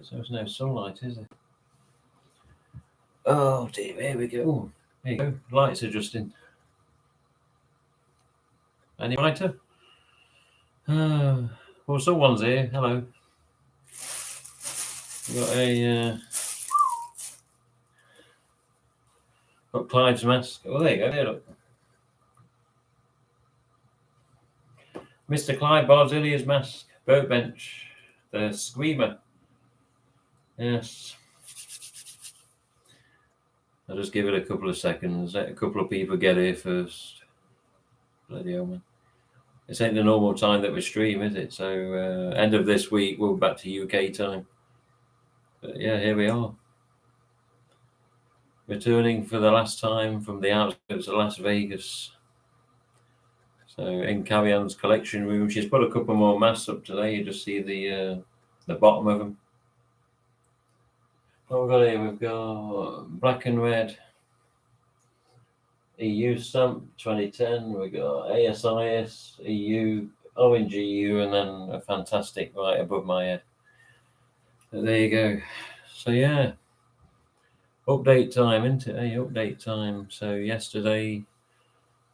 So there's no sunlight, is there? Oh dear, here we go. There you go. Lights adjusting. Any brighter? Well, someone's here. Hello. We've got a got Clive's mask. Oh, there you go. There, look. Mr. Clive Barzilia's mask. Boat bench. The Screamer. Yes. I'll just give it a couple of seconds. Let a couple of people get here first. Bloody hell, man. This ain't the normal time that we stream, is it? So end of this week, we'll be back to UK time. But yeah, here we are. Returning for the last time from the outskirts of Las Vegas. So in Carrie Ann's collection room, she's put a couple more masks up today. You just see the bottom of them. What we've got here, we've got black and red EU stamp 2010. We've got ASIS EU, orange EU, and then a fantastic right above my head. But there you go. So yeah, update time, isn't it? Hey, update time. So yesterday,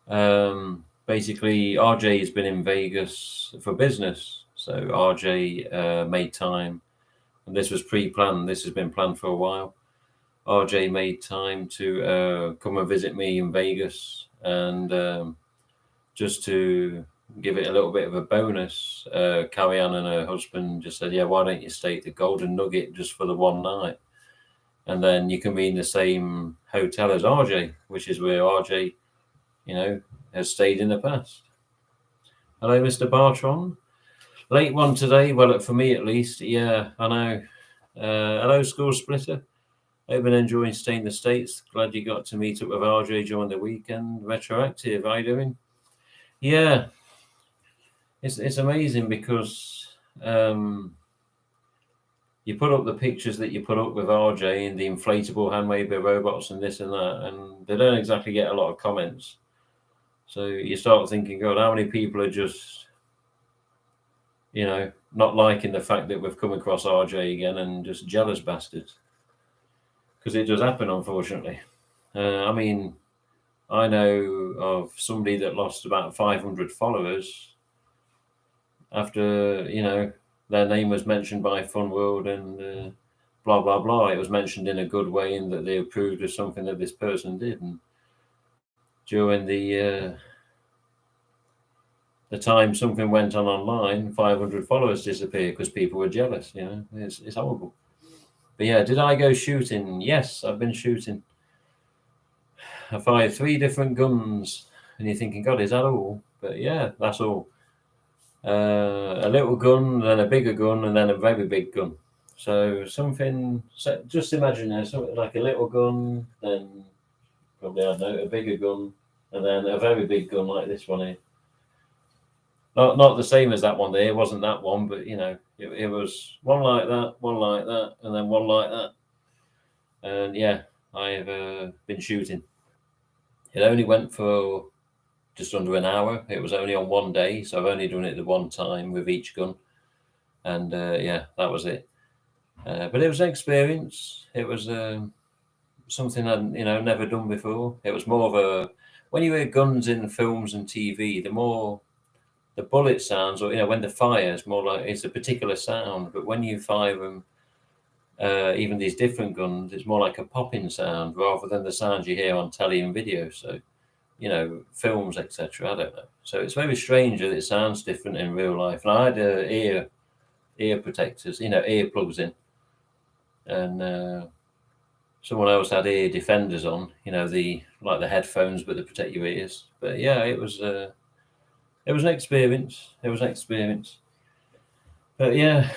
basically RJ's been in Vegas for business. So RJ made time, and this was pre-planned. This has been planned for a while. RJ made time to come and visit me in Vegas, and just to give it a little bit of a bonus, Carrie Ann and her husband just said, yeah, why don't you stay at the Golden Nugget just for the one night? And then you can be in the same hotel as RJ, which is where RJ, has stayed in the past. Hello, Mr. Bartron. Late one today, well, for me at least. Yeah, I know. Hello, School Splitter. I've been enjoying staying in the States. Glad you got to meet up with RJ during the weekend. Retroactive, how you doing? Yeah, it's amazing because you put up the pictures that you put up with RJ and the inflatable hand waving robots and this and that, and they don't exactly get a lot of comments. So you start thinking, God, how many people are just, not liking the fact that we've come across RJ again and just jealous bastards. Because it does happen, unfortunately. I mean, I know of somebody that lost about 500 followers after, their name was mentioned by Fun World and blah, blah, blah. It was mentioned in a good way in that they approved of something that this person did. And during the time something went on online, 500 followers disappeared because people were jealous. It's horrible. But yeah, did I go shooting? Yes, I've been shooting. I fired 3 different guns, and you're thinking, God, is that all? But yeah, that's all. A little gun, then a bigger gun, and then a very big gun. So just imagine something like a little gun, then probably, I don't know, a bigger gun, and then a very big gun like this one here. Not the same as that one there. It wasn't that one, but it was one like that, and then one like that. And yeah, I've been shooting. It only went for just under an hour. It was only on one day, so I've only done it the one time with each gun. And yeah, that was it. But it was an experience. It was something I'd never done before. It was more of when you hear guns in films and TV, the more the bullet sounds, or when the fire is more like it's a particular sound. But when you fire them, even these different guns, it's more like a popping sound rather than the sounds you hear on telly and video. So, films, etc. I don't know. So it's very strange that it sounds different in real life. And I had ear protectors, ear plugs in, and someone else had ear defenders on. The headphones, but they protect your ears. But yeah, it was an experience. It was an experience. But yeah,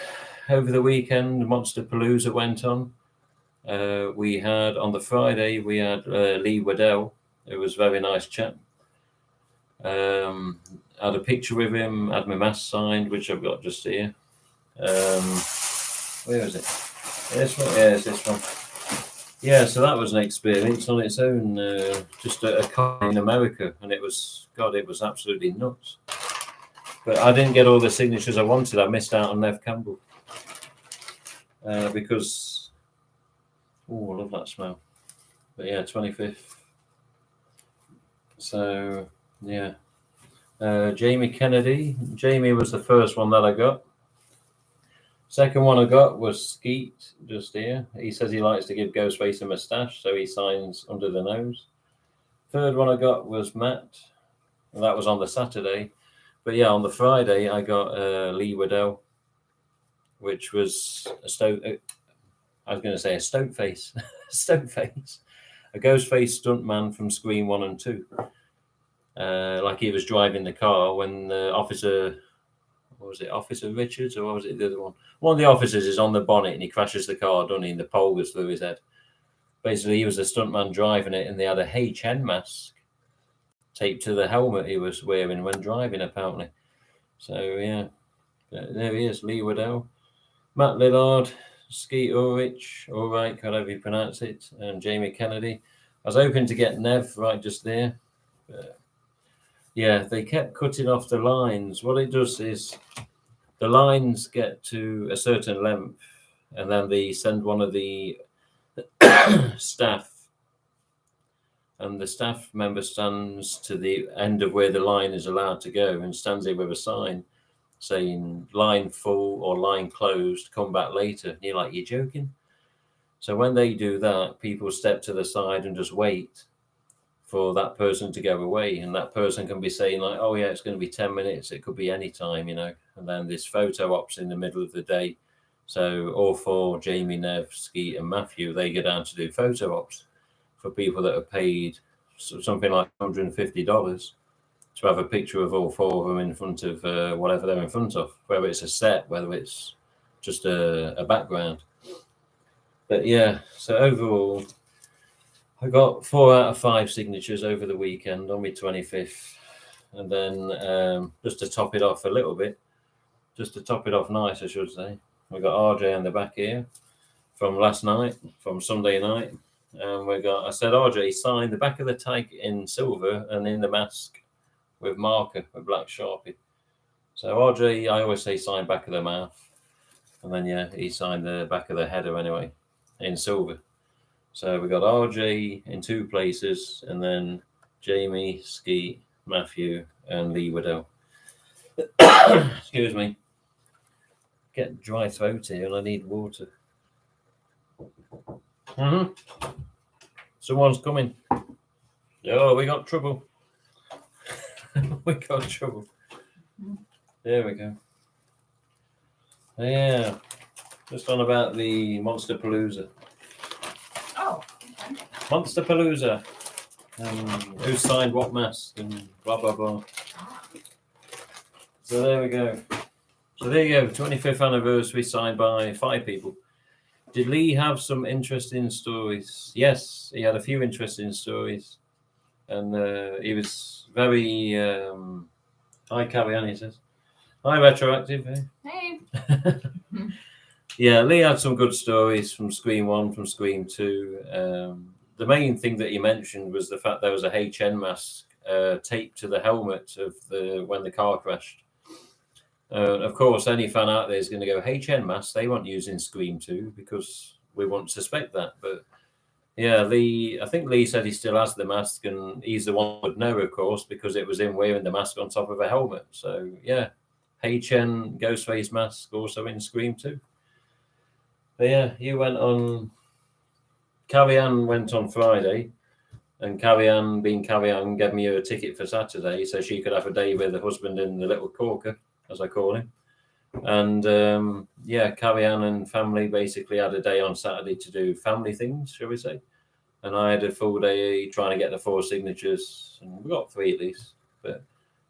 over the weekend, Monster Palooza went on. We had, on the Friday, we had Lee Waddell. It was a very nice chap. Had a picture with him, had my mask signed, which I've got just here. Where is it? This one? Yeah, it's this one. Yeah, so that was an experience on its own, just a con in America, and it was absolutely nuts. But I didn't get all the signatures I wanted. I missed out on Nev Campbell. because, oh, I love that smell. But yeah, 25th. So, yeah. Jamie Kennedy. Jamie was the first one that I got. Second one I got was Skeet, just here. He says he likes to give Ghostface a moustache, so he signs under the nose. Third one I got was Matt, and that was on the Saturday. But yeah, on the Friday I got Lee Waddell, which was a Stoke face, a Ghostface stuntman from Scream 1 and 2. Like he was driving the car when Officer Richards, or what was it, the other one? One of the officers is on the bonnet and he crashes the car, doesn't he? And the pole goes through his head. Basically, he was a stuntman driving it, and they had a HN mask taped to the helmet he was wearing when driving, apparently. So, yeah, there he is, Lee Waddell. Matt Lillard, Skeet Ulrich, Ulrich, however you pronounce it, and Jamie Kennedy. I was hoping to get Nev right just there. But yeah, they kept cutting off the lines. What it does is the lines get to a certain length, and then they send one of the staff, and the staff member stands to the end of where the line is allowed to go and stands there with a sign saying line full or line closed, come back later. And you're like, you're joking? So when they do that, people step to the side and just wait for that person to go away, and that person can be saying like, oh yeah, it's going to be 10 minutes, it could be any time, you know. And then there's photo ops in the middle of the day, so all four, Jamie, Nev, Skeet and Matthew, they go down to do photo ops for people that are paid something like $150 to have a picture of all four of them in front of whatever they're in front of, whether it's a set, whether it's just a background. But yeah, so overall I got 4 out of 5 signatures over the weekend on my 25th. And then just to top it off a little bit, just to top it off nice, I should say, we got RJ on the back here from last night, from Sunday night. And I said, RJ, sign the back of the tag in silver and in the mask with marker, with black Sharpie. So RJ, I always say sign back of the mouth. And then, yeah, he signed the back of the header anyway, in silver. So we got RJ in 2 places, and then Jamie, Skeet, Matthew, and Lee Waddell. Excuse me. Get dry throat here, and I need water. Someone's coming. Oh, we got trouble. We got trouble. There we go. Yeah, just on about the Monster Palooza. Oh, okay. Monster Palooza. Who signed what mask and blah blah blah. So there we go. So there you go. 25th anniversary signed by 5 people. Did Lee have some interesting stories? Yes, he had a few interesting stories, and he was very. Hi, Carrie Ann, he says. Hi, Retroactive. Hey. Yeah, Lee had some good stories from Scream 1, from Scream 2. The main thing that he mentioned was the fact there was a HN mask taped to the helmet of when the car crashed. Of course, any fan out there is going to go, HN mask, they weren't using Scream 2 because we won't suspect that. But yeah, I think Lee said he still has the mask, and he's the one who would know, of course, because it was him wearing the mask on top of a helmet. So yeah, HN Ghostface mask also in Scream 2. But yeah, you went on. Carrie Ann went on Friday, and Carrie Ann, being Carrie Ann, gave me a ticket for Saturday so she could have a day with her husband in the little corker, as I call him. And yeah, Carrie Ann and family basically had a day on Saturday to do family things, shall we say. And I had a full day trying to get the 4 signatures, and we got 3 at least. But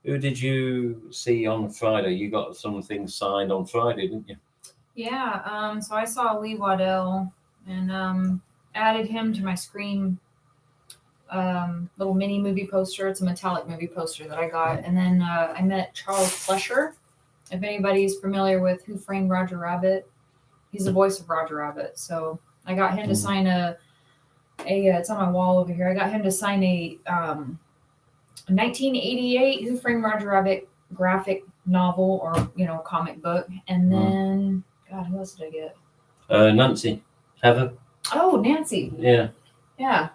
who did you see on Friday? You got some things signed on Friday, didn't you? Yeah, so I saw Lee Waddell and added him to my Scream little mini movie poster. It's a metallic movie poster that I got. And then I met Charles Flesher. If anybody's familiar with Who Framed Roger Rabbit, he's the voice of Roger Rabbit. So I got him to sign it's on my wall over here. I got him to sign a 1988 Who Framed Roger Rabbit graphic novel or, comic book. And then, God, who else did I get? Nancy, Heather. Oh, Nancy. Yeah. Yeah.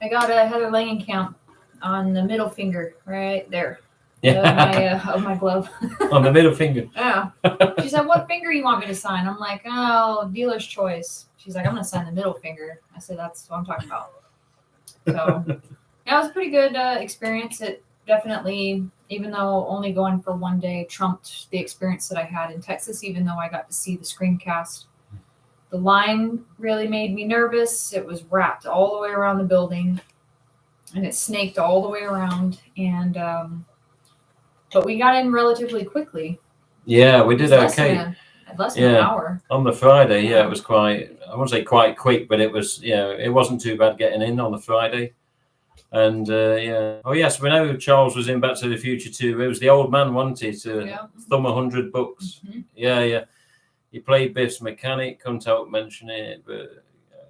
I got a Heather Langenkamp on the middle finger right there. Yeah. Of my glove. On the middle finger. Yeah. She said, "What finger you want me to sign?" I'm like, "Oh, dealer's choice." She's like, "I'm gonna sign the middle finger." I said, "That's what I'm talking about." So yeah, it was a pretty good experience. It definitely, even though only going for one day, trumped the experience that I had in Texas. Even though I got to see the screencast, the line really made me nervous. It was wrapped all the way around the building, and it snaked all the way around. And but we got in relatively quickly. Yeah, we did okay. Less than an hour. On the Friday, it was quite, I won't say quite quick, but it was, it wasn't too bad getting in on the Friday. And oh yes, we know Charles was in Back to the Future too. It was the old man wanted to thumb 100 bucks. Mm-hmm. Yeah. He played Biff's mechanic, couldn't help mention it, but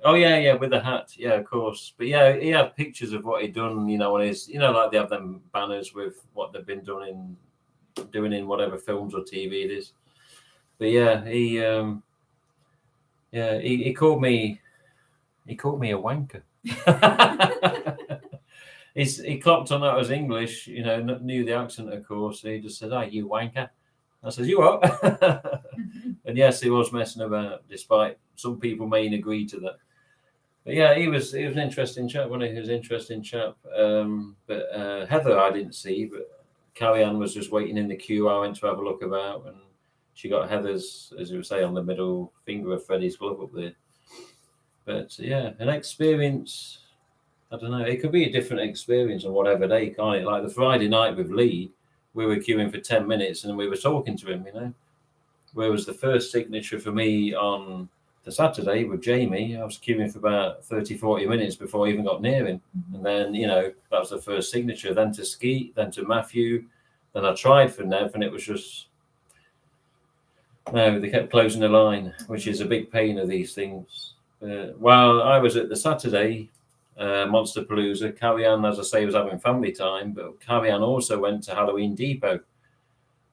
with the hat, of course. But yeah, he had pictures of what he'd done, on his, like they have them banners with what they've been doing in whatever films or TV it is. But yeah, he called me a wanker. He clocked on that as English, knew the accent, of course. He just said, "Oh, you wanker." I said, "You what?" And yes, he was messing about, despite some people may agree to that. But yeah, he was an interesting chap, wasn't he? He was an interesting chap. But Heather I didn't see, but Carrie Ann was just waiting in the queue. I went to have a look about, and she got Heather's, as you say, on the middle finger of Freddie's glove up there. But yeah, an experience. I don't know. It could be a different experience on whatever day, can't it? Like the Friday night with Lee, we were queuing for 10 minutes and we were talking to him, Whereas the first signature for me on the Saturday with Jamie, I was queuing for about 30, 40 minutes before I even got near him. And then, that was the first signature. Then to Skeet, then to Matthew. Then I tried for Nev, and it was just... No, they kept closing the line, which is a big pain of these things. While I was at the Saturday Monster Palooza, Carrie Ann, as I say, was having family time, but Carrie Ann also went to Halloween Depot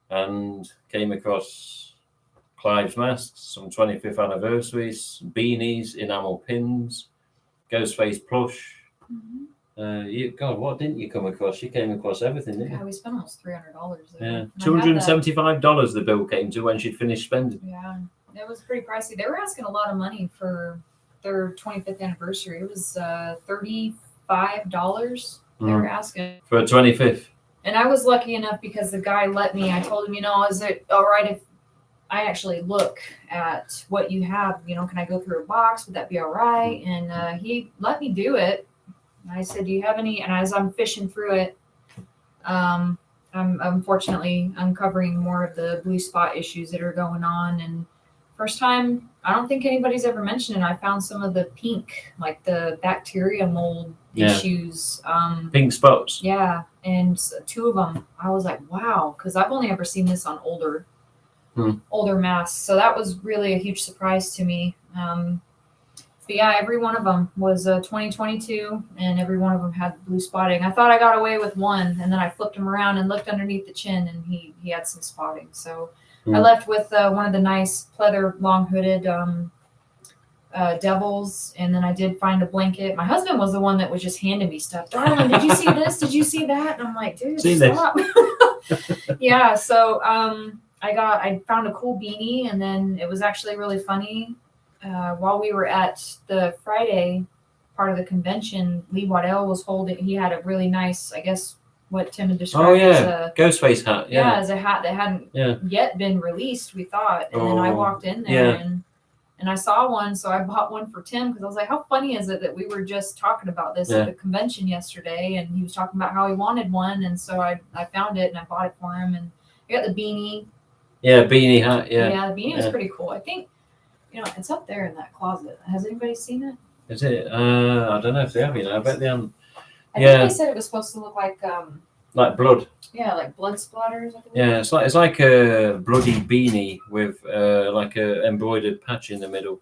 and came across Clive's masks, some 25th anniversaries, beanies, enamel pins, Ghostface plush. Mm-hmm. God, what didn't you come across? You came across everything, didn't you? Yeah, we spent almost $300 there. Yeah, $275 the bill came to when she'd finished spending. Yeah, it was pretty pricey. They were asking a lot of money for their 25th anniversary. It was $35 they were asking. For a 25th. And I was lucky enough because the guy let me. I told him, is it all right if I actually look at what you have? Can I go through a box? Would that be all right? And he let me do it. I said, "Do you have any?" And as I'm fishing through it, I'm unfortunately uncovering more of the blue spot issues that are going on. And first time, I don't think anybody's ever mentioned it. I found some of the pink, like the bacteria mold issues. Pink spots. Yeah, and 2 of them. I was like, wow, because I've only ever seen this on older masks. So that was really a huge surprise to me. But yeah, every one of them was 2022, and every one of them had blue spotting. I thought I got away with one, and then I flipped him around and looked underneath the chin, and he had some spotting. So I left with one of the nice pleather long hooded devils, and then I did find a blanket. My husband was the one that was just handing me stuff. "Darling, did you see this? Did you see that?" And I'm like, "Dude, stop." Yeah, so I found a cool beanie, and then it was actually really funny. While we were at the Friday part of the convention, Lee Waddell was holding. He had a really nice, I guess, what Tim had described as a Ghostface hat. Yeah, as a hat that hadn't yet been released, we thought. And then I walked in there and I saw one, so I bought one for Tim because I was like, how funny is it that we were just talking about this at the convention yesterday, and he was talking about how he wanted one, and so I found it and I bought it for him, and I got the beanie. Yeah, beanie hat. Yeah, the beanie was pretty cool. I think. It's up there in that closet. Has anybody seen it? Is it? I don't know if they have. I bet they haven't. I think they said it was supposed to look like blood. Yeah, like blood splatters. Yeah, it's like a bloody beanie with like a embroidered patch in the middle.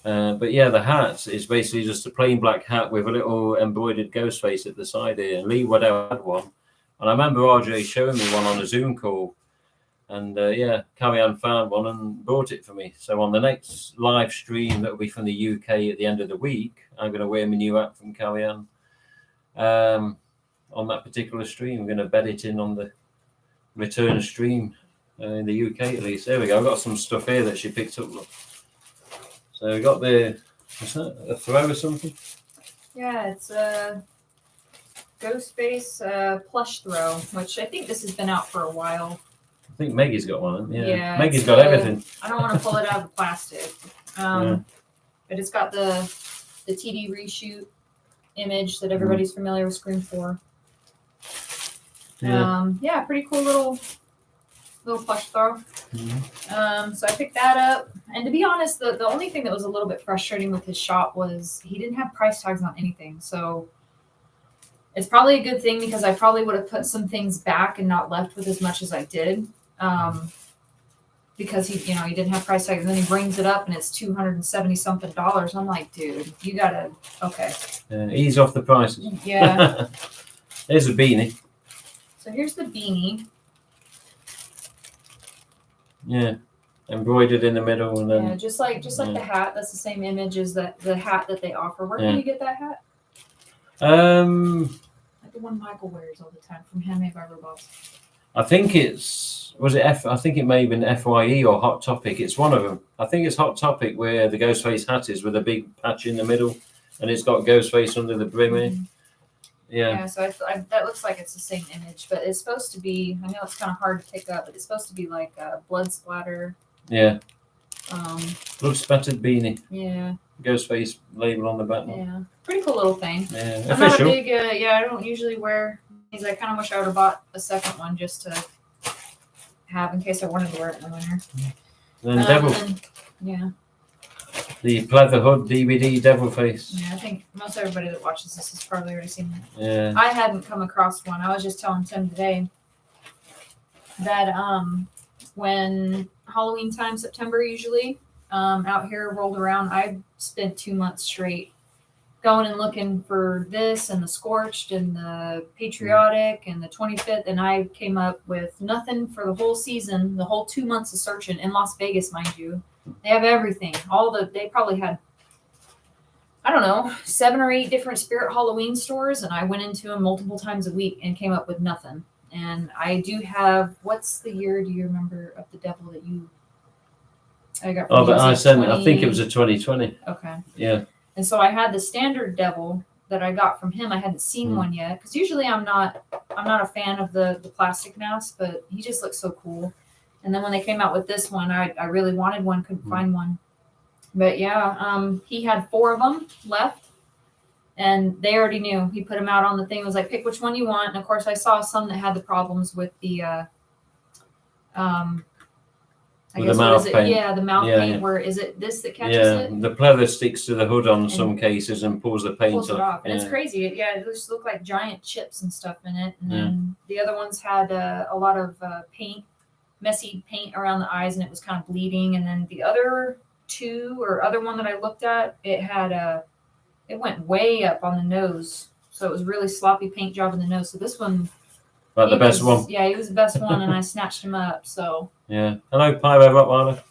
But yeah, the hat is basically just a plain black hat with a little embroidered ghost face at the side here. And Lee Waddell had one, and I remember RJ showing me one on a Zoom call. And yeah, Carrie-Anne found one and bought it for me. So on the next live stream that will be from the UK at the end of the week, I'm going to wear my new hat from Carrie-Anne. On that particular stream, I'm going to bed it in on the return stream in the UK at least. There we go. I've got some stuff here that she picked up. Look. So we got what's that? A throw or something? Yeah, it's a Ghostface plush throw, which I think this has been out for a while. I think Maggie's got one. Yeah, Maggie's got everything. I don't want to pull it out of the plastic. But it's got the TD reshoot image that everybody's familiar with Scream 4. Yeah, pretty cool little plush throw. So I picked that up. And to be honest, the only thing that was a little bit frustrating with his shop was he didn't have price tags on anything. So it's probably a good thing because I probably would have put some things back and not left with as much as I did. Because he didn't have price tags, and then he brings it up and it's $270 something. I'm like, dude, you gotta ease off the prices. Yeah. There's a beanie. So here's the beanie. Yeah, embroidered in the middle, and then just like the hat. That's the same image as the hat that they offer. Where can you get that hat? Like the one Michael wears all the time from Handmade by Robots. I think I think it may have been FYE or Hot Topic. It's one of them. I think it's Hot Topic where the Ghostface hat is with a big patch in the middle, and it's got Ghostface under the brim. Mm-hmm. Yeah. So that looks like it's the same image, but it's supposed to be. I know it's kind of hard to pick up, but it's supposed to be like a blood splatter. Yeah. Blood spattered beanie. Yeah. Ghostface label on the back. Yeah. Pretty cool little thing. Yeah. I'm not a big. I don't usually wear these. I kind of wish I would have bought a second one just to have in case I wanted to wear it in the winter. And Devil. The Pleather Hood DVD Devil Face. Yeah, I think most everybody that watches this has probably already seen it. Yeah. I hadn't come across one. I was just telling Tim today that when Halloween time, September usually, out here rolled around, I spent 2 months straight going and looking for this and the Scorched and the Patriotic and the 25th, and I came up with nothing for the whole season, the whole 2 months of searching in Las Vegas, mind you. They have everything. They probably had, I don't know, 7 or 8 different Spirit Halloween stores, and I went into them multiple times a week and came up with nothing. And I do have, what's the year, do you remember, of the devil that I got? Oh, but I think it was a 2020. Okay. Yeah. And so I had the standard devil that I got from him. I hadn't seen one yet, because usually I'm not a fan of the plastic mask, but he just looks so cool. And then when they came out with this one, I really wanted one, couldn't find one. But yeah, he had 4 of them left, and they already knew. He put them out on the thing. It was like, pick which one you want. And of course, I saw some that had the problems with the the mouth paint. Yeah, the mouth paint. Yeah. Where is it this that catches it? The pleather sticks to the hood on some cases and pulls the paint off. And it's crazy. It just looked like giant chips and stuff in it. And then the other ones had a lot of messy paint around the eyes, and it was kind of bleeding. And then the other one that I looked at, it went way up on the nose, so it was really sloppy paint job in the nose. So this one, the best one. Yeah, he was the best one, and I snatched him up. So yeah, hello, Pyro Rottweiler.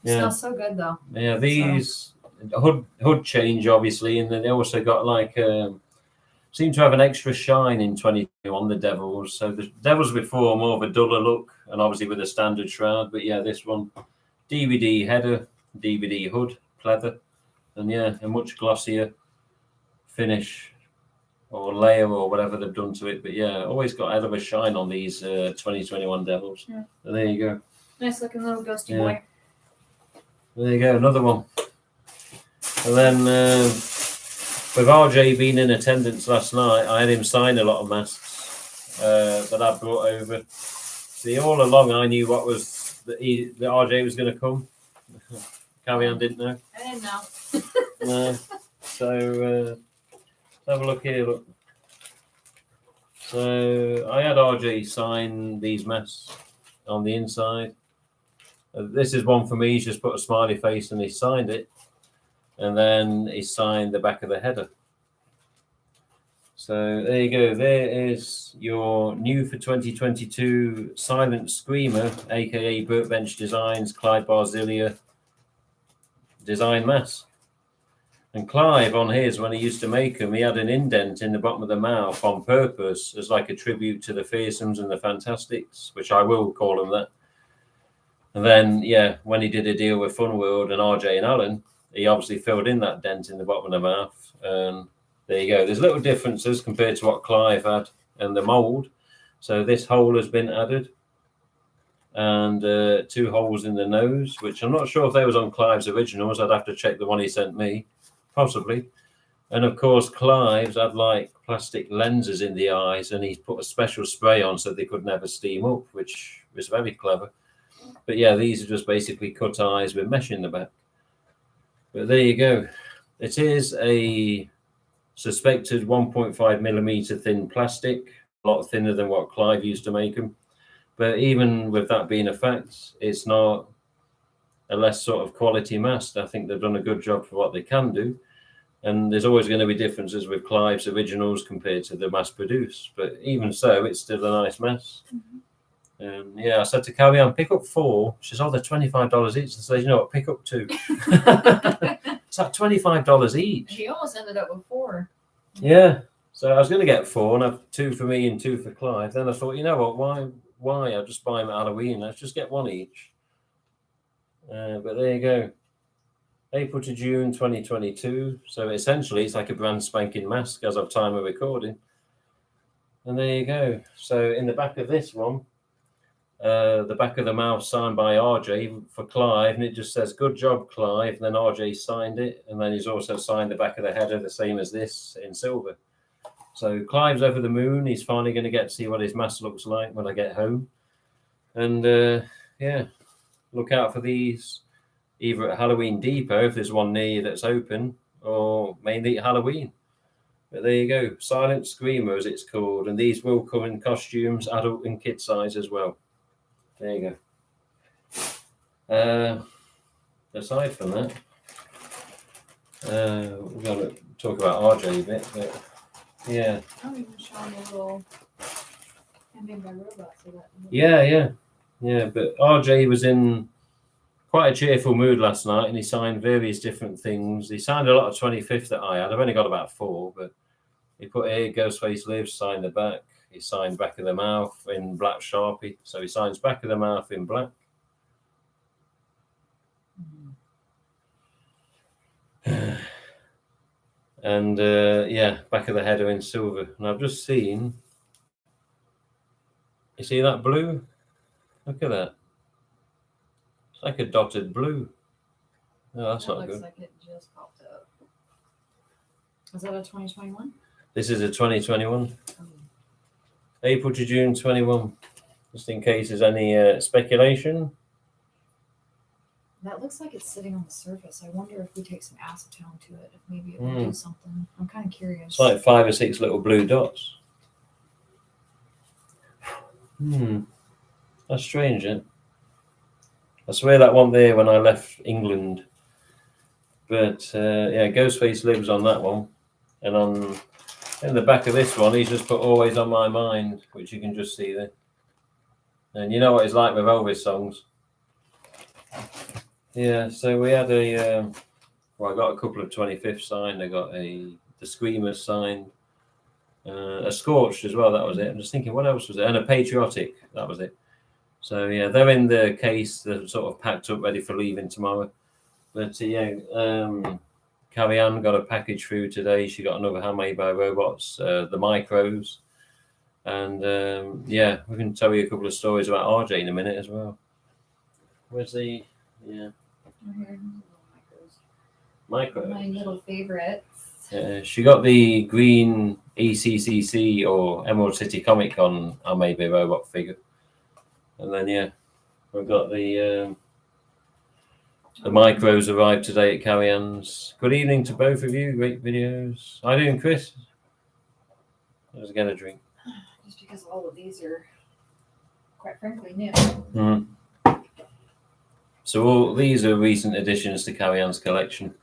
Yeah, smells so good though. Yeah, these hood change obviously, and then they also got like seem to have an extra shine in 22 on the Devils. So the Devils before more of a duller look, and obviously with a standard shroud. But yeah, this one, DVD header, DVD hood, pleather, and yeah, a much glossier finish or layer or whatever they've done to it. But yeah, always got out of a shine on these 2021 Devils. Yeah. So there you go. Nice looking little ghosty boy. There you go, another one. And then with RJ being in attendance last night, I had him sign a lot of masks that I brought over. See, all along I knew what was that RJ was going to come. Carrie-Anne didn't know. I didn't know. No. So have a look here. Look. So I had RJ sign these masks on the inside. This is one for me. He's just put a smiley face and he signed it. And then he signed the back of the header. So there you go. There is your new for 2022 Silent Screamer, aka Burtbench Designs Clive Barzilia design mask. And Clive on his, when he used to make them, he had an indent in the bottom of the mouth on purpose as like a tribute to the Fearsomes and the Fantastics, which I will call them that. And then, yeah, when he did a deal with Fun World and RJ and Alan, he obviously filled in that dent in the bottom of the mouth. And there you go. There's little differences compared to what Clive had and the mold. So this hole has been added. And 2 holes in the nose, which I'm not sure if they was on Clive's originals. I'd have to check the one he sent me. Possibly. And of course, Clive's had like plastic lenses in the eyes, and he's put a special spray on so they could never steam up, which was very clever. But yeah, these are just basically cut eyes with mesh in the back. But there you go. It is a suspected 1.5 millimeter thin plastic, a lot thinner than what Clive used to make them. But even with that being a fact, it's not a less sort of quality mask. I think they've done a good job for what they can do. And there's always going to be differences with Clive's originals compared to the mass produced. But even so, it's still a nice mask. And yeah, I said to Carrie Ann, pick up 4. She says, oh, they're $25 each. I said, you know what, pick up 2. It's like $25 each. She almost ended up with 4. Yeah. So I was going to get 4 and have 2 for me and 2 for Clive. Then I thought, you know what, why? I'll just buy them at Halloween. Let's just get 1 each. But there you go. April to June 2022. So essentially, it's like a brand spanking mask as of time of recording. And there you go. So in the back of this one, the back of the mouth signed by RJ for Clive, and it just says, good job, Clive. And then RJ signed it, and then he's also signed the back of the header, the same as this, in silver. So Clive's over the moon. He's finally going to get to see what his mask looks like when I get home. And yeah, look out for these either at Halloween Depot, if there's one near you that's open, or mainly at Halloween. But there you go. Silent Screamer, as it's called. And these will come in costumes, adult and kid size as well. There you go. Aside from that, we're going to talk about RJ a bit. But yeah. I'm even showing a little handmade by robots. Yeah. But RJ was in quite a cheerful mood last night, and he signed various different things. He signed a lot of 25th that I had. I've only got about 4, but he put here, Ghostface Lives, signed the back. He signed back of the mouth in black Sharpie. So he signs back of the mouth in black. And yeah, back of the header in silver. And I've just seen, you see that blue? Look at that. It's like a dotted blue. No, that's not good. Looks like it just popped up. Is that a 2021? This is a 2021. April to June 21. Just in case there's any speculation. That looks like it's sitting on the surface. I wonder if we take some acetone to it, if maybe it will do something. I'm kind of curious. It's like 5 or 6 little blue dots. That's strange, isn't it? I swear that one there when I left England. But yeah, Ghostface Lives on that one. And on in the back of this one, he's just put Always on My Mind, which you can just see there. And you know what it's like with Elvis songs. Yeah, so we had a, well, I got a couple of 25th signed. I got the Screamers signed. A Scorched as well, that was it. I'm just thinking, what else was it? And a Patriotic, that was it. So yeah, they're in the case. They're sort of packed up, ready for leaving tomorrow. But yeah, Carrie Ann got a package through today. She got another Handmade by Robots, the Micros. And yeah, we can tell you a couple of stories about RJ in a minute as well. Where's the, yeah. Micros. My little favorites. She got the green ECCC or Emerald City Comic Con Handmade by Robot figure. And then, yeah, we've got the Micros arrived today at Carrie Ann's. Good evening to both of you. Great videos. How are you doing, Chris? I was going to drink. Just because all of these are, quite frankly, new. So all these are recent additions to Carrie Ann's collection.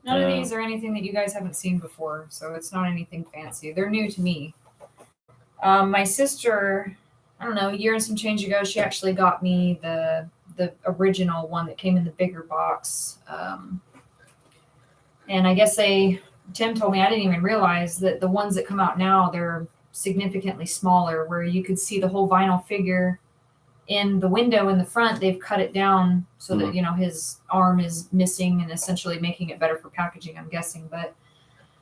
None of these are anything that you guys haven't seen before, so it's not anything fancy. They're new to me. My sister, I don't know, a year and some change ago, she actually got me the original one that came in the bigger box. And I guess Tim told me, I didn't even realize that the ones that come out now, they're significantly smaller, where you could see the whole vinyl figure in the window in the front. They've cut it down so that, his arm is missing and essentially making it better for packaging, I'm guessing. But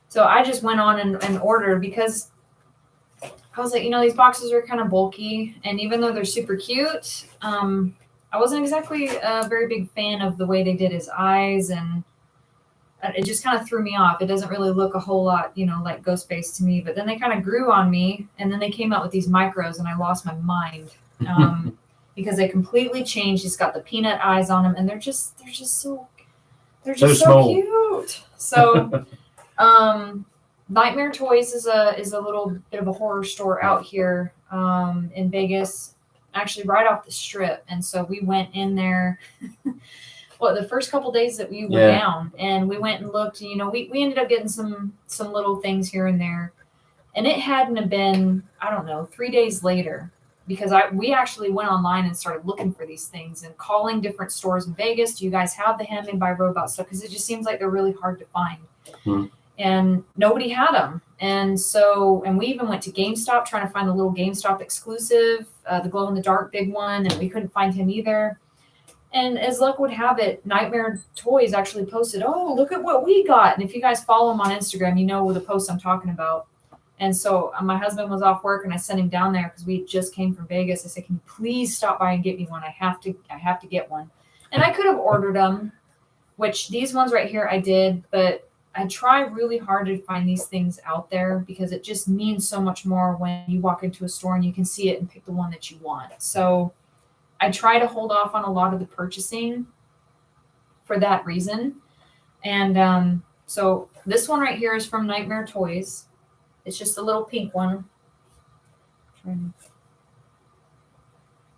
so I just went on and ordered, because I was like, these boxes are kind of bulky, and even though they're super cute, I wasn't exactly a very big fan of the way they did his eyes, and it just kind of threw me off. It doesn't really look a whole lot, like Ghostface to me. But then they kind of grew on me, and then they came out with these micros, and I lost my mind because they completely changed. He's got the peanut eyes on him, and they're just so small. Cute. So, Nightmare Toys is a little bit of a horror store out here in Vegas, actually right off the strip. And so we went in there. The first couple days that we were down, and we went and looked, and, we ended up getting some little things here and there. And it hadn't have been, I don't know, 3 days later, because we actually went online and started looking for these things and calling different stores in Vegas. Do you guys have the Handmade by Robot stuff? Because it just seems like they're really hard to find. And nobody had them. And we even went to GameStop trying to find the little GameStop exclusive, the glow in the dark big one, and we couldn't find him either. And as luck would have it, Nightmare Toys actually posted, "Oh, look at what we got." And if you guys follow him on Instagram, you know the post I'm talking about. And so my husband was off work, and I sent him down there because we just came from Vegas. I said, "Can you please stop by and get me one? I have to get one." And I could have ordered them, which these ones right here I did, but I try really hard to find these things out there, because it just means so much more when you walk into a store and you can see it and pick the one that you want. So I try to hold off on a lot of the purchasing for that reason. And so this one right here is from Nightmare Toys. It's just a little pink one.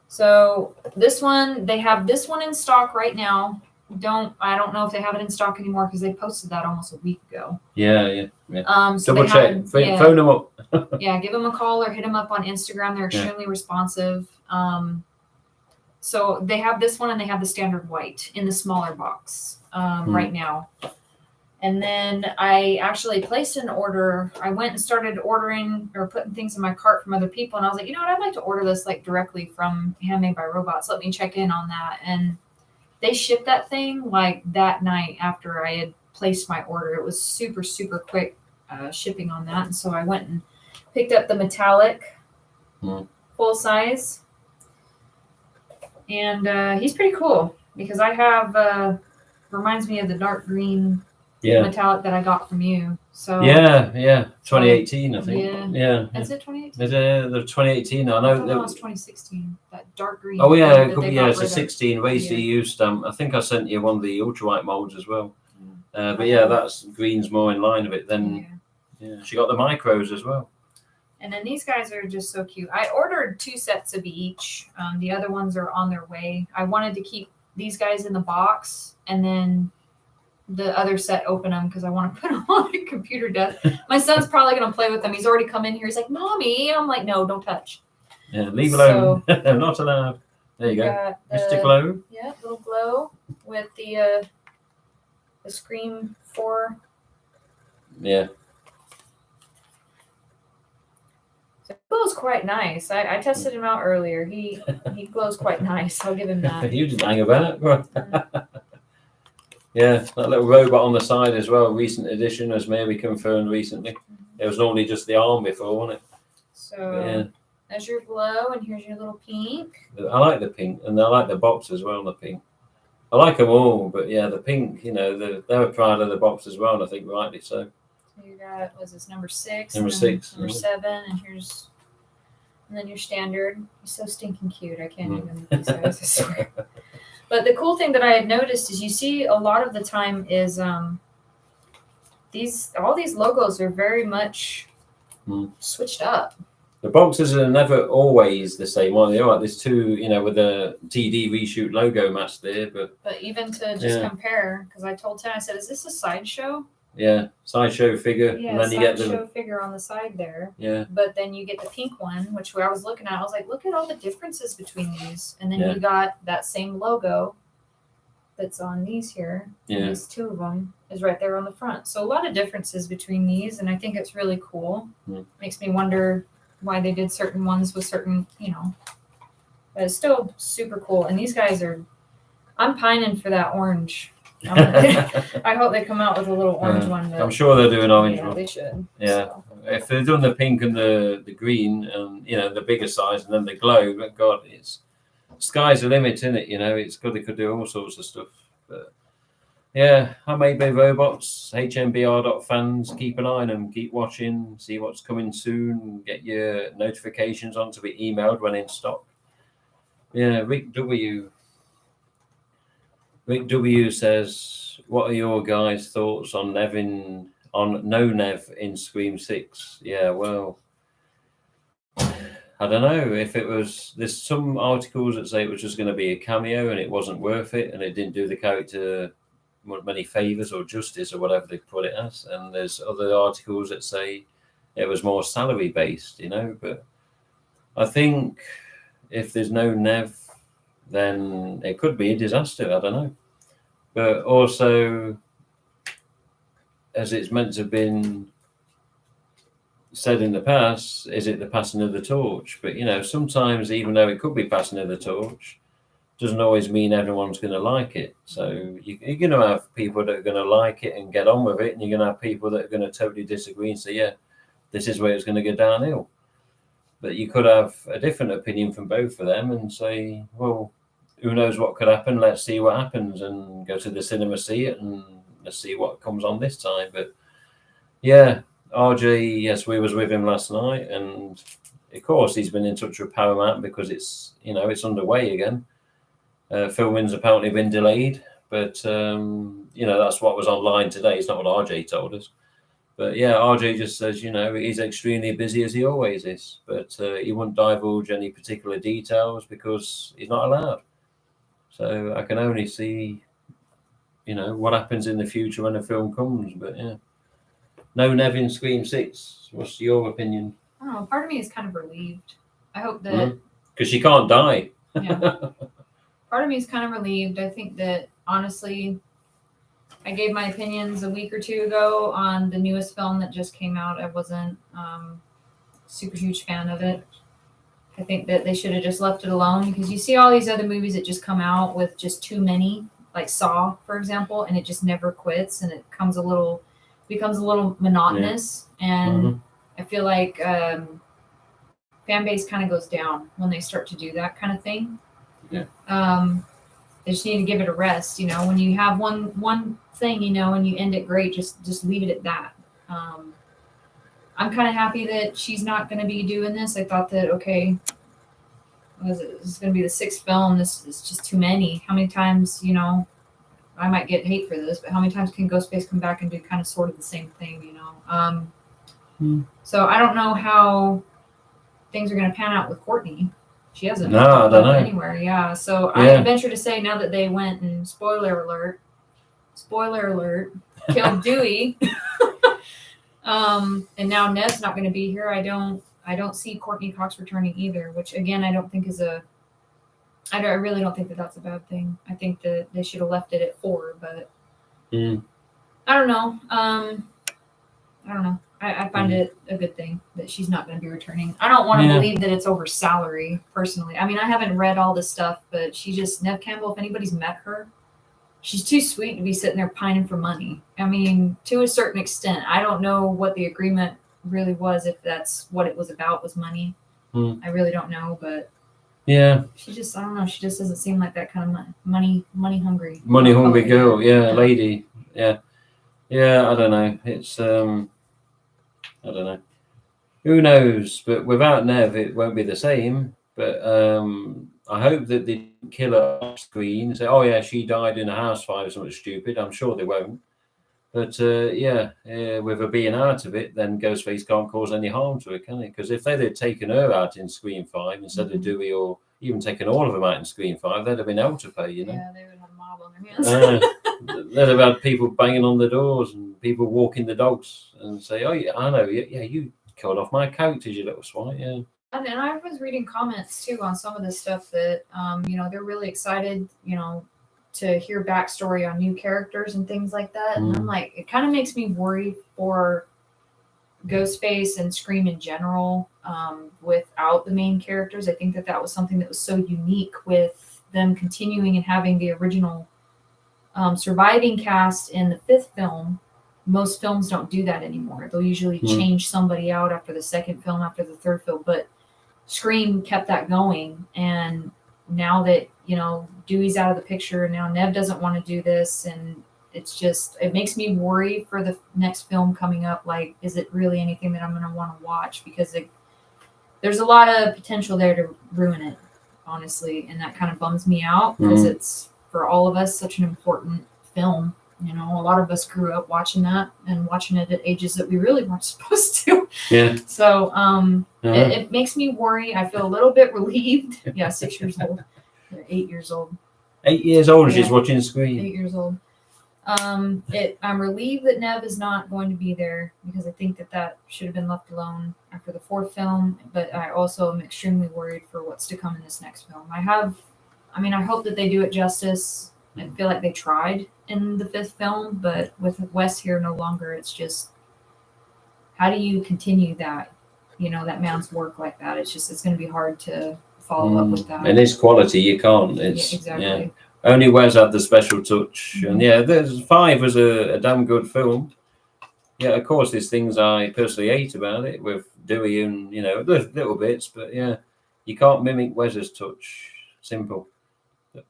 So this one, they have this one in stock right now. I don't know if they have it in stock anymore, because they posted that almost a week ago. Yeah. So double check. Phone them up. Yeah, give them a call or hit them up on Instagram. They're extremely responsive. So they have this one, and they have the standard white in the smaller box right now. And then I actually placed an order. I went and started ordering or putting things in my cart from other people. And I was like, I'd like to order this directly from Handmade by Robots. Let me check in on that. And they shipped that thing that night after I had placed my order. It was super, super quick shipping on that. And so I went and picked up the metallic full size. And he's pretty cool, because I have reminds me of the dark green metallic that I got from you. So 2018, I think. Yeah. Is it 2018? The 2018. I know that was 2016. That dark green. Oh yeah, it's a 16 waste EU stamp. I think I sent you one of the ultralight molds as well. But that's green's more in line of it. Then she got the micros as well. And then these guys are just so cute. I ordered 2 sets of each. The other ones are on their way. I wanted to keep these guys in the box, and then the other set open them, because I want to put them on a computer desk. My son's probably going to play with them. He's already come in here. He's like, "Mommy." I'm like, "No, don't touch." Yeah, leave alone. Not allowed. There you go. Mr. Glow. Yeah, little Glow with the Scream 4. Yeah. So he glows quite nice. I tested him out earlier. He glows quite nice. I'll give him that. You didn't hang about. Yeah, that little robot on the side as well. Recent addition, as maybe confirmed recently. It was normally just the arm before, wasn't it? So there's your Glow, and here's your little pink. I like the pink, and I like the box as well. The pink. I like them all, but the pink. They were proud of the box as well, and I think rightly so. You got, was this number 6? Number 6. Number 7, and then your standard. He's so stinking cute. I can't even look at these guys, I swear. But the cool thing that I had noticed is you see a lot of the time is all these logos are very much switched up. The boxes are never always the same, are they? All right, there's two, you know, with the TD reshoot logo match there, but even to just compare, because I told Tim, I said, "Is this a sideshow?" Yeah, sideshow figure, Yeah, and then you get the sideshow figure on the side there. Yeah. But then you get the pink one, which where I was looking at, I was like, look at all the differences between these. And then you got that same logo that's on these here. Yeah. And these two of them is right there on the front. So a lot of differences between these, and I think it's really cool. Makes me wonder why they did certain ones with certain, you know. But it's still super cool. And these guys are, I'm pining for that orange. I hope they come out with a little orange one. I'm sure they'll do an orange one. They should. Yeah. So. If they've done the pink and the green and, you know, the bigger size and then the glow, but God, it's sky's the limit, isn't it? You know, it's good. They could do all sorts of stuff. But yeah, I made by robots, HMBR.fans, keep an eye on them, keep watching, see what's coming soon, get your notifications on to be emailed when in stock. Yeah, Rick W says, what are your guys' thoughts on no Nev in Scream 6? Yeah, well, I don't know if it was, there's some articles that say it was just going to be a cameo and it wasn't worth it and it didn't do the character many favors or justice or whatever they put it as. And there's other articles that say it was more salary based, you know, but I think if there's no Nev, then it could be a disaster. I don't know. But also, as it's meant to have been said in the past, is it the passing of the torch? But, you know, sometimes even though it could be passing of the torch, doesn't always mean everyone's going to like it. So you're going to have people that are going to like it and get on with it, and you're going to have people that are going to totally disagree and say, yeah, this is where it's going to go downhill. But you could have a different opinion from both of them and say, well, who knows what could happen? Let's see what happens and go to the cinema, see it, and let's see what comes on this time. But yeah, RJ, yes, we was with him last night, and of course he's been in touch with Paramount because it's, you know, it's underway again. Filming's apparently been delayed, but you know, that's what was online today. It's not what RJ told us. But yeah, RJ just says, you know, he's extremely busy as he always is, but he wouldn't divulge any particular details because he's not allowed. So I can only see, you know, what happens in the future when the film comes. But yeah, no Nevin Scream 6. What's your opinion? I don't know. Part of me is kind of relieved. I hope that because she can't die. Yeah. Part of me is kind of relieved. I think that honestly, I gave my opinions a week or two ago on the newest film that just came out. I wasn't super huge fan of it. I think that they should have just left it alone because you see all these other movies that just come out with just too many, like Saw, for example, and it just never quits and it becomes a little monotonous. Yeah. And I feel like fan base kind of goes down when they start to do that kind of thing. Yeah. They just need to give it a rest. You know, when you have one thing, you know, and you end it great, just leave it at that. I'm kind of happy that she's not going to be doing this. I thought that, okay, this is going to be the 6th film. This is just too many. How many times, you know, I might get hate for this, but how many times can Ghostface come back and do kind of sort of the same thing, you know? So I don't know how things are going to pan out with Courtney. She hasn't popped up anywhere. Yeah. So I venture to say now that they went and spoiler alert, killed Dewey. And now Ned's not going to be here. I don't see Courtney Cox returning either, which again, I don't think is I really don't think that that's a bad thing. I think that they should have left it at 4, but I don't know. I don't know. I find it a good thing that she's not going to be returning. I don't want to believe that it's over salary, personally. I mean, I haven't read all this stuff, but Neve Campbell, if anybody's met her, she's too sweet to be sitting there pining for money. I mean, to a certain extent. I don't know what the agreement really was, if that's what it was about, was money. I really don't know, but yeah, I don't know. She just doesn't seem like that kind of money hungry. Money hungry girl, lady. Yeah. I don't know. It's I don't know. Who knows? But without Nev, it won't be the same. But I hope that they didn't kill her off screen. Say, oh yeah, she died in a house fire or something stupid. I'm sure they won't. But with her being out of it, then Ghostface can't cause any harm to her, can he? Because if they'd have taken her out in Scream 5 instead of Dewey, or even taken all of them out in Scream 5, they'd have been hell to pay, you know? Yeah, they would have a mob on their hands. They'd have had people banging on the doors and people walking the dogs and say, oh, yeah, I know, yeah, you killed off my characters, you little swine, yeah. And I was reading comments too on some of this stuff that, they're really excited, to hear backstory on new characters and things like that. And I'm like, it kind of makes me worry for Ghostface and Scream in general, without the main characters. I think that was something that was so unique with them continuing and having the original surviving cast in the 5th film. Most films don't do that anymore. They'll usually change somebody out after the 2nd film, after the 3rd film, but Scream kept that going. And now that, Dewey's out of the picture, and now Nev doesn't want to do this, and it makes me worry for the next film coming up. Like, is it really anything that I'm going to want to watch? Because there's a lot of potential there to ruin it, honestly, and that kind of bums me out, because it's, for all of us, such an important film. A lot of us grew up watching that and watching it at ages that we really weren't supposed to. Yeah. So it makes me worry. I feel a little bit relieved. Yeah, 6 years old. 8 years old. 8 years old, she's watching Scream. 8 years old. I'm relieved that Nev is not going to be there, because I think that should have been left alone after the 4th film. But I also am extremely worried for what's to come in this next film. I hope that they do it justice. I feel like they tried in the 5th film, but with Wes here no longer, it's just, how do you continue that, that man's work like that? It's going to be hard to follow up with that. And it's quality, you can't. It's, exactly. Yeah. Only Wes had the special touch. And there's 5 was a damn good film. Yeah, of course, there's things I personally hate about it with Dewey and, there's little bits, but yeah, you can't mimic Wes's touch. Simple.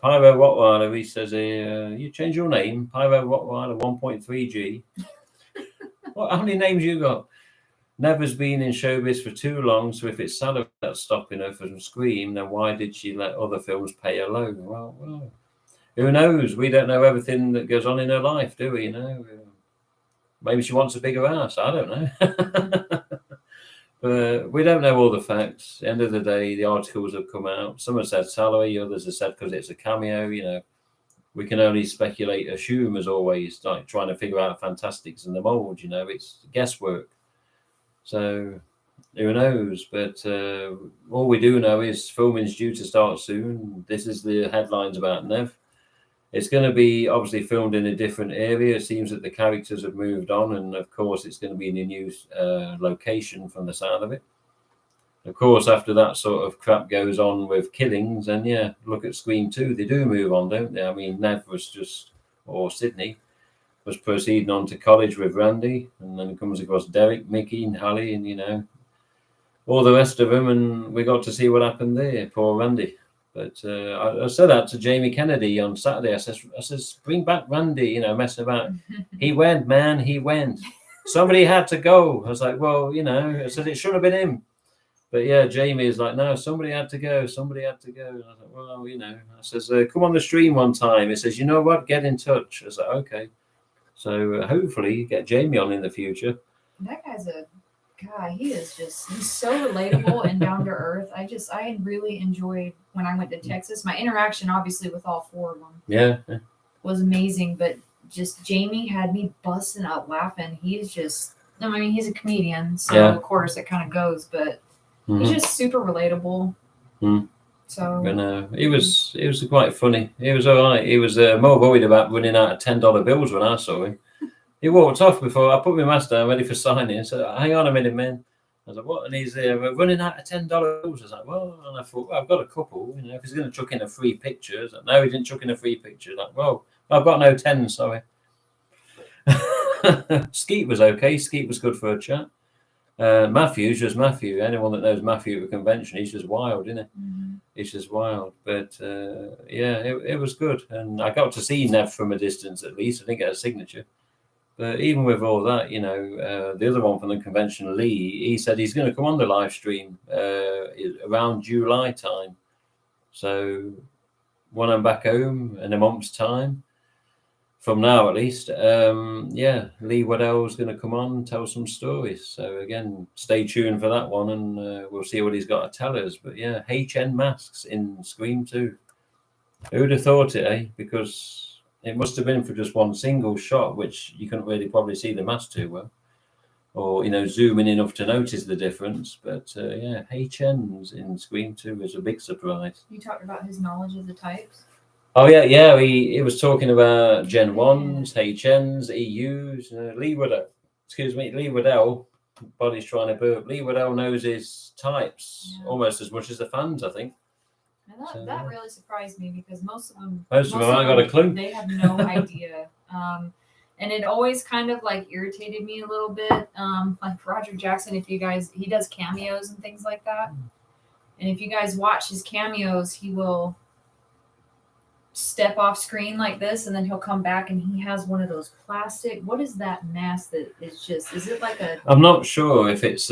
Pyro Rottweiler, he says here, you change your name, Pyro Rottweiler 1.3G. How many names you got? Never's been in showbiz for too long, so if it's salary that's stopping her from Scream, then why did she let other films pay her low? Well, who knows? We don't know everything that goes on in her life, do we? Maybe she wants a bigger ass. I don't know. But we don't know all the facts. At the end of the day, the articles have come out. Some have said salary, others have said because it's a cameo. We can only speculate, assume, as always, like trying to figure out Fantastics in the mold. It's guesswork. So who knows? But all we do know is filming's due to start soon. This is the headlines about Nev. It's going to be obviously filmed in a different area. It seems that the characters have moved on, and of course it's going to be in a new location from the sound of it. Of course, after that sort of crap goes on with killings, and look at Scream 2. They do move on, don't they? I mean, Nev or Sydney was proceeding on to college with Randy, and then comes across Derek, Mickey, and Hallie, and all the rest of them, and we got to see what happened there. Poor Randy. But I said that to Jamie Kennedy on Saturday. I says, bring back Randy, messing about. He went, man, he went. Somebody had to go. I was like, well, I said, it should have been him. But yeah, Jamie is like, no, somebody had to go. Somebody had to go. And I was like, well, I says, come on the stream one time. He says, you know what? Get in touch. I was like, okay. So hopefully get Jamie on in the future. That guy's a guy. He's so relatable and down to earth. I really enjoyed when I went to Texas. My interaction, obviously, with all 4 of them was amazing. But just Jamie had me busting up laughing. He's he's a comedian. So, of course, it kind of goes. But he's just super relatable. So, but it was quite funny. He was all right. He was more worried about running out of $10 bills when I saw him. He walked off before I put my mask down, ready for signing. So, hang on a minute, man. I was like, what? And he's there, running out of $10 bills. I was like, well, and I thought, well, I've got a couple. If he's going to chuck in a free picture. I was like, no, he didn't chuck in a free picture. Like, well, I've got no 10, sorry. Skeet was okay. Skeet was good for a chat. Matthew's just Matthew. Anyone that knows Matthew at a convention, he's just wild, isn't he? He's just wild. But it was good. And I got to see Nev from a distance at least. I didn't get a signature. But even with all that, the other one from the convention, Lee, he said he's going to come on the live stream around July time. So when I'm back home in a month's time, from now at least. Yeah, Lee Waddell's going to come on and tell some stories. So again, stay tuned for that one, and we'll see what he's got to tell us. But yeah, HN masks in Scream 2. Who'd have thought it, eh? Because it must have been for just one single shot, which you couldn't really probably see the mask too well, or zoom in enough to notice the difference. But yeah, HNs in Scream 2 is a big surprise. You talked about his knowledge of the types. Oh yeah. He was talking about Gen 1s, HNs, EUs. Lee Waddell. Body's trying to burp. Lee Waddell knows his types almost as much as the fans, I think. And that really surprised me, because most of them haven't got a clue. They have no idea. And it always kind of like irritated me a little bit. Like Roger Jackson, he does cameos and things like that. And if you guys watch his cameos, he will step off screen like this, and then he'll come back and he has one of those plastic, what is that mask that is it like a, I'm not sure if it's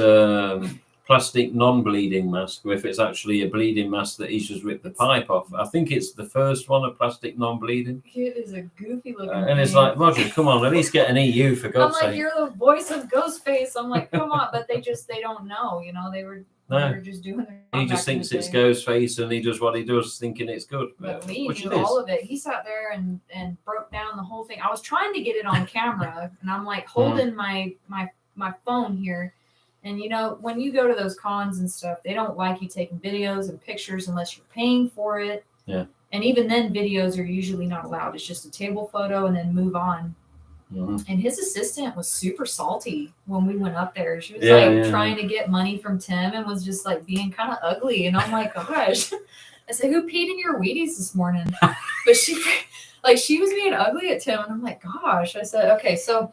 plastic non-bleeding mask or if it's actually a bleeding mask that he's just ripped the pipe off. I think it's the first one, a plastic non-bleeding. It is a goofy looking and it's like, Roger, come on, at least get an EU for God's sake. I'm like, you're the voice of Ghostface. I'm like, come on. But they don't know, they were just doing their job. He just thinks it's Ghostface and he does what he does thinking it's good. But Lee knew all of it. He sat there and broke down the whole thing. I was trying to get it on camera and I'm like holding my phone here. And when you go to those cons and stuff, they don't like you taking videos and pictures unless you're paying for it. Yeah. And even then, videos are usually not allowed. It's just a table photo and then move on. Mm-hmm. And his assistant was super salty when we went up there. She was trying to get money from Tim and was just like being kind of ugly. And I'm like, gosh. I said, who peed in your Wheaties this morning? But she was being ugly at Tim. And I'm like, gosh. I said, okay, so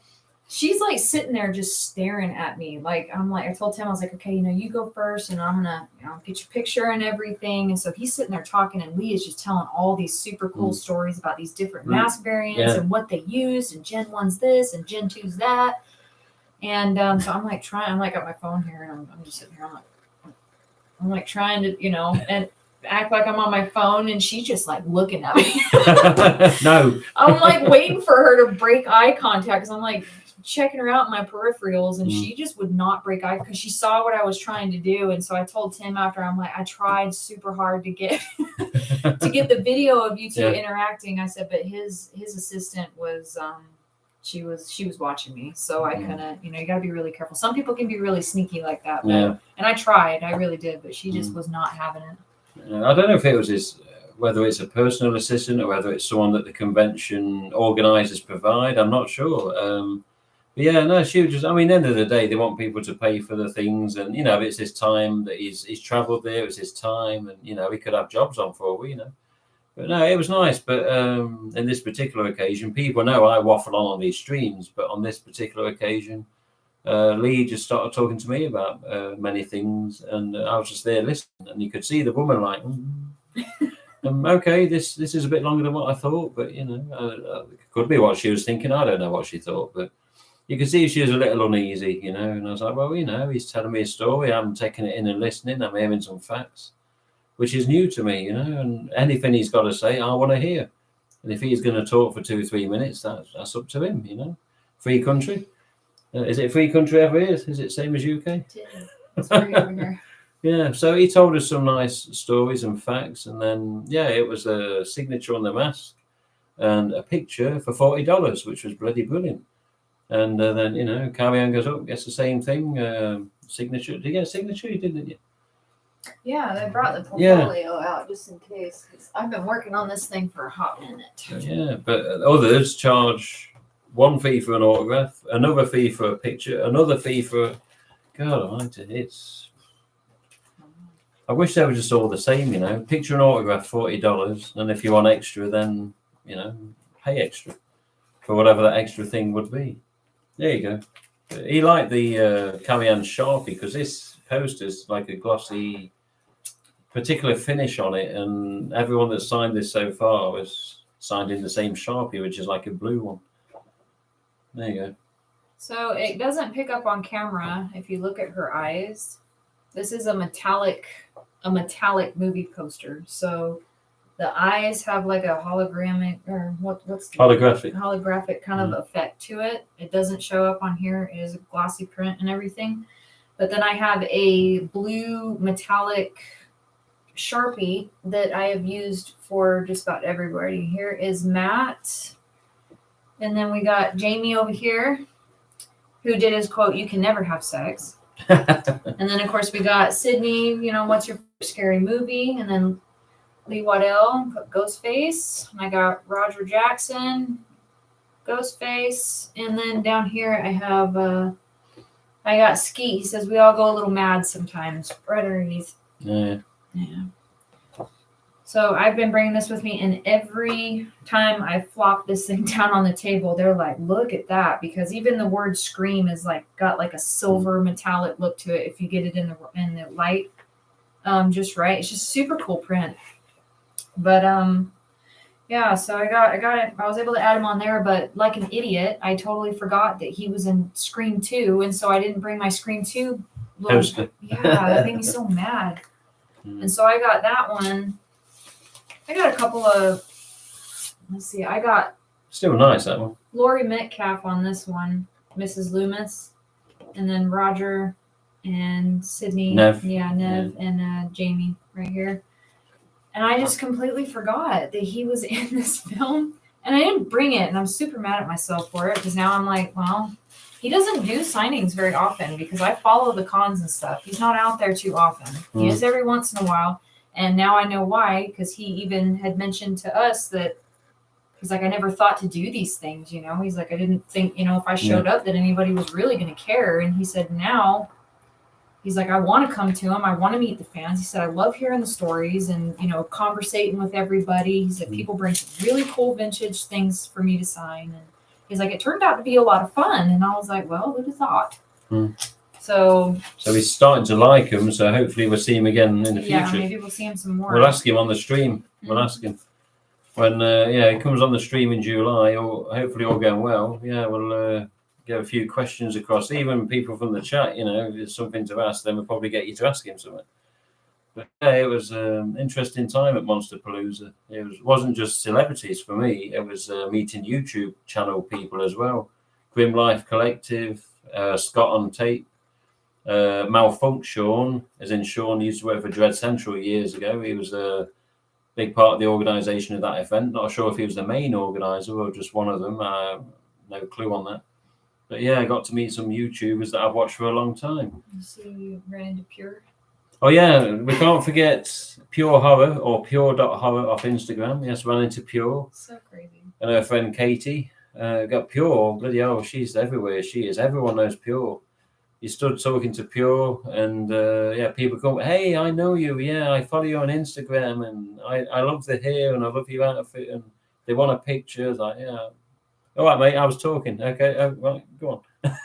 she's like sitting there just staring at me. Like, I told Tim, I was like, okay, you go first and I'm going to get your picture and everything. And so he's sitting there talking and Lee is just telling all these super cool stories about these different mask variants and what they used. And Gen 1's this and Gen 2's that. And so I'm like got my phone here and I'm just sitting here. I'm like trying to, and act like I'm on my phone, and she's just like looking at me. No. I'm like waiting for her to break eye contact because I'm like checking her out in my peripherals, and she just would not break eye because she saw what I was trying to do. And so I told Tim after, I'm like, I tried super hard to get the video of you two interacting. I said, but his assistant was she was watching me, so I couldn't. You got to be really careful. Some people can be really sneaky like that. But, and I tried, I really did, but she just was not having it. I don't know if it was whether it's a personal assistant or whether it's someone that the convention organisers provide. I'm not sure. But yeah, no, she was just, at the end of the day, they want people to pay for the things. And, it's his time that he's travelled there. It's his time. And, he could have jobs on for all we know. But no, it was nice. But in this particular occasion, people know I waffle on these streams. But on this particular occasion, Lee just started talking to me about many things, and I was just there listening, and you could see the woman like, okay, this is a bit longer than what I thought, but it could be what she was thinking. I don't know what she thought, but you could see she was a little uneasy, and I was like, well, he's telling me a story, I'm taking it in and listening, I'm hearing some facts, which is new to me, and anything he's got to say, I want to hear. And if he's going to talk for 2-3 minutes, that's up to him, Free country. Is it free country ever is? Is it same as UK? It's free over here. Yeah, so he told us some nice stories and facts, and then it was a signature on the mask and a picture for $40, which was bloody brilliant. And then Carrie-Anne goes up, gets the same thing, signature. Did you get a signature? You didn't you? Yeah, they brought the portfolio out just in case. I've been working on this thing for a hot minute. Yeah, but others charge one fee for an autograph, another fee for a picture, another fee for God almighty, I wish they were just all the same, Picture and autograph, $40, and if you want extra, then pay extra for whatever that extra thing would be. There you go. He liked the Carrie-Anne Sharpie because this poster's like a glossy, particular finish on it, and everyone that's signed this so far was signed in the same Sharpie, which is like a blue one. There you go. So it doesn't pick up on camera if you look at her eyes. This is a metallic movie poster. So the eyes have like a hologramic or what's the holographic kind of effect to it. It doesn't show up on here. It is a glossy print and everything. But then I have a blue metallic Sharpie that I have used for just about everybody. Here is Matt. And then we got Jamie over here, who did his quote, "You can never have sex." And then, of course, we got Sydney, what's your scary movie? And then Lee Waddell, Ghostface. And I got Roger Jackson, Ghostface. And then down here I have, I got Skeet. He says, "We all go a little mad sometimes," right underneath. Yeah. So I've been bringing this with me, and every time I flop this thing down on the table, they're like, "Look at that!" Because even the word "scream" is got like a silver metallic look to it. If you get it in the light, just right, it's just super cool print. But yeah, so I got it. I was able to add him on there, but like an idiot, I totally forgot that he was in Scream 2, and so I didn't bring my Scream 2 poster. Yeah, that made me so mad. And so I got that one. I got a couple of, let's see, I got still nice, that one. Laurie Metcalf on this one, Mrs. Loomis, and then Roger and Sydney. Nev. And Jamie right here. And I just completely forgot that he was in this film, and I didn't bring it, and I'm super mad at myself for it, because now I'm like, well, he doesn't do signings very often, because I follow the cons and stuff. He's not out there too often. He is every once in a while. And now I know why, because he even had mentioned to us that he's like, "I never thought to do these things, He's like, "I didn't think, if I showed up that anybody was really going to care." And he said, now, he's like, "I want to come to him. I want to meet the fans." He said, "I love hearing the stories and, conversating with everybody." He said, "People bring some really cool vintage things for me to sign." And he's like, "It turned out to be a lot of fun." And I was like, well, who'd have thought? So he's starting to like him. So hopefully we'll see him again in the future. Yeah, maybe we'll see him some more. We'll ask him on the stream. We'll ask him when he comes on the stream in July, or hopefully all going well. Yeah, we'll get a few questions across. Even people from the chat, if there's something to ask, then we'll probably get you to ask him something. But yeah, it was an interesting time at Monsterpalooza. It wasn't just celebrities for me. It was meeting YouTube channel people as well. Grim Life Collective, Scott on Tape. Malfunction, as in Sean used to work for Dread Central years ago. He was a big part of the organisation of that event. Not sure if he was the main organiser or just one of them. No clue on that. But yeah, I got to meet some YouTubers that I've watched for a long time. So you ran into Pure? Oh yeah, we can't forget Pure Horror or Pure.horror off Instagram. Yes, ran into Pure. So crazy. And her friend Katie. Got Pure. Bloody hell, she's everywhere. She is. Everyone knows Pure. You stood talking to Pure, and people come, "Hey, I know you. Yeah, I follow you on Instagram, and I love the hair, and I love your outfit, and they want a picture." Like, yeah, all right, mate. I was talking. Okay, well, go on.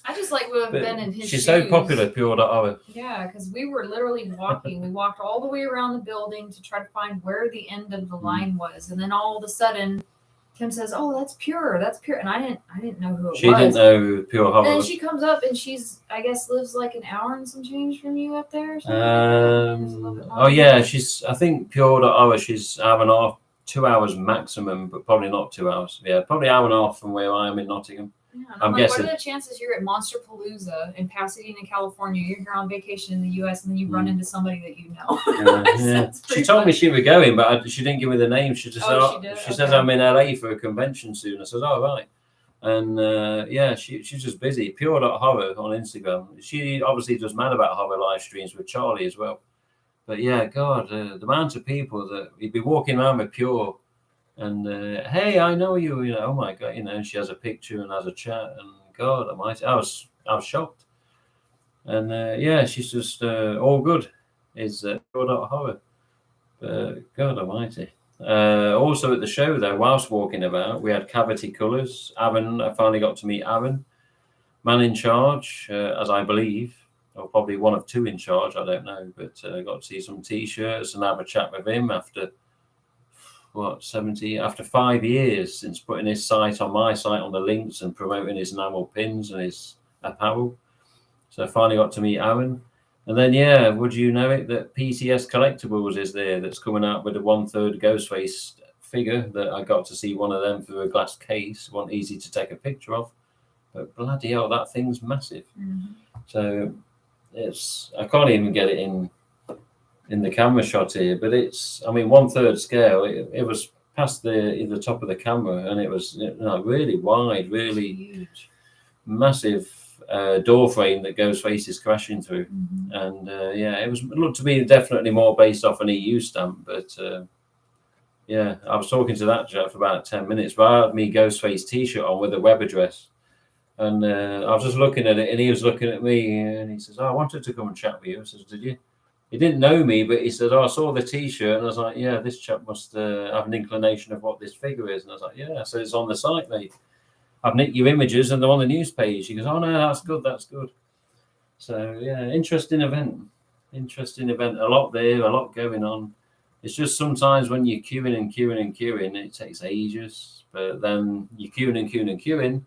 I just like would have been in his She's shoes. so popular, Pure.horror. Yeah, because we were literally walking. We walked all the way around the building to try to find where the end of the line was, and then all of a sudden, Kim says, "Oh, that's Pure. That's Pure." And I didn't know who it was. She didn't know who Pure Horror was. And then she comes up, and she's, I guess, lives like an hour and some change from you up there. Or something oh yeah, I think Pure.horror. She's hour and a half, 2 hours maximum, but probably not 2 hours. Yeah, probably hour and a half from where I am in Nottingham. Yeah, I'm like, guessing. What are the chances you're at Monsterpalooza in Pasadena, California? You're here on vacation in the U.S. and then you run into somebody that you know. Yeah. She told me she was going, but she didn't give me the name. She just said, says I'm in LA for a convention soon. I said, "Oh right," and she's just busy. Pure.horror on Instagram. She obviously does Mad About Horror live streams with Charlie as well. But yeah, God, the amount of people that you'd be walking around with Pure. And "Hey, I know you." Oh my God, she has a picture and has a chat, and God Almighty, I was shocked. And she's just all good. Is Pure.horror. God Almighty. Also at the show though, whilst walking about, we had Cavity Colours. Aaron, I finally got to meet Aaron, man in charge, as I believe, or probably one of two in charge. I don't know, but I got to see some T-shirts and have a chat with him after. 70 after 5 years since putting his site on my site on the links and promoting his enamel pins and his apparel. So I finally got to meet Aaron. And then, would you know it that PCS Collectibles is there that's coming out with a 1/3 Ghostface figure that I got to see one of them through a glass case, one easy to take a picture of. But bloody hell, that thing's massive. Mm-hmm. So I can't even get it in the camera shot here, but it's, I mean, 1/3 scale. It was past the top of the camera, and it was really wide, really huge, massive door frame that Ghostface is crashing through. Mm-hmm. And it looked to me definitely more based off an EU stamp, but I was talking to that chap for about 10 minutes, but I had me Ghostface t-shirt on with a web address. And I was just looking at it, and he was looking at me, and he says, "Oh, I wanted to come and chat with you." I says, "Did you?" He didn't know me, but he said, "Oh, I saw the t-shirt," and I was like, "Yeah, this chap must have an inclination of what this figure is." And I was like, "Yeah." So it's on the site, mate. I've nicked your images, and they're on the news page. He goes, "Oh no, that's good, that's good." So yeah, interesting event. A lot there, a lot going on. It's just sometimes when you're queuing and queuing and queuing, it takes ages. But then you're queuing and queuing and queuing,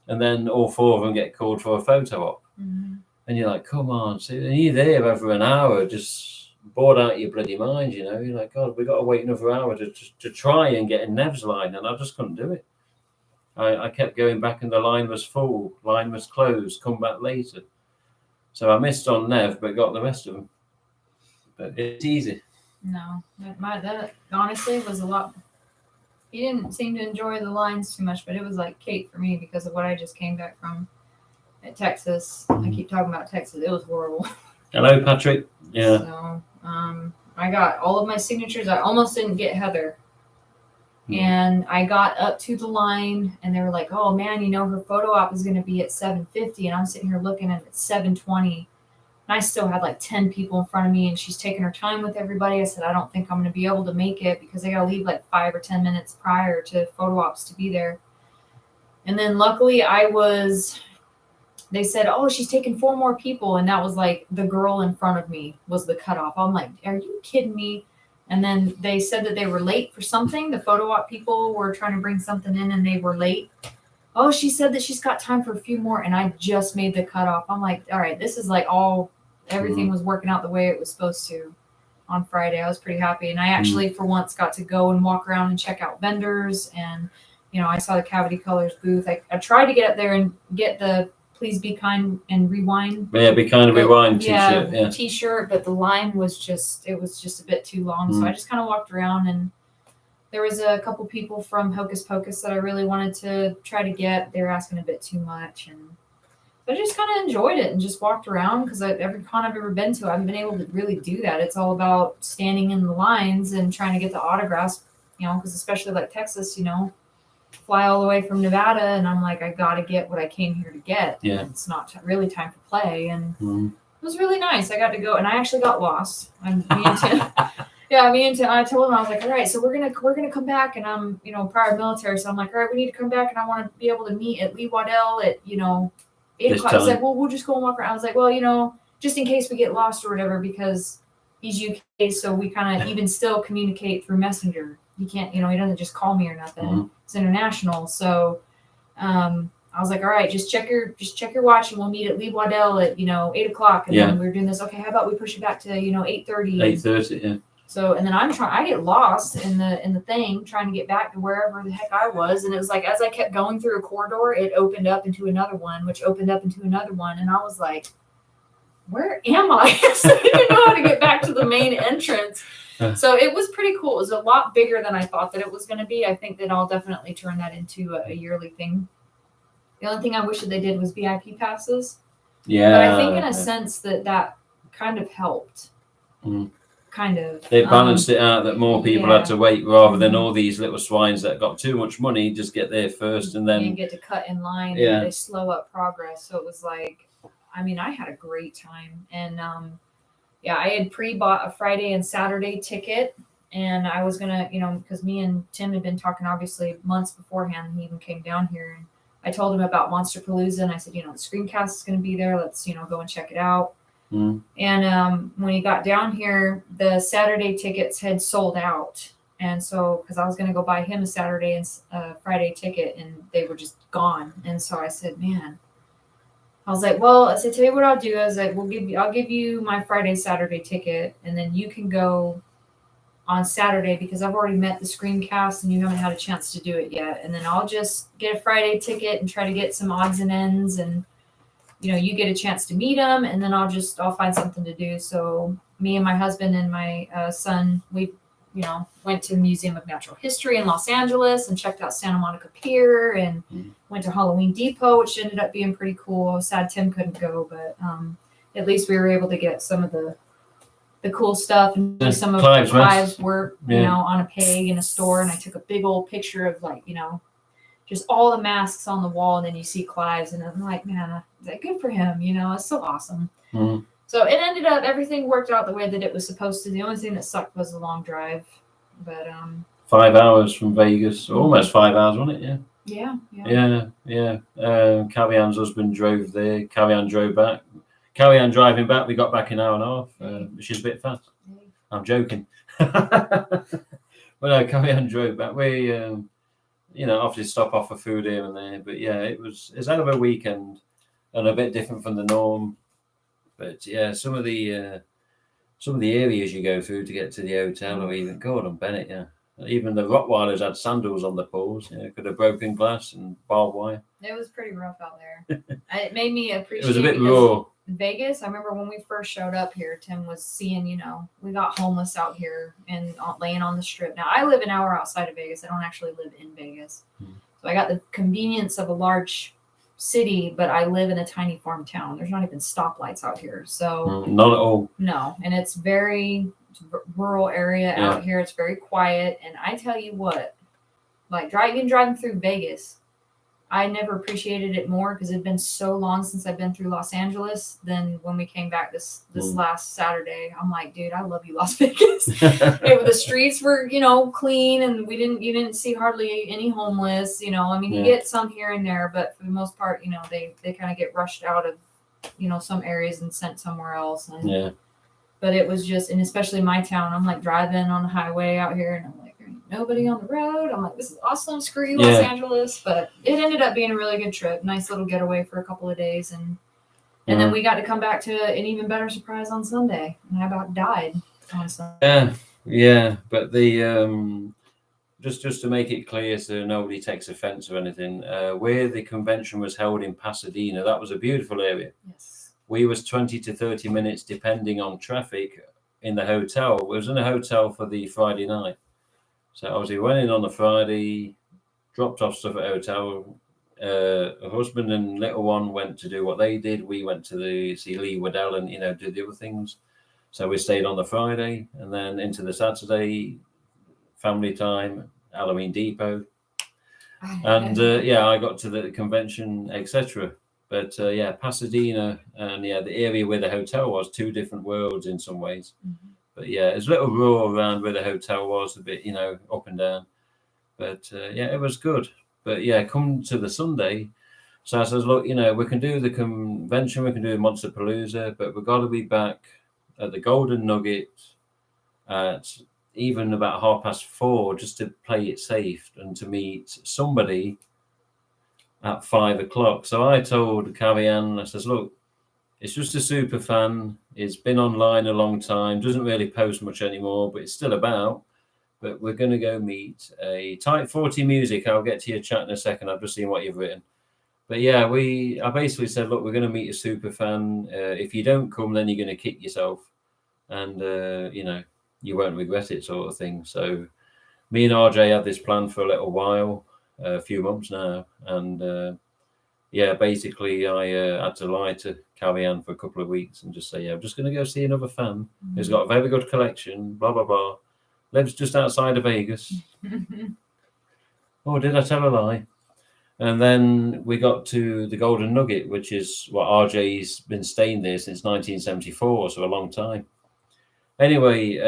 and then all 4 of them get called for a photo op. Mm-hmm. And you're like, come on, see, and you're there over an hour, just bored out of your bloody mind, You're like, God, we got to wait another hour to try and get in Nev's line, and I just couldn't do it. I kept going back, and the line was full, line was closed, come back later. So I missed on Nev, but got the rest of them. But it's easy. No, that honestly was a lot. He didn't seem to enjoy the lines too much, but it was like cake for me because of what I just came back from at Texas. I keep talking about Texas. It was horrible. Hello, Patrick. Yeah. So, I got all of my signatures. I almost didn't get Heather. And I got up to the line, and they were like, "Oh man, her photo op is going to be at 7:50," and I'm sitting here looking at it at 7:20. And I still had like 10 people in front of me, and she's taking her time with everybody. I said, I don't think I'm going to be able to make it because I got to leave like 5 or 10 minutes prior to photo ops to be there. And then luckily they said, "Oh, she's taking 4 more people." And that was like the girl in front of me was the cutoff. I'm like, are you kidding me? And then they said that they were late for something. The photo op people were trying to bring something in, and they were late. Oh, she said that she's got time for a few more, and I just made the cutoff. I'm like, all right, this is like everything was working out the way it was supposed to on Friday. I was pretty happy. And I actually, for once, got to go and walk around and check out vendors. And, I saw the Cavity Colors booth. I tried to get up there and get the Please Be Kind and Rewind. Yeah, Be Kind and Rewind t-shirt. Yeah, t-shirt, but the line was just a bit too long. So I just kind of walked around, and there was a couple people from Hocus Pocus that I really wanted to try to get. They were asking a bit too much, and I just kind of enjoyed it and just walked around because every con I've ever been to, I haven't been able to really do that. It's all about standing in the lines and trying to get the autographs, because especially like Texas, fly all the way from Nevada, and I'm like, I got to get what I came here to get. Yeah. And it's not really time for play, and it was really nice. I got to go, and I actually got lost. I told him, I was like, all right, so we're gonna come back, and I'm prior military, so I'm like, all right, we need to come back, and I want to be able to meet at Lee Waddell at 8 o'clock. I said, well, we'll just go and walk around. I was like, well, just in case we get lost or whatever, because he's UK, so we kind of even still communicate through Messenger. He can't, he doesn't just call me or nothing. It's international, so I was like, all right, just check your watch, and we'll meet at Lee Waddell at 8 o'clock, and then we're doing this. Okay, how about we push it back to 8:30? 8:30, yeah. So, and then I get lost in the thing, trying to get back to wherever the heck I was. And it was like, as I kept going through a corridor, it opened up into another one, which opened up into another one. And I was like, where am I? So I didn't know how to get back to the main entrance. So it was pretty cool. It was a lot bigger than I thought that it was going to be. I think that I'll definitely turn that into a yearly thing. The only thing I wish that they did was VIP passes. Yeah. But I think in a sense that kind of helped. Kind of. They balanced it out that more people had to wait rather than all these little swines that got too much money just get there first and then get to cut in line and they slow up progress. So it was like, I had a great time. And I had pre-bought a Friday and Saturday ticket, and I was gonna, because me and Tim had been talking obviously months beforehand. He even came down here, and I told him about Monsterpalooza, and I said, the Screencast is gonna be there. Let's go and check it out. And when he got down here, the Saturday tickets had sold out. And so, because I was going to go buy him a Saturday and Friday ticket, and they were just gone. And so I said, man, I was like, well, I said, tell you what I'll do. I was like, I'll give you my Friday, Saturday ticket, and then you can go on Saturday because I've already met the screencast and you haven't had a chance to do it yet. And then I'll just get a Friday ticket and try to get some odds and ends, and you get a chance to meet them, and then I'll find something to do. So me and my husband and my son, we went to the Museum of Natural History in Los Angeles and checked out Santa Monica Pier, and went to Halloween Depot, which ended up being pretty cool. Sad Tim couldn't go, but at least we were able to get some of the cool stuff and do some of Clive's work, on a peg in a store. And I took a big old picture of just all the masks on the wall, and then you see Clive's, and I'm like, man, good for him. It's so awesome. Mm. So it ended up, everything worked out the way that it was supposed to. The only thing that sucked was the long drive, but 5 hours from Vegas, almost 5 hours, wasn't it? Yeah. Carrie Ann's husband drove there. Carrie Ann drove back. Carrie Ann driving back, we got back in an hour and a half. She's a bit fast. I'm joking. But no, Carrie Ann drove back. We, obviously stop off for food here and there. But yeah, it's out of a weekend and a bit different from the norm. But yeah, some of the areas you go through to get to the hotel, or even Gordon Bennett, even the Rottweilers had sandals on the poles. Could have broken glass and barbed wire. It was pretty rough out there. It made me appreciate. It was a bit raw. Vegas, I remember when we first showed up here, Tim was seeing, we got homeless out here and laying on the strip. Now, I live an hour outside of Vegas. I don't actually live in Vegas. So I got the convenience of a large city, but I live in a tiny farm town. There's not even stoplights out here. So not at all. No. And it's very rural area out here. It's very quiet. And I tell you what, like driving through Vegas, I never appreciated it more because it'd been so long since I've been through Los Angeles. Then when we came back this last Saturday, I'm like, dude, I love you, Las Vegas. The streets were, clean, and you didn't see hardly any homeless. You get some here and there, but for the most part, they kind of get rushed out of, some areas and sent somewhere else. And, but it was just, and especially my town, I'm like driving on the highway out here, and I'm like, nobody on the road. I'm like, this is awesome. Screw you, Los Angeles. But it ended up being a really good trip. Nice little getaway for a couple of days. And then we got to come back to an even better surprise on Sunday. And I about died on Sunday. Yeah. But the just to make it clear so nobody takes offense or anything, where the convention was held in Pasadena, that was a beautiful area. Yes. We was 20 to 30 minutes depending on traffic in the hotel. We was in a hotel for the Friday night. So obviously went in on the Friday, dropped off stuff at the hotel. Her husband and little one went to do what they did. We went to see Lee Waddell and, do the other things. So we stayed on the Friday, and then into the Saturday, family time, Halloween Depot. And I got to the convention, etc. But Pasadena and the area where the hotel was, two different worlds in some ways. Mm-hmm. But it's a little raw around where the hotel was, a bit, up and down. But it was good. But come to the Sunday. So I says, look, we can do the convention, we can do Monsterpalooza, but we've got to be back at the Golden Nugget at even about 4:30 just to play it safe and to meet somebody at 5 o'clock. So I told Carrie Ann, I says, look, it's just a super fan. It's been online a long time. Doesn't really post much anymore, but it's still about. But we're going to go meet a Type 40 Music. I'll get to your chat in a second. I've just seen what you've written. But I basically said, look, we're going to meet a super fan. If you don't come, then you're going to kick yourself. And, you won't regret it, sort of thing. So me and RJ had this plan for a little while, a few months now. And, basically I had to lie to Carrie Ann for a couple of weeks and just say, I'm just going to go see another fan who's got a very good collection, blah, blah, blah. Lives just outside of Vegas. Oh, did I tell a lie? And then we got to the Golden Nugget, which is what RJ's been staying there since 1974, so a long time. Anyway,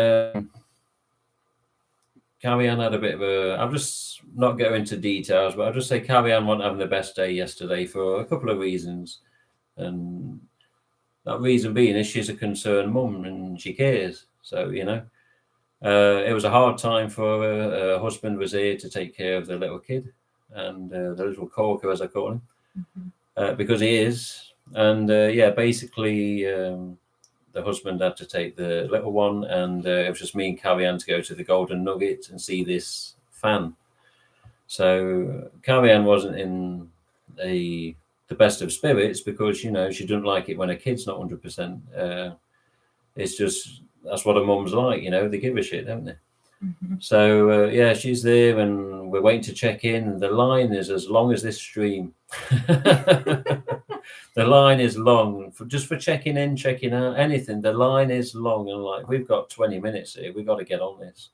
Carrie Ann had a bit of I'll just not go into details, but I'll just say Carrie Ann wasn't having the best day yesterday for a couple of reasons. And that reason being is she's a concerned mum and she cares. So, it was a hard time for her. Her husband was here to take care of the little kid and the little corker, as I call him, because he is. And yeah, basically the husband had to take the little one, and it was just me and Carrie Ann to go to the Golden Nugget and see this fan. So Carrie Ann wasn't in the best of spirits because, you know, she doesn't like it when a kid's not 100%. It's just, that's what a mum's like, you know, they give a shit, don't they? Mm-hmm. So yeah, she's there and we're waiting to check in. The line is as long as this stream. The line is long just for checking in, checking out, anything. The line is long, and like, we've got 20 minutes here, we've got to get on this.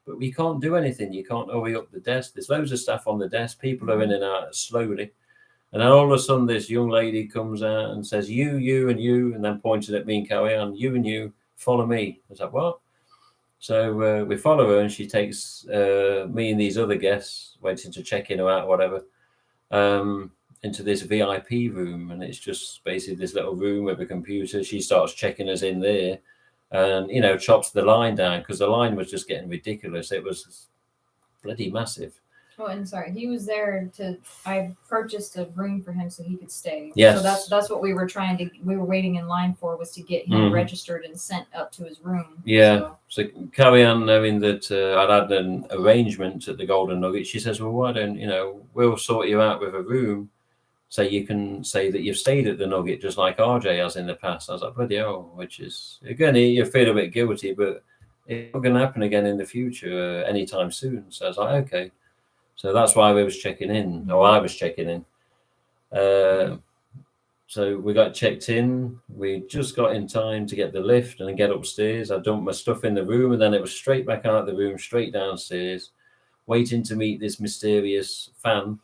But we can't do anything. You can't hurry up the desk. There's loads of staff on the desk. People are in and out slowly. And then all of a sudden, this young lady comes out and says, you, and you, and then pointed at me and Carrie Ann, you and you, follow me. I was like, what? So we follow her, and she takes me and these other guests, waiting to check in or out, whatever, into this VIP room. And it's just basically this little room with a computer. She starts checking us in there and, you know, chops the line down because the line was just getting ridiculous. It was bloody massive. Oh, and sorry, he was there I purchased a room for him so he could stay. Yes. So that's what we were waiting in line for, was to get him registered and sent up to his room. Yeah. So Carrie Ann, knowing that I'd had an arrangement at the Golden Nugget, she says, well, why don't, you know, we'll sort you out with a room so you can say that you've stayed at the Nugget just like RJ has in the past. I was like, bloody hell, which is, again, you feel a bit guilty, but it's not going to happen again in the future anytime soon. So I was like, okay. So that's why we was checking in, or I was checking in. So we got checked in. We just got in time to get the lift and get upstairs. I dumped my stuff in the room, and then it was straight back out of the room, straight downstairs, waiting to meet this mysterious fan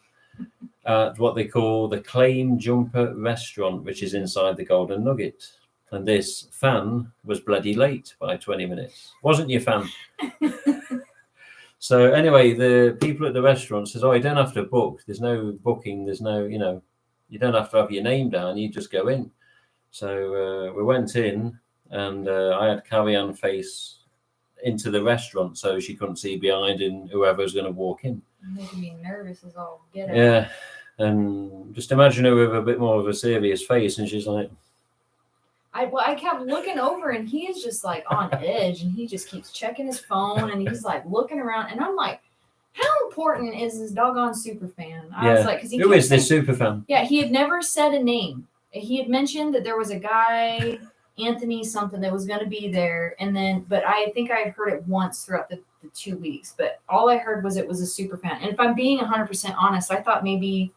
at what they call the Claim Jumper Restaurant, which is inside the Golden Nugget. And this fan was bloody late by 20 minutes. Wasn't your fan? So anyway, the people at the restaurant says, oh, you don't have to book. There's no booking. There's no, you know, you don't have to have your name down. You just go in. So we went in, and I had Carrie Ann face into the restaurant so she couldn't see behind and whoever was going to walk in. Making me nervous as all get out. Yeah. And just imagine her with a bit more of a serious face, and she's like, I kept looking over, and he is just like on edge, and he just keeps checking his phone, and he's like looking around, and I'm like, how important is this doggone super fan? I was like, who is this super fan? Yeah, he had never said a name. He had mentioned that there was a guy, Anthony something, that was going to be there, and then, but I think I had heard it once throughout the 2 weeks, but all I heard was it was a super fan. And if I'm being 100% honest, I thought maybe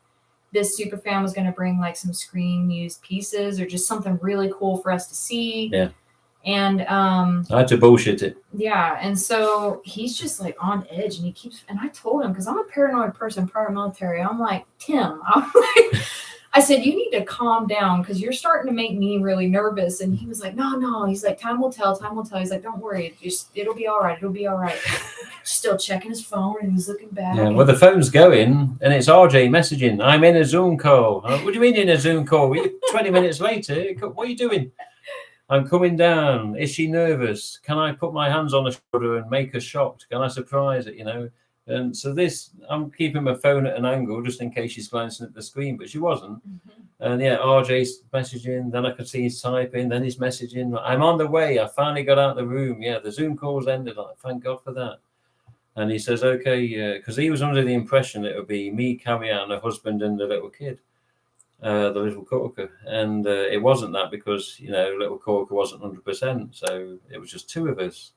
this super fan was going to bring like some screen used pieces or just something really cool for us to see. Yeah. And I had to bullshit it. Yeah. And so he's just like on edge, and he keeps, and I told him, because I'm a paranoid person prior military, I'm like, Tim, I said, you need to calm down because you're starting to make me really nervous. And he was like, no. He's like, time will tell. He's like, don't worry. It'll be all right. Still checking his phone, and he's looking back. Yeah, well, the phone's going, and it's RJ messaging, I'm in a Zoom call. What do you mean in a Zoom call? 20 minutes later? What are you doing? I'm coming down. Is she nervous? Can I put my hands on her shoulder and make her shocked? Can I surprise it, you know? And so I'm keeping my phone at an angle just in case she's glancing at the screen, but she wasn't. Mm-hmm. And yeah, RJ's messaging, then I could see he's typing, then he's messaging, I'm on the way. I finally got out of the room. Yeah, the Zoom call's ended. Like, thank God for that. And he says, okay, because he was under the impression that it would be me, Carrie Ann, her husband, and the little kid, the little Corker. And it wasn't that because, you know, little Corker wasn't 100%. So it was just two of us.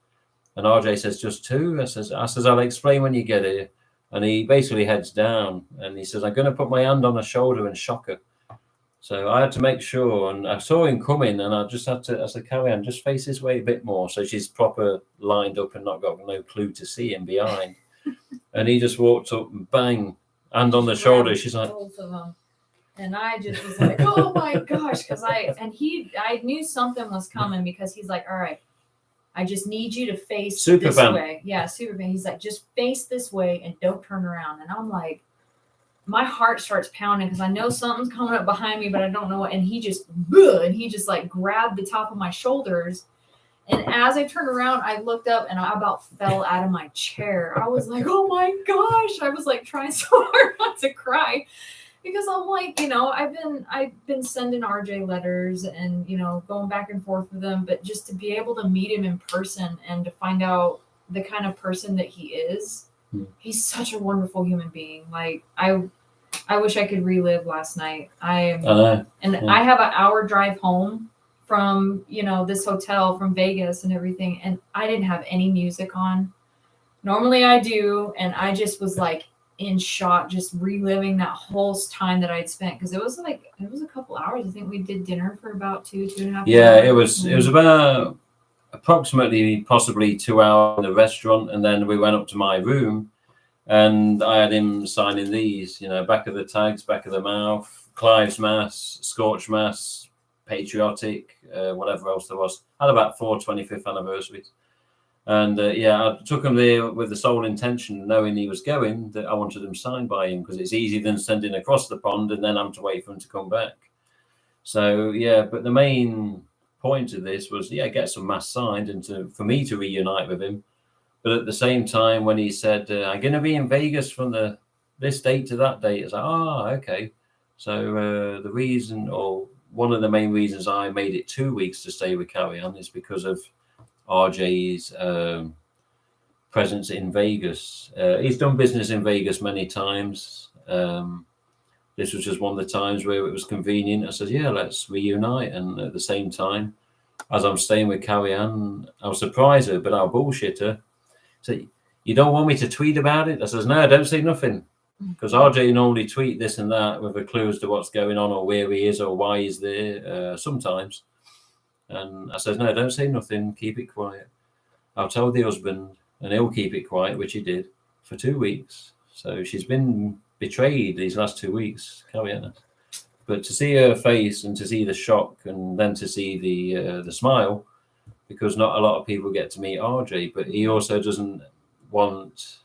And RJ says, just two? I says, I'll explain when you get here. And he basically heads down, and he says, I'm going to put my hand on her shoulder and shock her. So I had to make sure, and I saw him coming, and I said, Carrie Ann, just face this way a bit more. So she's proper lined up and not got no clue to see him behind. And he just walked up and bang, hand on the shoulder. She's like, both of them. And I just was like, oh my gosh. I knew something was coming because he's like, all right, I just need you to face this way. Yeah, Superman. He's like, just face this way and don't turn around. And I'm like, my heart starts pounding because I know something's coming up behind me, but I don't know what. And he just like grabbed the top of my shoulders. And as I turned around, I looked up and I about fell out of my chair. I was like, oh my gosh. I was like trying so hard not to cry. because I'm like, you know, I've been sending RJ letters and, you know, going back and forth with him, but just to be able to meet him in person and to find out the kind of person that he is, he's such a wonderful human being. Like I wish I could relive last night. I have an hour drive home from, you know, this hotel from Vegas and everything, and I didn't have any music on. Normally I do, and I just was like in shock, just reliving that whole time that I'd spent, because it was a couple hours. I think we did dinner for about 2.5 hours. Yeah, it was about approximately possibly 2 hours in the restaurant, and then we went up to my room, and I had him signing these, you know, back of the tags, back of the mouth, Clive's Mass, Scorch Mass, Patriotic, whatever else there was. I had about 4 25th anniversaries. And I took him there with the sole intention, knowing he was going, that I wanted him signed by him, because it's easier than sending across the pond and then I'm to wait for him to come back. So, but the main point of this was, get some mass signed and for me to reunite with him. But at the same time, when he said, I'm going to be in Vegas from this date to that date, it's like, okay. So the reason, or one of the main reasons I made it 2 weeks to stay with Carrie Ann is because of RJ's presence in Vegas. He's done business in Vegas many times. This was just one of the times where it was convenient. I said, let's reunite. And at the same time, as I'm staying with Carrie Ann, I'll surprise her, but I'll bullshit her. So, you don't want me to tweet about it? I says, no, don't say nothing. Because RJ normally tweet this and that with a clue as to what's going on or where he is or why he's there sometimes. And I said, no, don't say nothing. Keep it quiet. I'll tell the husband and he'll keep it quiet, which he did for 2 weeks. So she's been betrayed these last 2 weeks, Carrie Ann. But to see her face and to see the shock and then to see the smile, because not a lot of people get to meet RJ, but he also doesn't want...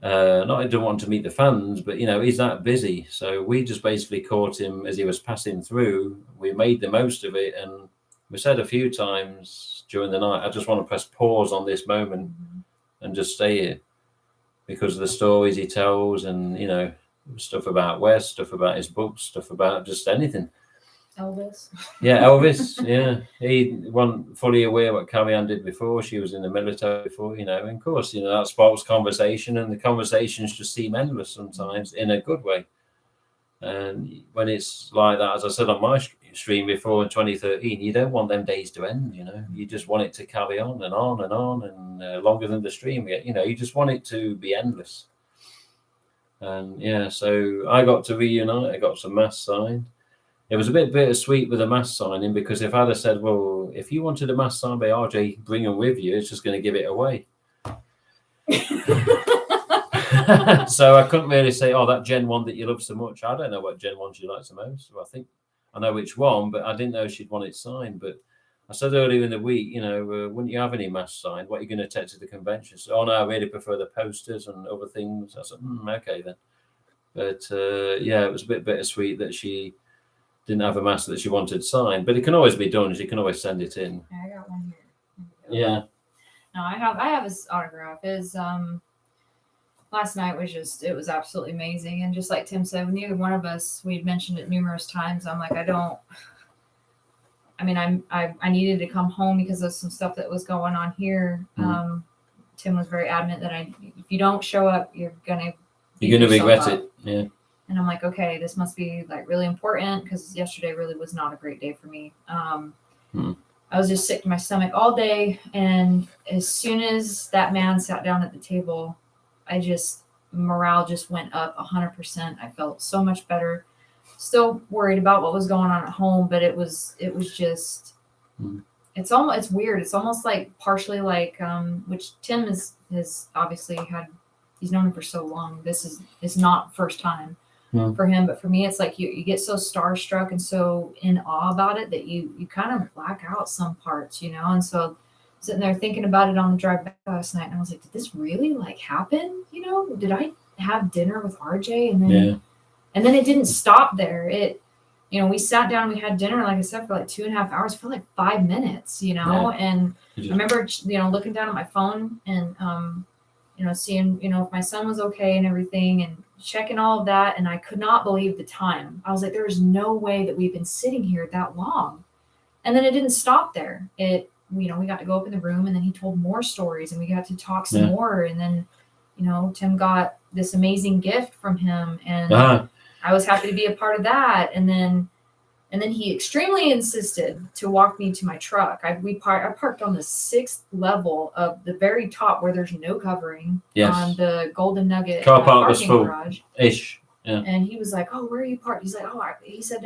not he doesn't want to meet the fans, but, you know, he's that busy. So we just basically caught him as he was passing through. We made the most of it. And we said a few times during the night, I just want to press pause on this moment and just stay here because of the stories he tells and, you know, stuff about Wes, stuff about his books, stuff about just anything. Elvis. Yeah, Elvis. Yeah. He wasn't fully aware what Carrie Ann did before. She was in the military before, you know, and of course, you know, that sparks conversation and the conversations just seem endless sometimes in a good way. And when it's like that, as I said on my stream before in 2013, you don't want them days to end, you know. You just want it to carry on and on and on and longer than the stream, you know, you just want it to be endless. And so I got to reunite. I got some mass signed. It was a bit bittersweet with the mass signing because if I'd have said, well, if you wanted a mass signed by RJ, bring them with you, it's just going to give it away. So I couldn't really say, that Gen 1 that you love so much. I don't know what Gen 1 she likes the most. So I think I know which one, but I didn't know she'd want it signed. But I said earlier in the week, you know, wouldn't you have any mass signed? What are you going to take to the convention? So, no, I really prefer the posters and other things. I said, okay then. But it was a bit bittersweet that she didn't have a mass that she wanted signed, but it can always be done. She can always send it in. Yeah, I got one here. Yeah. No, I have his autograph. His last night was absolutely amazing. And just like Tim said, neither one of us, we'd mentioned it numerous times. I'm like, I needed to come home because of some stuff that was going on here. Tim was very adamant that if you don't show up, you're gonna regret it. Yeah. And I'm like, okay, this must be like really important because yesterday really was not a great day for me. I was just sick to my stomach all day. And as soon as that man sat down at the table, morale just went up 100%. I felt so much better. Still worried about what was going on at home, but it was just, it's weird. It's almost like partially like, which Tim has obviously he's known him for so long. This is not first time. For him, but for me, it's like you get so starstruck and so in awe about it that you kind of black out some parts, you know. And so sitting there thinking about it on the drive back last night, and I was like, did this really like happen? You know, did I have dinner with RJ? And then it didn't stop there. It, you know, we sat down, we had dinner, like I said, for like 2.5 hours. It felt like 5 minutes, you know. And I remember, you know, looking down at my phone and you know, seeing, you know, if my son was okay and everything, and checking all of that, and I could not believe the time. I was like, there is no way that we've been sitting here that long. And then it didn't stop there. We got to go up in the room, and then he told more stories, and we got to talk some more. And then, Tim got this amazing gift from him, and I was happy to be a part of that. And then he extremely insisted to walk me to my truck. I parked on the 6th level of the very top where there's no covering on the Golden Nugget car park was full garage. Ish. Yeah. And he was like, "Oh, where are you parked?" He's like, he said,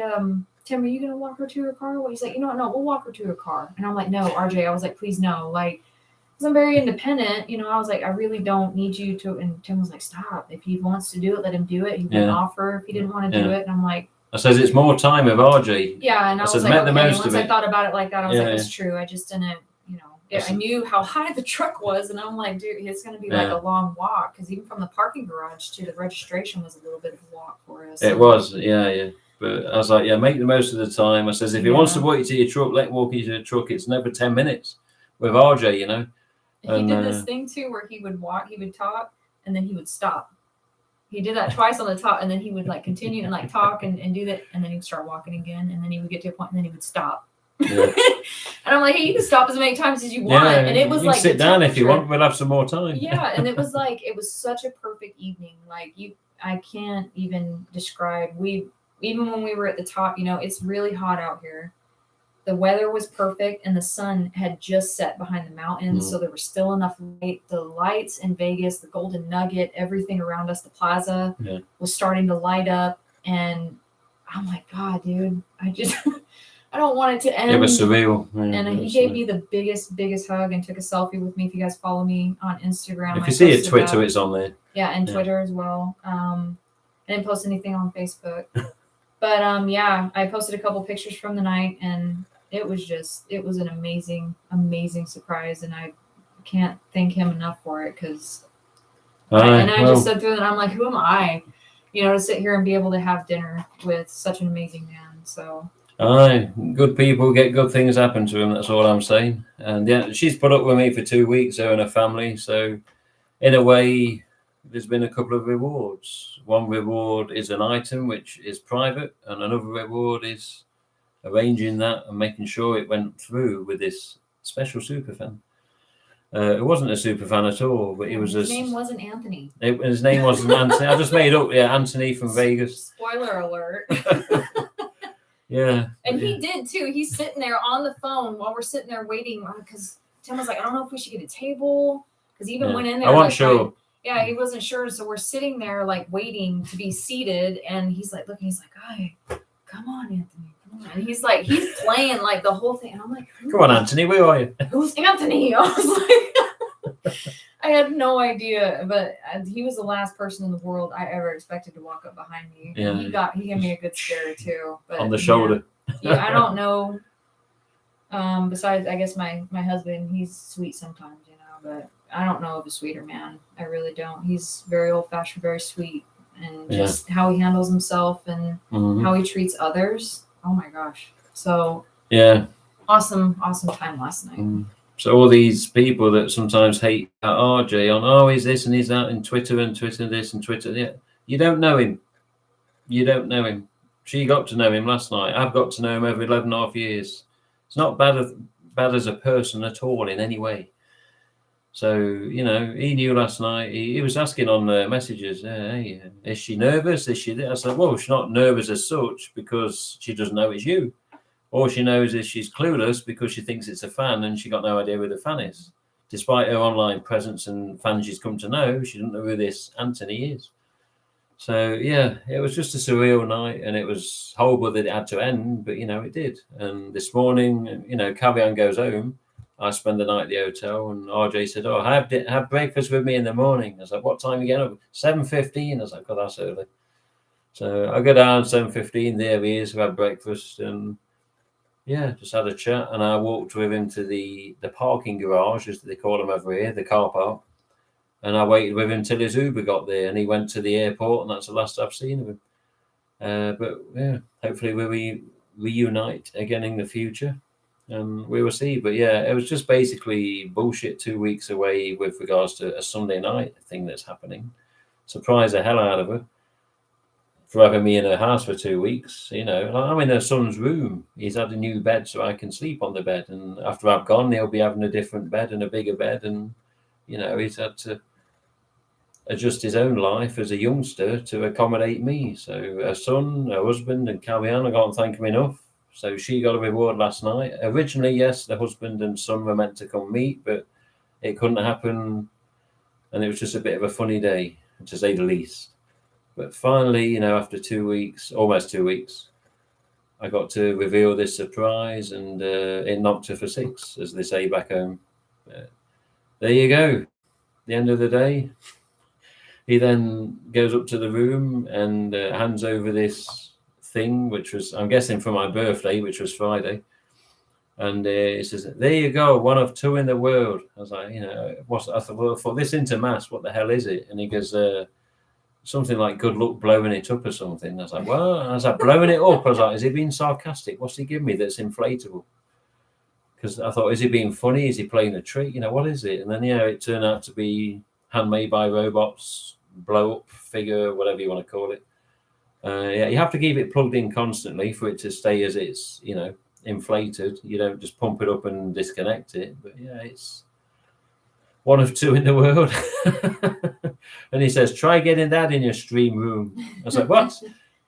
"Tim, are you gonna walk her to her car?" Well, he's like, "No, we'll walk her to her car." And I'm like, "No, RJ," I was like, "Please no," like, because I'm very independent, I was like, "I really don't need you to." And Tim was like, "Stop. If he wants to do it, let him do it. He wouldn't offer if he didn't want to do it." And I'm like, I says it's more time with RJ. Yeah, and I was said, like, make the okay. most Once of I it. thought about it like that, I was like, that's true. I just didn't, I knew how high the truck was, and I'm like, dude, it's going to be like a long walk, because even from the parking garage to the registration was a little bit of a walk for us. It was, yeah. But I was like, make the most of the time. I says, if he wants to walk you to your truck, let him walk you to the truck. It's never 10 minutes with RJ, And, he did this thing too where he would talk, and then he would stop. He did that twice on the top, and then he would like continue and like talk and do that, and then he'd start walking again, and then he would get to a point, and then he would stop. Yeah. And I'm like, hey, you can stop as many times as you want. And it was you like, sit down if you want. We'll have some more time. Yeah, and it was like, it was such a perfect evening. Like I can't even describe. Even when we were at the top, it's really hot out here. The weather was perfect, and the sun had just set behind the mountains, so there was still enough light. The lights in Vegas, the Golden Nugget, everything around us, the plaza was starting to light up, and I'm like, God, dude, I don't want it to end. It was surreal. And he gave me the biggest hug and took a selfie with me. If you guys follow me on Instagram, if you see it Twitter, it's on there. Yeah, and Twitter as well. I didn't post anything on Facebook, but I posted a couple pictures from the night, and it was an amazing surprise, and I can't thank him enough for it, because I just said through it, and I'm like, who am I, to sit here and be able to have dinner with such an amazing man. So good people get good things happen to them. That's all I'm saying. And she's put up with me for 2 weeks, her and her family. So in a way, there's been a couple of rewards. One reward is an item which is private, and another reward is arranging that and making sure it went through with this special superfan. It wasn't a superfan at all, but his name wasn't Anthony. His name wasn't Anthony. I just made up, Anthony from Vegas. Spoiler alert. Yeah. And he did too. He's sitting there on the phone while we're sitting there waiting, because Tim was like, I don't know if we should get a table, because he even went in there. I wasn't sure. Yeah, he wasn't sure. So we're sitting there like waiting to be seated, and he's like looking. He's like, "Hey, come on, Anthony, come on." And he's playing like the whole thing, and I'm like, "Come on, Anthony, where are you?" Who's Anthony? I was like, I had no idea, but he was the last person in the world I ever expected to walk up behind me. Yeah, he gave me a good scare too. But on the shoulder. Yeah, I don't know. Besides, I guess my husband, he's sweet sometimes, but I don't know of a sweeter man. I really don't. He's very old fashioned, very sweet, and just how he handles himself and how he treats others. Oh my gosh. So awesome time last night. So all these people that sometimes hate RJ on, he's this and he's that, and Twitter this and Twitter. Yeah, you don't know him. She got to know him last night. I've got to know him over 11.5 years. It's not bad as a person at all in any way. So, he knew last night. He was asking on the messages, hey, is she nervous? Is she? I said, well, she's not nervous as such because she doesn't know it's you. All she knows is she's clueless because she thinks it's a fan, and she got no idea who the fan is. Despite her online presence and fans she's come to know, she doesn't know who this Anthony is. So, it was just a surreal night, and it was horrible that it had to end, but, it did. And this morning, Cavian goes home. I spend the night at the hotel, and RJ said, have breakfast with me in the morning. I was like, what time are you getting up? 7:15. I was like, God, that's early. So I go down 7:15, there he is, we had breakfast, and just had a chat. And I walked with him to the parking garage, as they call them over here, the car park. And I waited with him till his Uber got there, and he went to the airport, and that's the last I've seen of him. But hopefully we'll reunite again in the future. We will see. But it was just basically bullshit 2 weeks away with regards to a Sunday night thing that's happening. Surprised the hell out of her. for having me in her house for 2 weeks. You know, like, I'm in her son's room. He's had a new bed so I can sleep on the bed. And after I've gone, he'll be having a different bed and a bigger bed. And, you know, he's had to adjust his own life as a youngster to accommodate me. So her son, her husband, and carry on. I can't thank him enough. So she got a reward last night. Originally, yes, the husband and son were meant to come meet, but it couldn't happen. And it was just a bit of a funny day, to say the least. But finally, you know, after 2 weeks, almost 2 weeks, I got to reveal this surprise, and it knocked her for 6, as they say back home. There you go. The end of the day. He then goes up to the room and hands over this thing, which was, I'm guessing, for my birthday, which was Friday. And he says, "There you go, one of 2 in the world." I was like, you know, I thought, well, for this intermass, what the hell is it? And he goes, something like "good luck blowing it up" or something. I was like, well, I was like, blowing it up. I was like, is he being sarcastic? What's he giving me that's inflatable? Because I thought, is he being funny? Is he playing a trick? You know, what is it? And then, it turned out to be handmade by robots, blow up figure, whatever you want to call it. You have to keep it plugged in constantly for it to stay as it's, you know, inflated. You don't just pump it up and disconnect it. But yeah, it's one of 2 in the world. And he says, try getting that in your stream room. I was like, what?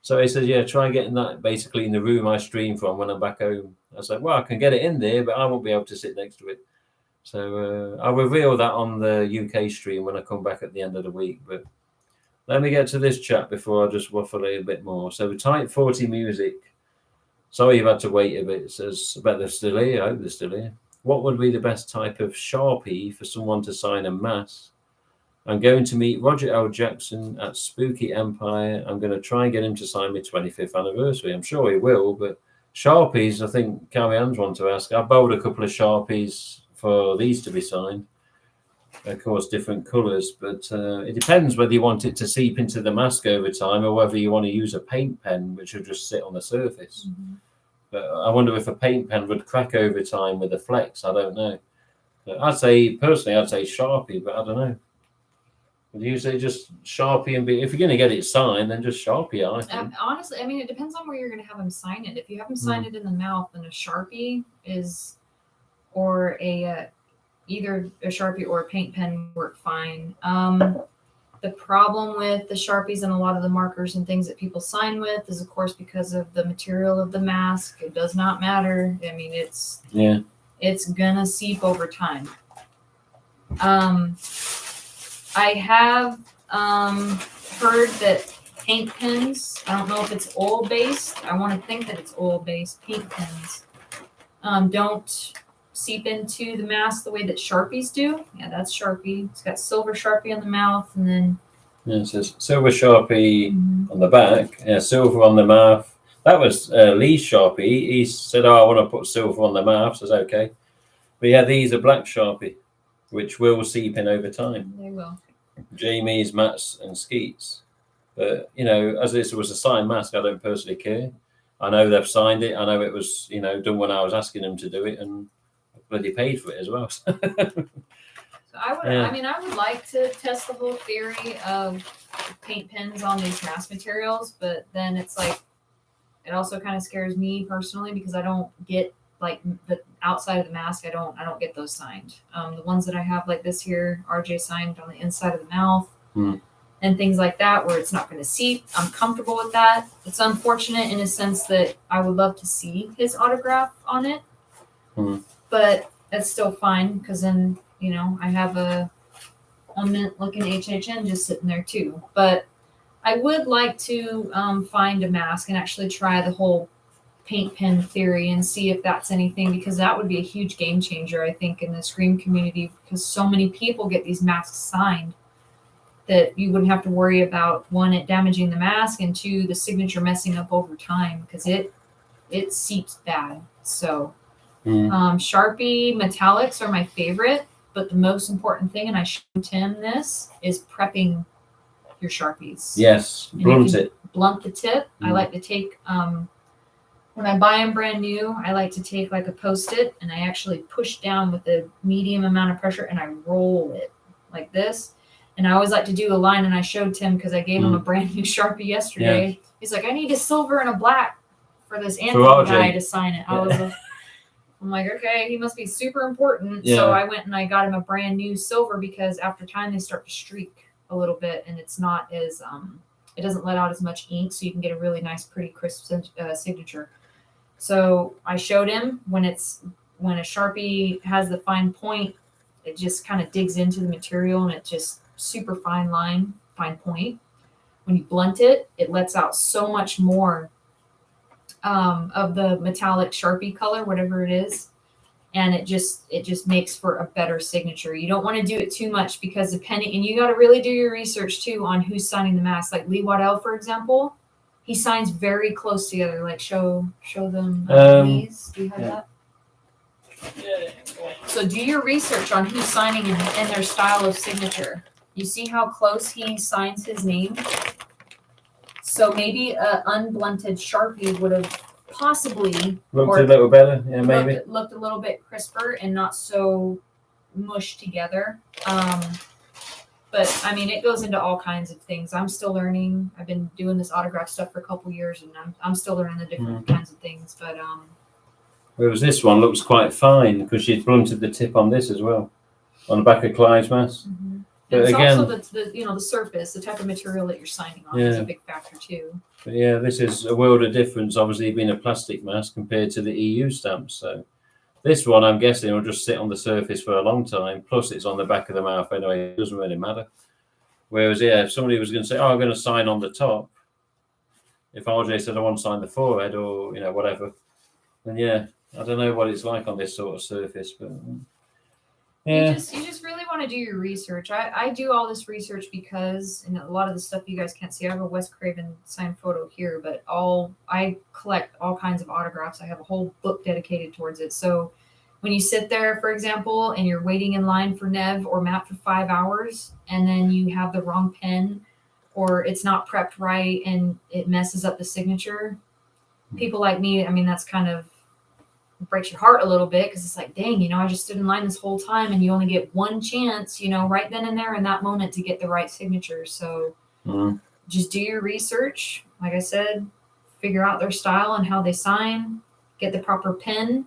So he says, yeah, try getting that basically in the room I stream from when I'm back home. I was like, well, I can get it in there, but I won't be able to sit next to it. So I'll reveal that on the UK stream when I come back at the end of the week. But let me get to this chat before I just waffle a little bit more. So Type 40 Music. Sorry you've had to wait a bit. It says, I bet they're still here. I hope they're still here. What would be the best type of Sharpie for someone to sign a mass? I'm going to meet Roger L. Jackson at Spooky Empire. I'm going to try and get him to sign my 25th anniversary. I'm sure he will, but Sharpies, I think Carrie Ann's want to ask. I bowled a couple of Sharpies for these to be signed. Of course, different colours, but it depends whether you want it to seep into the mask over time or whether you want to use a paint pen, which will just sit on the surface. Mm-hmm. But I wonder if a paint pen would crack over time with a flex. I don't know. But I'd say Sharpie, but I don't know. Would you say just Sharpie and if you're going to get it signed, then just Sharpie, I think. Honestly, I mean, it depends on where you're going to have him sign it. If you have him sign it in the mouth, then a Sharpie is, or either a Sharpie or a paint pen work fine. The problem with the Sharpies and a lot of the markers and things that people sign with is, of course, because of the material of the mask. It does not matter. I mean, it's gonna seep over time. I have heard that paint pens, I don't know if it's oil-based. I want to think that it's oil-based. Paint pens don't seep into the mask the way that Sharpies do. Yeah, that's Sharpie. It's got silver Sharpie on the mouth, and then it says silver Sharpie on the back. Yeah, silver on the mouth. That was Lee's Sharpie. He said, "Oh, I want to put silver on the mouth." So it's okay. But yeah, these are black Sharpie, which will seep in over time. They will. Jamie's, Matt's, and Skeet's. But you know, as this was a signed mask, I don't personally care. I know they've signed it. I know it was, you know, done when I was asking them to do it, and bloody paid for it as well. So I would, I mean, I would like to test the whole theory of paint pens on these mask materials, but then it's like, it also kind of scares me personally because I don't get like the outside of the mask. I don't get those signed. The ones that I have like this here, RJ signed on the inside of the mouth and things like that, where it's not going to seep. I'm comfortable with that. It's unfortunate in a sense that I would love to see his autograph on it. But that's still fine because then, you know, I have a mint looking HHN just sitting there too. But I would like to find a mask and actually try the whole paint pen theory and see if that's anything, because that would be a huge game changer, I think, in the Scream community, because so many people get these masks signed that you wouldn't have to worry about, one, it damaging the mask, and two, the signature messing up over time because it seeps bad. So Sharpie metallics are my favorite, but the most important thing, and I showed Tim this, is prepping your Sharpies. Yes, blunt it. Blunt the tip. I like to take, when I buy them brand new, I like to take like a Post-it and I actually push down with a medium amount of pressure and I roll it like this. And I always like to do a line, and I showed Tim because I gave him a brand new Sharpie yesterday. Yeah. He's like, I need a silver and a black for this Anthony RJ. guy to sign it. I Yeah. was like, I'm like, okay, he must be super important. Yeah. So I went and I got him a brand new silver because after time they start to streak a little bit and it's not as it doesn't let out as much ink, so you can get a really nice, pretty crisp signature. So I showed him when a Sharpie has the fine point, it just kind of digs into the material and it's just super fine line, fine point. When you blunt it, it lets out so much more of the metallic Sharpie color, whatever it is. And it just makes for a better signature. You don't want to do it too much because depending, and you got to really do your research too on who's signing the mask. Like Lee Waddell, for example, he signs very close together. Like show them Lee's. Do you have that? Yeah. So do your research on who's signing and their style of signature. You see how close he signs his name? So maybe an unblunted Sharpie would have possibly Looked a little better, yeah, maybe. Looked a little bit crisper and not so mushed together. But I mean, it goes into all kinds of things. I'm still learning. I've been doing this autograph stuff for a couple years, and I'm still learning the different kinds of things. But whereas this one looks quite fine because she's blunted the tip on this as well, on the back of Clive's mask. Mm-hmm. But it's again, also the surface, the type of material that you're signing on is a big factor too. But yeah, this is a world of difference, obviously being a plastic mask compared to the EU stamps. So this one, I'm guessing, will just sit on the surface for a long time. Plus, it's on the back of the mouth anyway. It doesn't really matter. Whereas, yeah, if somebody was going to say, "Oh, I'm going to sign on the top," if RJ said, "I want to sign the forehead," or whatever, then yeah, I don't know what it's like on this sort of surface, but. Yeah. You just really want to do your research. I do all this research because, and a lot of the stuff you guys can't see, I have a Wes Craven signed photo here, but I collect all kinds of autographs. I have a whole book dedicated towards it. So when you sit there, for example, and you're waiting in line for Nev or Matt for 5 hours, and then you have the wrong pen or it's not prepped right and it messes up the signature, people like me, I mean, that's kind of breaks your heart a little bit because it's like, dang, I just stood in line this whole time and you only get one chance, right then and there in that moment to get the right signature. So just do your research. Like I said, figure out their style and how they sign, get the proper pen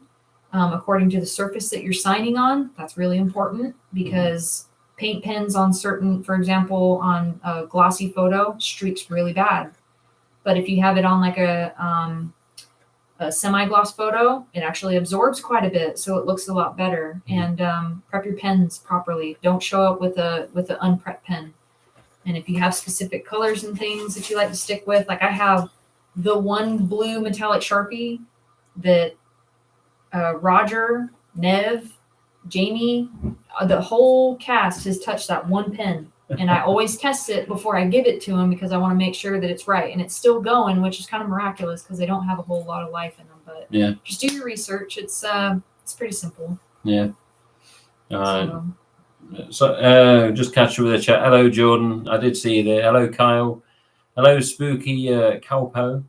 according to the surface that you're signing on. That's really important because paint pens on certain, for example, on a glossy photo streaks really bad. But if you have it on like a semi-gloss photo, it actually absorbs quite a bit, so it looks a lot better. And prep your pens properly. Don't show up with an unprepped pen. And if you have specific colors and things that you like to stick with, like I have the one blue metallic Sharpie that Roger, Nev, Jamie, the whole cast has touched that one pen. And I always test it before I give it to them because I want to make sure that it's right. And it's still going, which is kind of miraculous because they don't have a whole lot of life in them. But yeah, just do your research. It's pretty simple. Yeah. So just catch you with a chat. Hello, Jordan. I did see you there. Hello, Kyle. Hello, Spooky Calpo.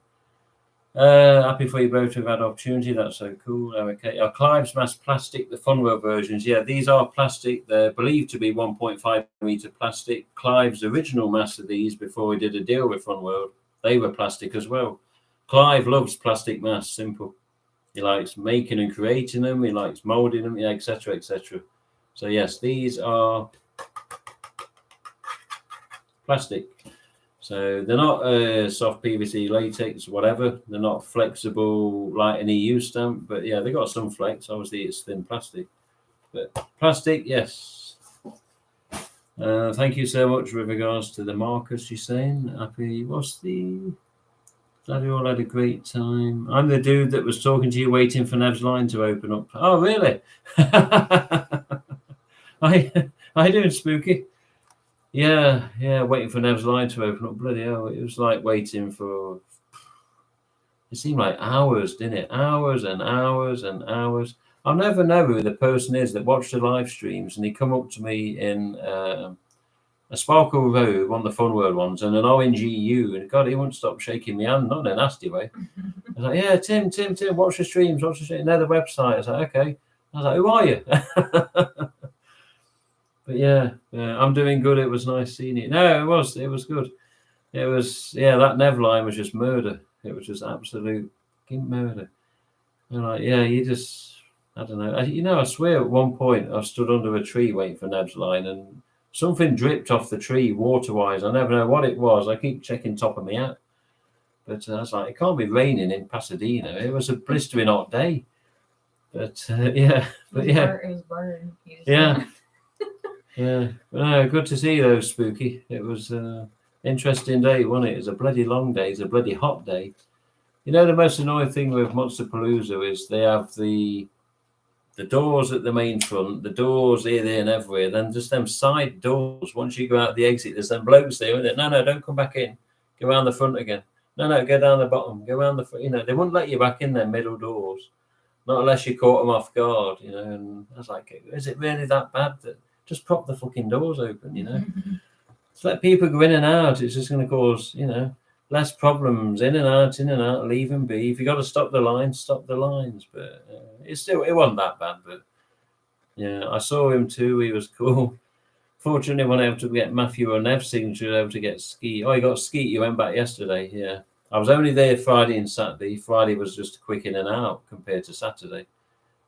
Happy for you both to have had opportunity. That's so cool. Okay. Clive's mask plastic, the Funwell versions. Yeah, these are plastic. They're believed to be 1.5 meter plastic. Clive's original mask of these before he did a deal with Funwell, they were plastic as well. Clive loves plastic masks, simple. He likes making and creating them. He likes molding them, etc., etc. So yes, these are plastic. So they're not soft PVC, latex, whatever. They're not flexible like an EU stamp, but yeah, they got some flex. Obviously, it's thin plastic, but plastic, yes. Thank you so much with regards to the Marcus. You're saying happy. Glad you all had a great time. I'm the dude that was talking to you, waiting for Nev's line to open up. Oh, really? How you doing, Spooky? Yeah, waiting for Nev's line to open up. Bloody hell, it was like waiting for... It seemed like hours, didn't it? Hours and hours and hours. I'll never know who the person is that watched the live streams and he come up to me in a sparkle robe, one of the Funworld ones, and an orange EU, and God, he wouldn't stop shaking my hand, not in a nasty way. I was like, yeah, Tim, watch the streams, They're the website. I was like, okay. I was like, who are you? But yeah, I'm doing good. It was nice seeing you. No, it was good. It was, yeah, that Nev line was just murder. It was just absolute murder. And like, yeah, you just, I don't know. I swear at one point I stood under a tree waiting for Nev's line and something dripped off the tree water-wise. I never know what it was. I keep checking top of my hat. But I was like, it can't be raining in Pasadena. It was a blistering hot day. But yeah, but yeah. It was burning. Yeah. Yeah. Good to see you, though, Spooky. It was an interesting day, wasn't it? It was a bloody long day. It's a bloody hot day. You know, the most annoying thing with Monster Palooza is they have the doors at the main front, the doors here, there, and everywhere. Then just them side doors. Once you go out the exit, there's them blokes there. No, don't come back in. Go around the front again. No, go down the bottom. Go around the front. You know, they wouldn't let you back in their middle doors, not unless you caught them off guard. You know, and I was like, is it really that bad? That just prop the fucking doors open. You know, just let people go in and out. It's just going to cause, you know, less problems. In and out, leave and be. If you got to stop the lines, stop the lines. But it wasn't that bad. But yeah, I saw him too. He was cool. Fortunately, when I able to get Matthew or Nev's signature, able to get Skeet. Oh, he got Skeet. You went back yesterday. Yeah, I was only there Friday and Saturday. Friday was just quick in and out compared to Saturday.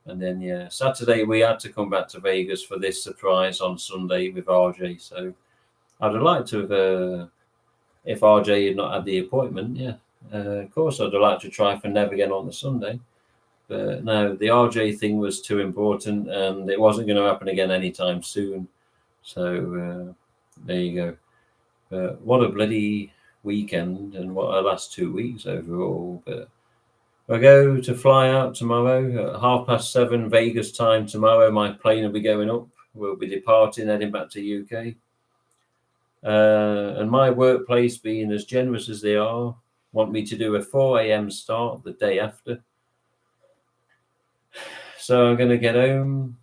And then yeah, Saturday we had to come back to Vegas for this surprise on Sunday with RJ. So I'd have liked to have. If RJ had not had the appointment, yeah, of course I'd have liked to try for Nev again on the Sunday. But no, the RJ thing was too important and it wasn't going to happen again anytime soon. So there you go. What a bloody weekend and what a last 2 weeks overall. But I go to fly out tomorrow at 7:30 Vegas time tomorrow. My plane will be going up. We'll be departing, heading back to UK. And my workplace, being as generous as they are, want me to do a 4 a.m. start the day after. So I'm going to get home,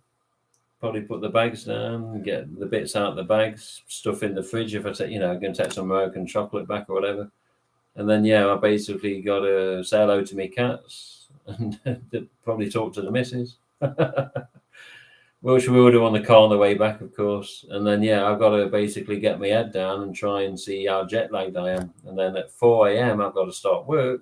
probably put the bags down, get the bits out of the bags, stuff in the fridge if I take, I'm going to take some American chocolate back or whatever. And then, I basically got to say hello to my cats and probably talk to the missus. Which we will do on the car on the way back, of course. And then, I've got to basically get my head down and try and see how jet lagged I am. And then at 4 a.m., I've got to start work.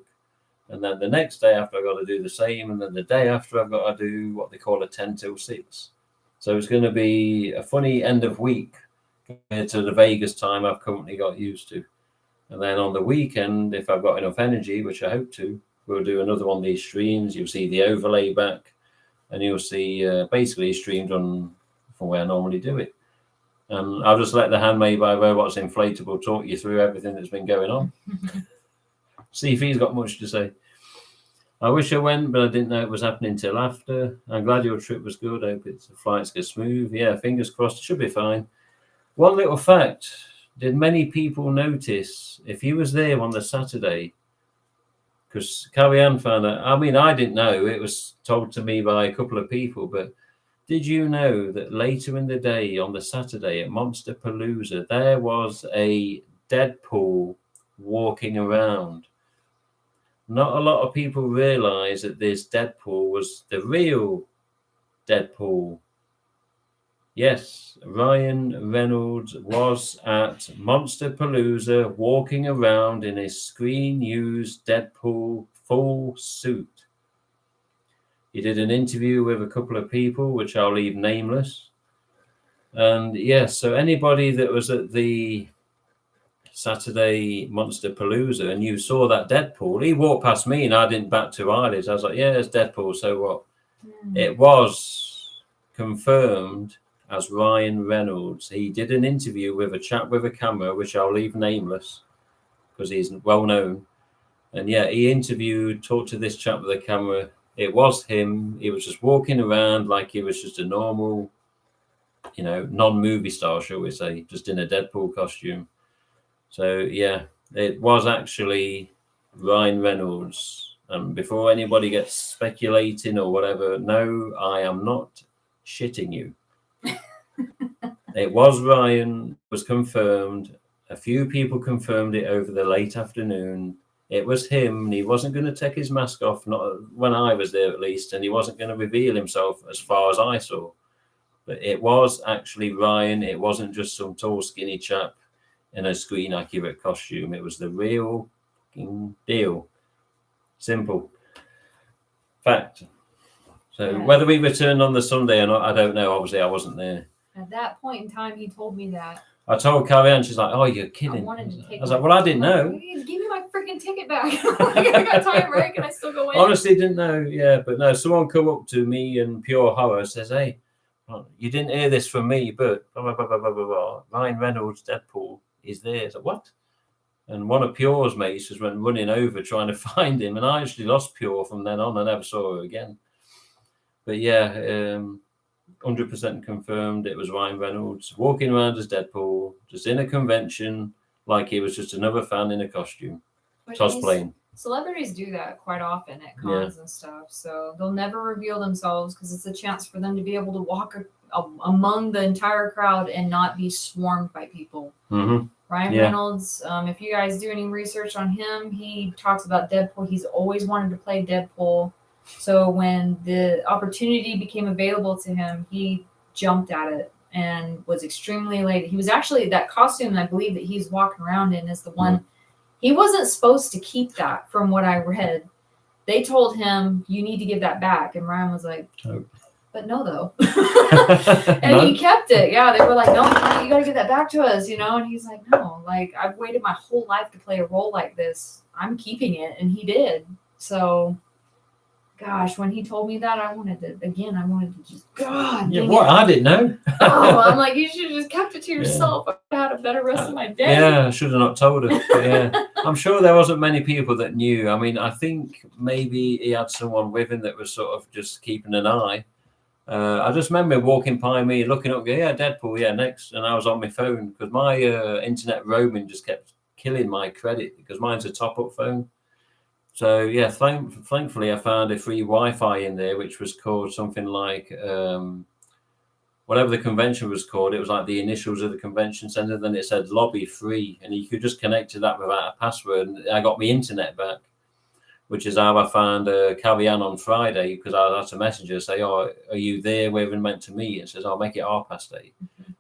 And then the next day after, I've got to do the same. And then the day after, I've got to do what they call a 10 till 6. So it's going to be a funny end of week compared to the Vegas time I've currently got used to. And then on the weekend, if I've got enough energy, which I hope to, we'll do another one of these streams. You'll see the overlay back. And you'll see basically streamed on from where I normally do it. And I'll just let the Handmade by Robots inflatable talk you through everything that's been going on. See if he's got much to say. I wish I went, but I didn't know it was happening till after. I'm glad your trip was good. I hope the flights go smooth. Yeah, fingers crossed. It should be fine. One little fact. Did many people notice if he was there on the Saturday? Because Carrie Ann found out. I mean, I didn't know. It was told to me by a couple of people. But did you know that later in the day on the Saturday at Monster Palooza, there was a Deadpool walking around? Not a lot of people realize that this Deadpool was the real Deadpool. Yes, Ryan Reynolds was at Monster Palooza walking around in a screen-used Deadpool full suit. He did an interview with a couple of people, which I'll leave nameless. And yes, so anybody that was at the Saturday Monster Palooza and you saw that Deadpool, he walked past me and I didn't bat two eyelids. I was like, yeah, it's Deadpool, so what? It was confirmed as Ryan Reynolds. He did an interview with a chap with a camera, which I'll leave nameless because he's well known. And he talked to this chap with a camera. It was him. He was just walking around like he was just a normal, non-movie star, shall we say, just in a Deadpool costume. So, it was actually Ryan Reynolds. And before anybody gets speculating or whatever, no, I am not shitting you. It was Ryan, was confirmed. A few people confirmed it over the late afternoon. It was him, and he wasn't going to take his mask off, not when I was there at least, and he wasn't going to reveal himself as far as I saw. But it was actually Ryan. It wasn't just some tall, skinny chap in a screen accurate costume. It was the real deal. Simple fact. So whether we returned on the Sunday or not, I don't know. Obviously, I wasn't there. At that point in time, he told me that. I told Carrie Ann, she's like, "Oh, you're kidding." I was like, "Well, I didn't know." Give me my freaking ticket back. I got time, right? Can I still go in? Honestly, didn't know. Yeah, but no, someone come up to me in pure horror, says, "Hey, you didn't hear this from me, but blah, blah, blah, blah, blah, blah, blah. Ryan Reynolds, Deadpool, is there." So what? And one of Pure's mates just went running over trying to find him, and I actually lost Pure from then on. I never saw her again. But yeah, 100% confirmed it was Ryan Reynolds walking around as Deadpool, just in a convention, like he was just another fan in a costume, cosplaying. Celebrities do that quite often at cons and stuff, so they'll never reveal themselves because it's a chance for them to be able to walk among the entire crowd and not be swarmed by people. Mm-hmm. Ryan Reynolds, if you guys do any research on him, he talks about Deadpool. He's always wanted to play Deadpool. So when the opportunity became available to him, he jumped at it and was extremely late. He was actually, that costume I believe that he's walking around in is the one, he wasn't supposed to keep that from what I read. They told him, you need to give that back. And Ryan was like, but no, though. And he kept it. Yeah, they were like, no, you got to give that back to us, you know? And he's like, no, like, I've waited my whole life to play a role like this. I'm keeping it. And he did. So... gosh, when he told me that, I wanted to just, God. Yeah, what? I didn't know. I'm like, you should have just kept it to yourself. I had a better rest of my day. Yeah, I should have not told her. But yeah, I'm sure there wasn't many people that knew. I mean, I think maybe he had someone with him that was sort of just keeping an eye. I just remember walking by me, looking up, yeah, Deadpool, yeah, next. And I was on my phone because my internet roaming just kept killing my credit because mine's a top-up phone. So, yeah, thankfully, I found a free Wi-Fi in there, which was called something like, whatever the convention was called. It was like the initials of the convention center. Then it said lobby free, and you could just connect to that without a password. And I got my internet back, which is how I found Carrie Ann on Friday, because I had to message her, say, "Oh, are you there? We're even meant to meet." It says, "I'll make it 8:30."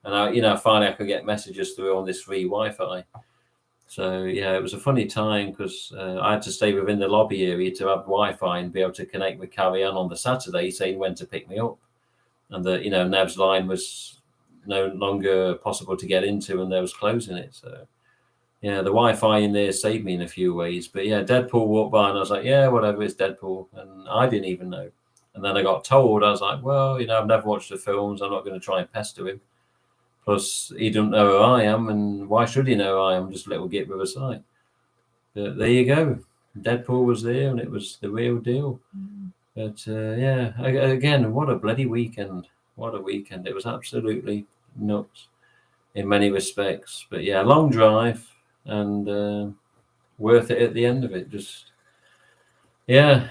And finally I could get messages through on this free Wi-Fi. So, yeah, it was a funny time because I had to stay within the lobby area to have Wi-Fi and be able to connect with Carrie Ann on the Saturday, saying when to pick me up. And Nev's line was no longer possible to get into and they was closing it. So, yeah, the Wi-Fi in there saved me in a few ways. But, yeah, Deadpool walked by and I was like, yeah, whatever, it's Deadpool. And I didn't even know. And then I got told, I was like, well, I've never watched the films. I'm not going to try and pester him. Plus, he doesn't know who I am, and why should he know who I am? Just a little git with a sight. But there you go. Deadpool was there, and it was the real deal. But, yeah, again, what a bloody weekend. What a weekend. It was absolutely nuts in many respects. But, yeah, long drive and worth it at the end of it. Just, yeah.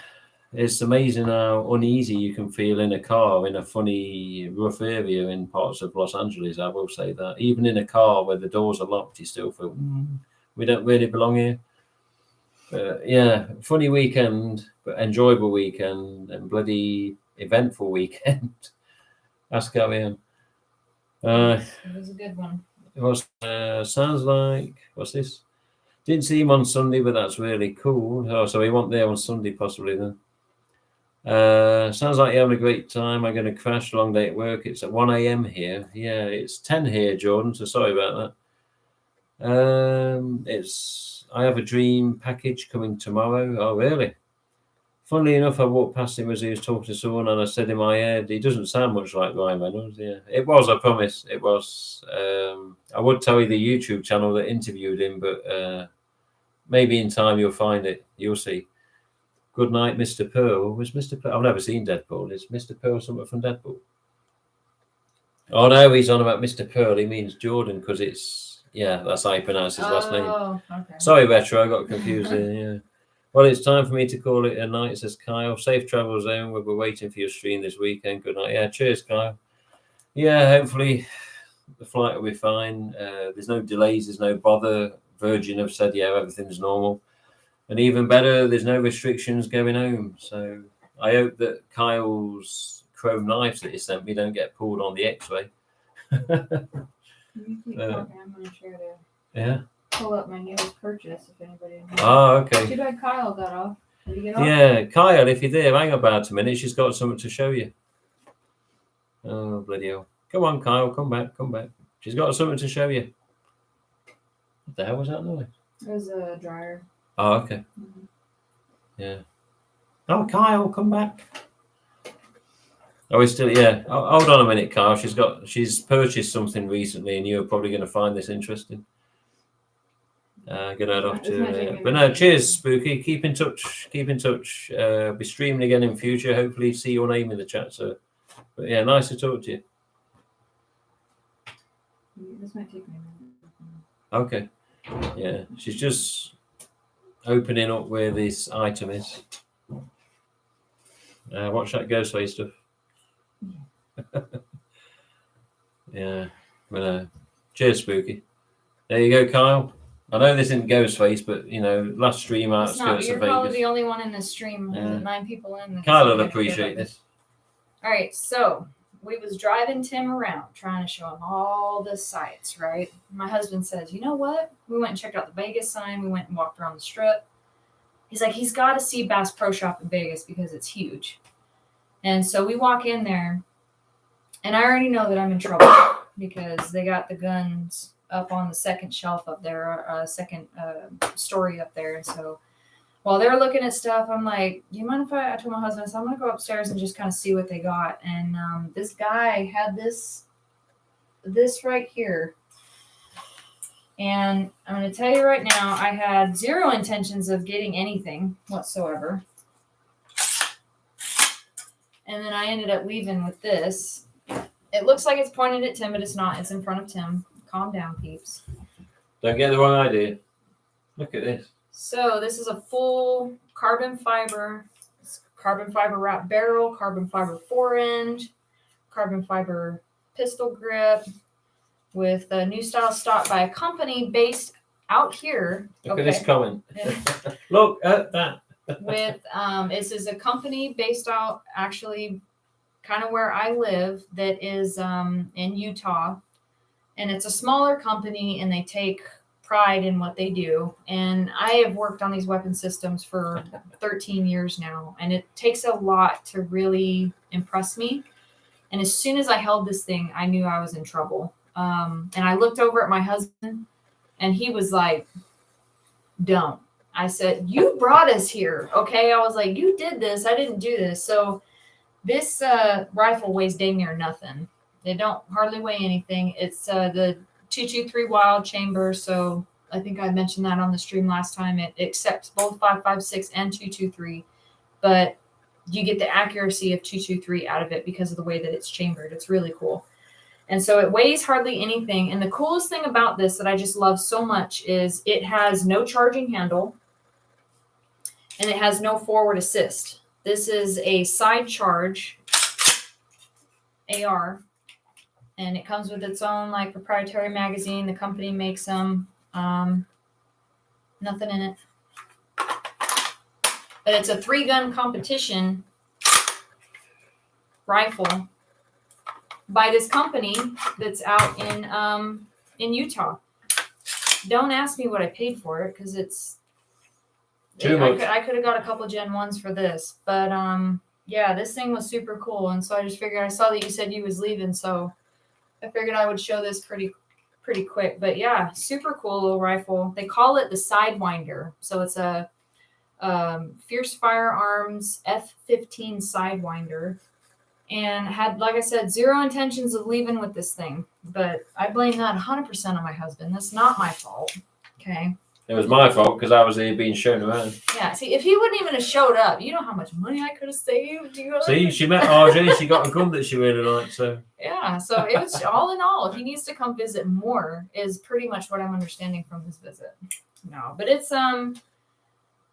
It's amazing how uneasy you can feel in a car in a funny, rough area in parts of Los Angeles. I will say that. Even in a car where the doors are locked, you still feel, we don't really belong here. But yeah, funny weekend, but enjoyable weekend and bloody eventful weekend. Ask Carrie Ann. It was a good one. It was, sounds like, what's this? Didn't see him on Sunday, but that's really cool. Oh, so he wasn't there on Sunday possibly then. Sounds like you're having a great time. I'm going to crash. Long day at work. It's at 1 a.m. here. Yeah, it's 10 here, Jordan. So sorry about that. I have a dream package coming tomorrow. Oh, really? Funnily enough, I walked past him as he was talking to someone, and I said in my head, he doesn't sound much like Ryan Reynolds. Yeah, it was. I promise. It was. I would tell you the YouTube channel that interviewed him, but maybe in time you'll find it. You'll see. Good night, Mr. Pearl. Was Mr. Pearl? I've never seen Deadpool. Is Mr. Pearl something from Deadpool? Oh, no, he's on about Mr. Pearl. He means Jordan because that's how he pronounced his last name. Okay. Sorry, Retro, I got confused there. Yeah. Well, it's time for me to call it a night, says Kyle. Safe travels home. We'll be waiting for your stream this weekend. Good night. Yeah, cheers, Kyle. Yeah, hopefully the flight will be fine. There's no delays. There's no bother. Virgin have said, yeah, everything's normal. And even better, there's no restrictions going home. So I hope that Kyle's chrome knives that he sent me don't get pulled on the X-ray. I'm going to share Yeah. Pull up my newest purchase if anybody knows. Oh, okay. Too bad Kyle got off. Did he get off? Yeah, Kyle, if you're there, hang about a minute. She's got something to show you. Oh, bloody hell. Come on, Kyle, come back, come back. She's got something to show you. What the hell was that noise? It was a dryer. Oh, okay. Yeah. Oh, Kyle, come back. Oh, we're still, yeah. Hold on a minute, Kyle. She's purchased something recently, and you're probably going to find this interesting. Gonna head off to, but no, cheers, Spooky. Keep in touch. Keep in touch. Be streaming again in future. Hopefully, see your name in the chat. So, but yeah, nice to talk to you. This might take me a minute. Okay. Yeah, she's just opening up where this item is. Watch that Ghostface stuff. Yeah. But cheers, Spooky. There you go, Kyle. I know this isn't Ghostface, but you know, last stream outskirts You're of probably Vegas. the only one in the stream. Yeah. 9 people in. Kyle will appreciate this. All right, so we was driving Tim around trying to show him all the sights, right? My husband says, you know what? We went and checked out the Vegas sign. We went and walked around the strip. He's like, he's got to see Bass Pro Shop in Vegas because it's huge. And so we walk in there, and I already know that I'm in trouble because they got the guns up on the second shelf up there, second story up there. And so while they're looking at stuff, I'm like, do you mind if I told my husband, so I'm going to go upstairs and just kind of see what they got. And this guy had this right here. And I'm going to tell you right now, I had zero intentions of getting anything whatsoever. And then I ended up leaving with this. It looks like it's pointed at Tim, but it's not. It's in front of Tim. Calm down, peeps. Don't get the wrong idea. Look at this. So this is a full carbon fiber wrap barrel, carbon fiber fore-end, carbon fiber pistol grip with a new style stock by a company based out here. Look at this comment. Look at that. With this is a company based out actually kind of where I live that is in Utah. And it's a smaller company, and they take pride in what they do. And I have worked on these weapon systems for 13 years now, and it takes a lot to really impress me. And as soon as I held this thing, I knew I was in trouble. And I looked over at my husband, and he was like, don't. I said, you brought us here, okay? I was like, you did this. I didn't do this. So this rifle weighs dang near nothing. They don't hardly weigh anything. It's the 223 wild chamber. So I think I mentioned that on the stream last time. It accepts both 5.56 and 223, but you get the accuracy of 223 out of it because of the way that it's chambered. It's really cool. And so it weighs hardly anything. And the coolest thing about this that I just love so much is it has no charging handle, and it has no forward assist. This is a side charge AR. And it comes with its own like proprietary magazine. The company makes them. Nothing in it. But it's a 3-gun competition rifle by this company that's out in Utah. Don't ask me what I paid for it because it's too much. I could have got a couple Gen 1s for this, but yeah, this thing was super cool. And so I just figured, I saw that you said you was leaving, so I figured I would show this pretty quick. But yeah, super cool little rifle. They call it the Sidewinder. So it's a Fierce Firearms F15 Sidewinder. And had, like I said, zero intentions of leaving with this thing. But I blame that 100% on my husband. That's not my fault. Okay. It was my fault because I was here being shown around. Yeah, see, if he wouldn't even have showed up, you know how much money I could have saved. See, she met RJ. She got a gun that she really liked. So yeah, so it was all in all. He needs to come visit more. Is pretty much what I'm understanding from his visit. No, but it's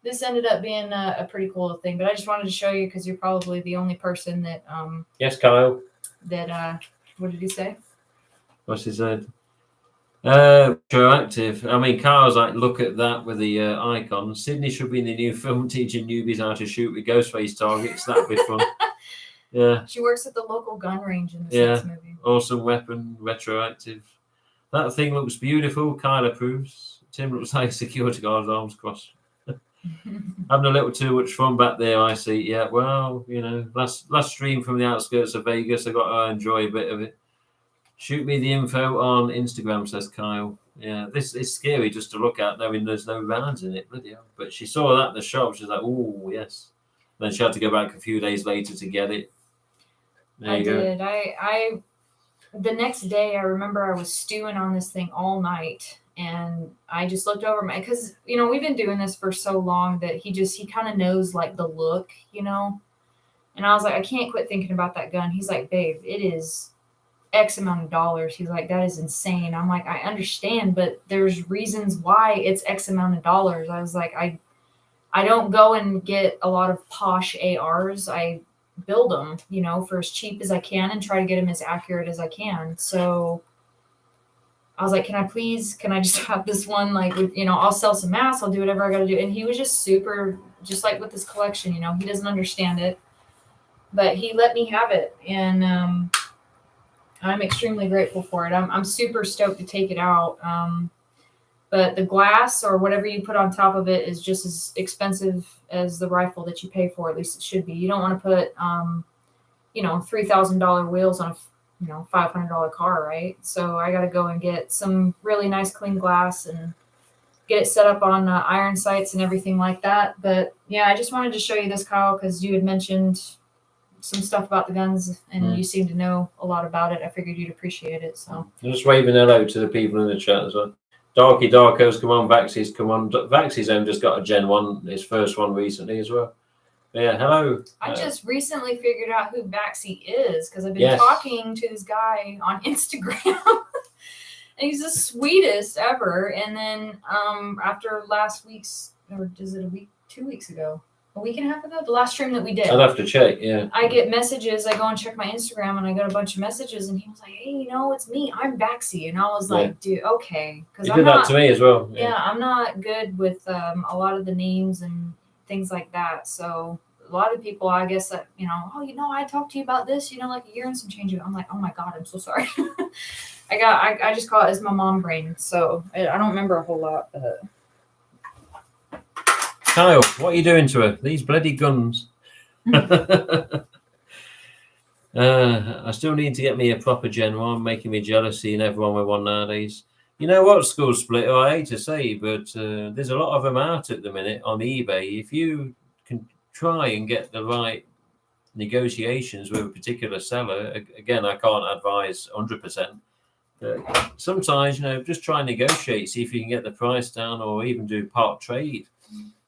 this ended up being a pretty cool thing. But I just wanted to show you because you're probably the only person that yes, Kyle. That what did he say? What's he said? Proactive. I mean, Kyle's like, look at that with the icon. Sydney should be in the new film teaching newbies how to shoot with Ghostface targets. That'd be fun. Yeah. She works at the local gun range in the movie. Awesome weapon, retroactive. That thing looks beautiful. Kyle approves. Tim looks like a security guard's arms crossed. Having a little too much fun back there, I see. Yeah, well, last stream from the outskirts of Vegas. I got to enjoy a bit of it. Shoot me the info on Instagram, says Kyle. Yeah, this is scary just to look at, knowing there's no rounds in it. Bloody hell. But she saw that in the shop. She's like, oh, yes. Then she had to go back a few days later to get it. I did. I the next day, I remember I was stewing on this thing all night. And I just looked over because, we've been doing this for so long that he kind of knows like the look, And I was like, I can't quit thinking about that gun. He's like, babe, it is X amount of dollars. He's like, that is insane. I'm like, I understand, but there's reasons why it's X amount of dollars. I was like, I don't go and get a lot of posh ARs. I build them, for as cheap as I can and try to get them as accurate as I can. So I was like, can I just have this one? Like, I'll sell some masks. I'll do whatever I got to do. And he was just super, just like with this collection, he doesn't understand it, but he let me have it. And I'm extremely grateful for it. I'm super stoked to take it out. But the glass or whatever you put on top of it is just as expensive as the rifle that you pay for. At least it should be. You don't want to put, $3,000 wheels on a $500 car, right? So I got to go and get some really nice clean glass and get it set up on iron sights and everything like that. But yeah, I just wanted to show you this, Kyle, because you had mentioned some stuff about the guns and you seem to know a lot about it. I figured you'd appreciate it. So I'm just waving hello to the people in the chat as well. Darky Darkos, come on. Vaxy's come on. Vaxy's own just got a Gen 1, his first one recently as well. Yeah, hello. I just recently figured out who Baxi is because I've been talking to this guy on Instagram. And he's the sweetest ever. And then after last week's, or is it 2 weeks ago? A week and a half ago? The last stream that we did. I'll have to check, yeah. I get messages. I go and check my Instagram and I got a bunch of messages. And he was like, hey, it's me. I'm Baxi. And I was like, dude, okay. He did that to me as well. Yeah, I'm not good with a lot of the names and things like that. So a lot of people, I guess, that, I talked to you about this, like a year and some change. I'm like, oh my God, I'm so sorry. I just call it as my mom brain. So I don't remember a whole lot. But Kyle, what are you doing to her? These bloody guns. I still need to get me a proper Gen 1, making me jealous seeing everyone with one nowadays. You know what, School Splitter, I hate to say, but there's a lot of them out at the minute on eBay. If you can try and get the right negotiations with a particular seller, again, I can't advise 100%. But sometimes, just try and negotiate, see if you can get the price down or even do part trade.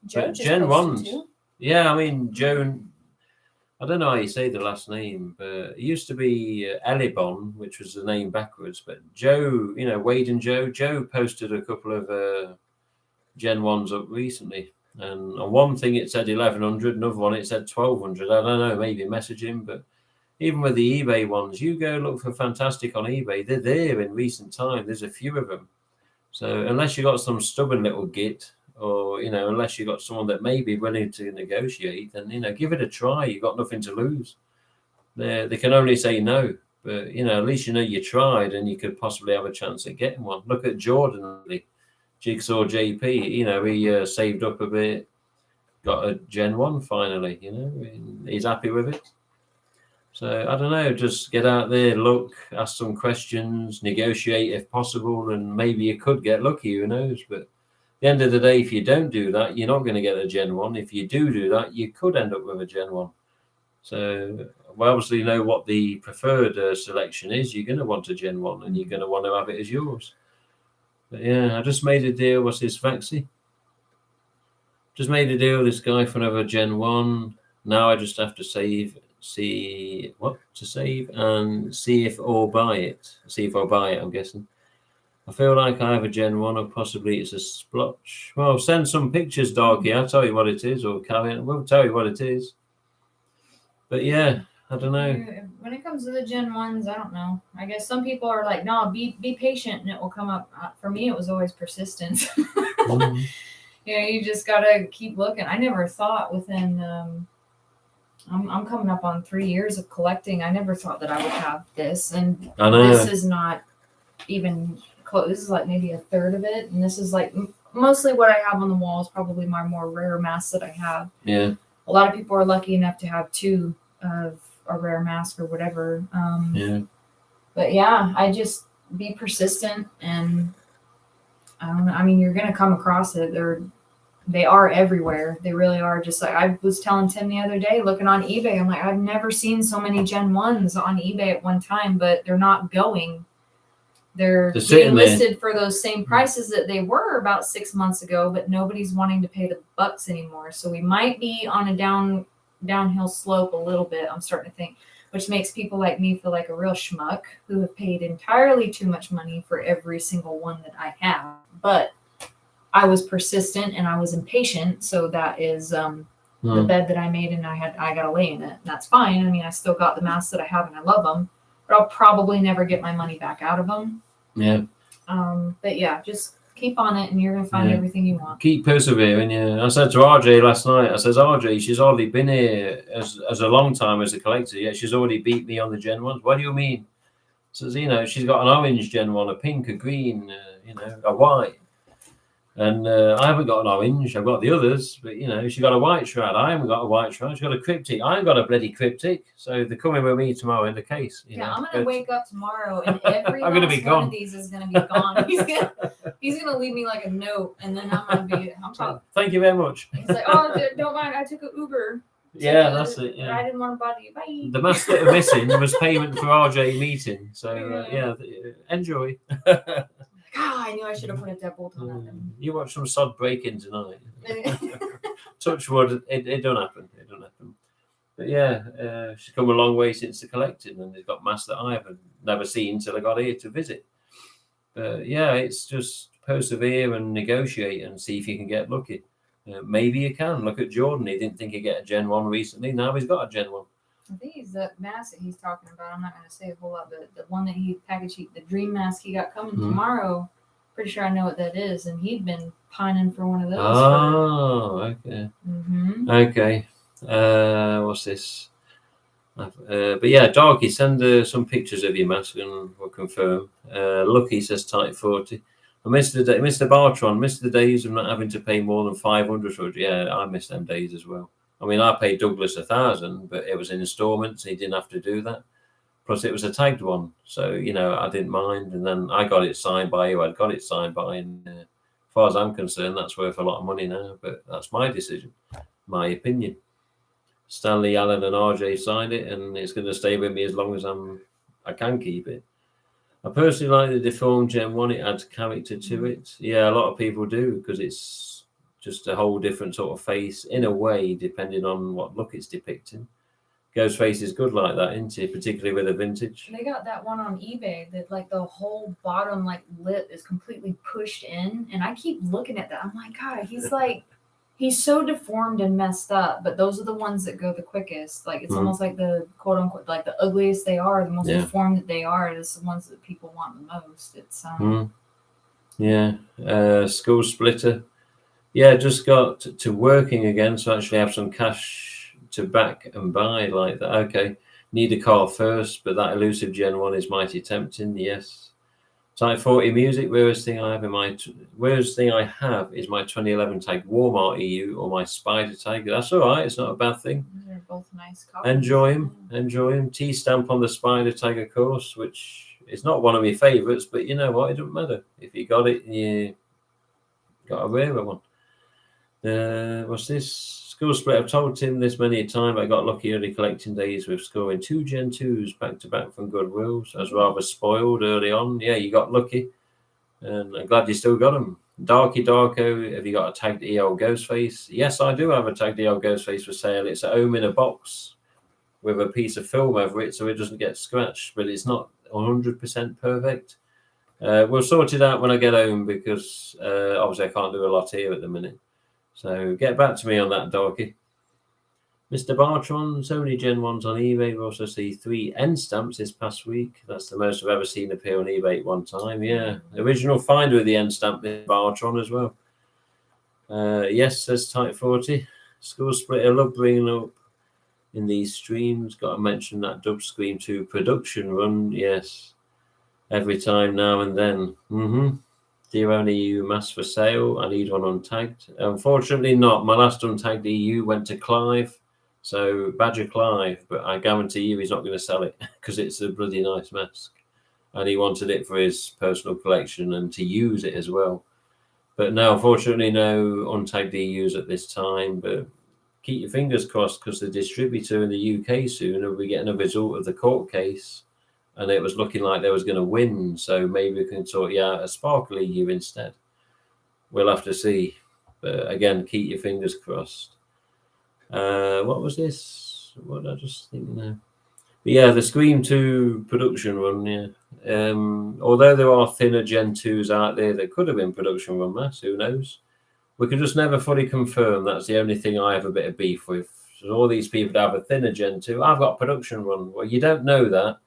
Joe but Gen 1s, yeah, I mean, Joe, I don't know how you say the last name, but it used to be Elibon, which was the name backwards. But Joe, Wade and Joe posted a couple of Gen 1s up recently. And on one thing it said 1,100, another one it said 1,200. I don't know, maybe message him. But even with the eBay ones, you go look for Fantastic on eBay. They're there in recent time. There's a few of them. So unless you got some stubborn little git, or unless you got someone that may be willing to negotiate, then give it a try. You've got nothing to lose. They can only say no, but at least you tried, and you could possibly have a chance at getting one. Look at Jordan, Jigsaw JP. He saved up a bit, got a Gen 1 finally. He's happy with it. So I don't know. Just get out there, look, ask some questions, negotiate if possible, and maybe you could get lucky. Who knows? But the end of the day, if you don't do that, you're not going to get a Gen 1. If you do that, you could end up with a Gen 1. So we obviously know what the preferred selection is. You're going to want a Gen 1 and you're going to want to have it as yours. But yeah, I just made a deal. What's this, Vaxi? Just made a deal with this guy for another Gen 1. Now I just have to save and see if I'll buy it. See if I'll buy it, I'm guessing. I feel like I have a Gen 1 or possibly it's a splotch. Well, send some pictures, Darky. I'll tell you what it is, or Calvin. We'll tell you what it is. But yeah, I don't know. When it comes to the Gen 1s, I don't know. I guess some people are like, no, be patient and it will come up. For me, it was always persistence. Mm-hmm. You just got to keep looking. I never thought within, I'm coming up on 3 years of collecting. I never thought that I would have this. And this is not even This is like maybe a third of it, and this is like mostly what I have on the wall is probably my more rare masks that I have. Yeah. A lot of people are lucky enough to have 2 of a rare mask or whatever. Yeah. But yeah, I just be persistent, and I don't know. I mean, you're gonna come across it. They are everywhere. They really are. Just like I was telling Tim the other day, looking on eBay, I'm like, I've never seen so many Gen 1s on eBay at one time, but they're not going. They're getting listed for those same prices that they were about 6 months ago, but nobody's wanting to pay the bucks anymore. So we might be on a downhill slope a little bit, I'm starting to think, which makes people like me feel like a real schmuck who have paid entirely too much money for every single one that I have. But I was persistent and I was impatient, so that is the bed that I made, and I got to lay in it, and that's fine. I mean, I still got the masks that I have, and I love them, but I'll probably never get my money back out of them. Yeah. But yeah, just keep on it, and you're gonna find everything you want. Keep persevering. Yeah. I said to RJ last night, I says, RJ, she's already been here as a long time as a collector. Yeah, she's already beat me on the Gen 1s. What do you mean? Says, she's got an orange Gen 1, a pink, a green, a white. And I haven't got an orange. I've got the others, but she's got a white shroud. I haven't got a white shroud. She's got a cryptic. I ain't got a bloody cryptic. So they're coming with me tomorrow in the case. I'm gonna wake up tomorrow and every last one of these is gonna be gone. He's gonna leave me like a note, and then I'm gonna be. Thank you very much. He's like, oh, don't mind. I took an Uber. That's it. Yeah. I didn't want to bother you. Bye. The mask that are missing was payment for RJ meeting. So enjoy. I knew I should have put a deadbolt on that. You watch some sod break-in tonight. Touch wood, it don't happen. It don't happen. But yeah, she's come a long way since the collecting, and they've got masks that I haven't never seen till I got here to visit. But yeah, it's just persevere and negotiate and see if you can get lucky. Maybe you can. Look at Jordan. He didn't think he'd get a Gen 1 recently. Now he's got a Gen 1. I think he's the mask that he's talking about. I'm not going to say a whole lot, but the one that he packaged, the dream mask he got coming tomorrow, pretty sure I know what that is. And he'd been pining for one of those. Oh, okay. Mm-hmm. Okay. What's this? But yeah, Darky, send some pictures of your mask and we'll confirm. Lucky says tight 40. I missed the day, Mr. Bartron, missed the days of not having to pay more than 500 for it. Yeah, I missed them days as well. I mean, I paid Douglas 1,000, but it was in installments. He didn't have to do that. Plus, it was a tagged one, so I didn't mind. And then I got it signed by you. I'd got it signed by, and as far as I'm concerned, that's worth a lot of money now. But that's my decision, my opinion. Stanley, Allen, and RJ signed it, and it's going to stay with me as long as I can keep it. I personally like the deformed Gen 1. It adds character to it. Yeah, a lot of people do, because it's just a whole different sort of face in a way, depending on what look it's depicting. Ghostface is good like that, isn't he? Particularly with a vintage. They got that one on eBay that like the whole bottom lip is completely pushed in, and I keep looking at that. I'm like, God, he's so deformed and messed up. But those are the ones that go the quickest. Like it's almost like the quote unquote like the ugliest they are, the most deformed that they are. It's the ones that people want the most. It's Skull Splitter. Yeah, just got to working again, so actually have some cash to back and buy like that. Okay, need a car first, but that elusive Gen 1 is mighty tempting. Yes. Type 40 music. Weirdest thing I have is my 2011 tag Walmart EU or my Spider tag. That's all right. It's not a bad thing. They're both nice copies. Enjoy him. T-stamp on the Spider tag, of course, which is not one of my favorites, but you know what? It doesn't matter. If you got it, you got a rarer one. What's this? Skull Split. I've told Tim this many a time. I got lucky early collecting days with scoring 2 Gen 2s back to back from Goodwill. So I was rather spoiled early on. Yeah, you got lucky. And I'm glad you still got them. Darky Darko, have you got a tagged EL Ghostface? Yes, I do have a tagged EL Ghostface for sale. It's at home in a box with a piece of film over it so it doesn't get scratched, but it's not 100% perfect. We'll sort it out when I get home because obviously I can't do a lot here at the minute. So get back to me on that, Darky. Mr. Bartron, so many Gen 1s on eBay. We also see 3 end stamps this past week. That's the most I've ever seen appear on eBay at one time. Yeah, the original finder of the end stamp, Mr. Bartron as well. Yes, says Type 40. Skull Splitter, love bringing up in these streams. Got to mention that Dub Scream 2 production run. Yes. every time now and then. Dear Only EU mask for sale. I need one untagged. Unfortunately not. My last untagged EU went to Clive. So Badger Clive, but I guarantee you he's not going to sell it because it's a bloody nice mask. And he wanted it for his personal collection and to use it as well. But no, unfortunately, no untagged EUs at this time. But keep your fingers crossed because the distributor in the UK soon will be getting a result of the court case. And it was looking like they was going to win. So maybe we can sort out a sparkle EU instead. We'll have to see. But again, keep your fingers crossed. What was this? What did I just think now? But yeah, the Scream 2 production run, yeah. Although there are thinner Gen 2s out there that could have been production run masks, who knows? We can just never fully confirm. That's the only thing I have a bit of beef with. So all these people that have a thinner Gen 2, I've got production run. Well, you don't know that.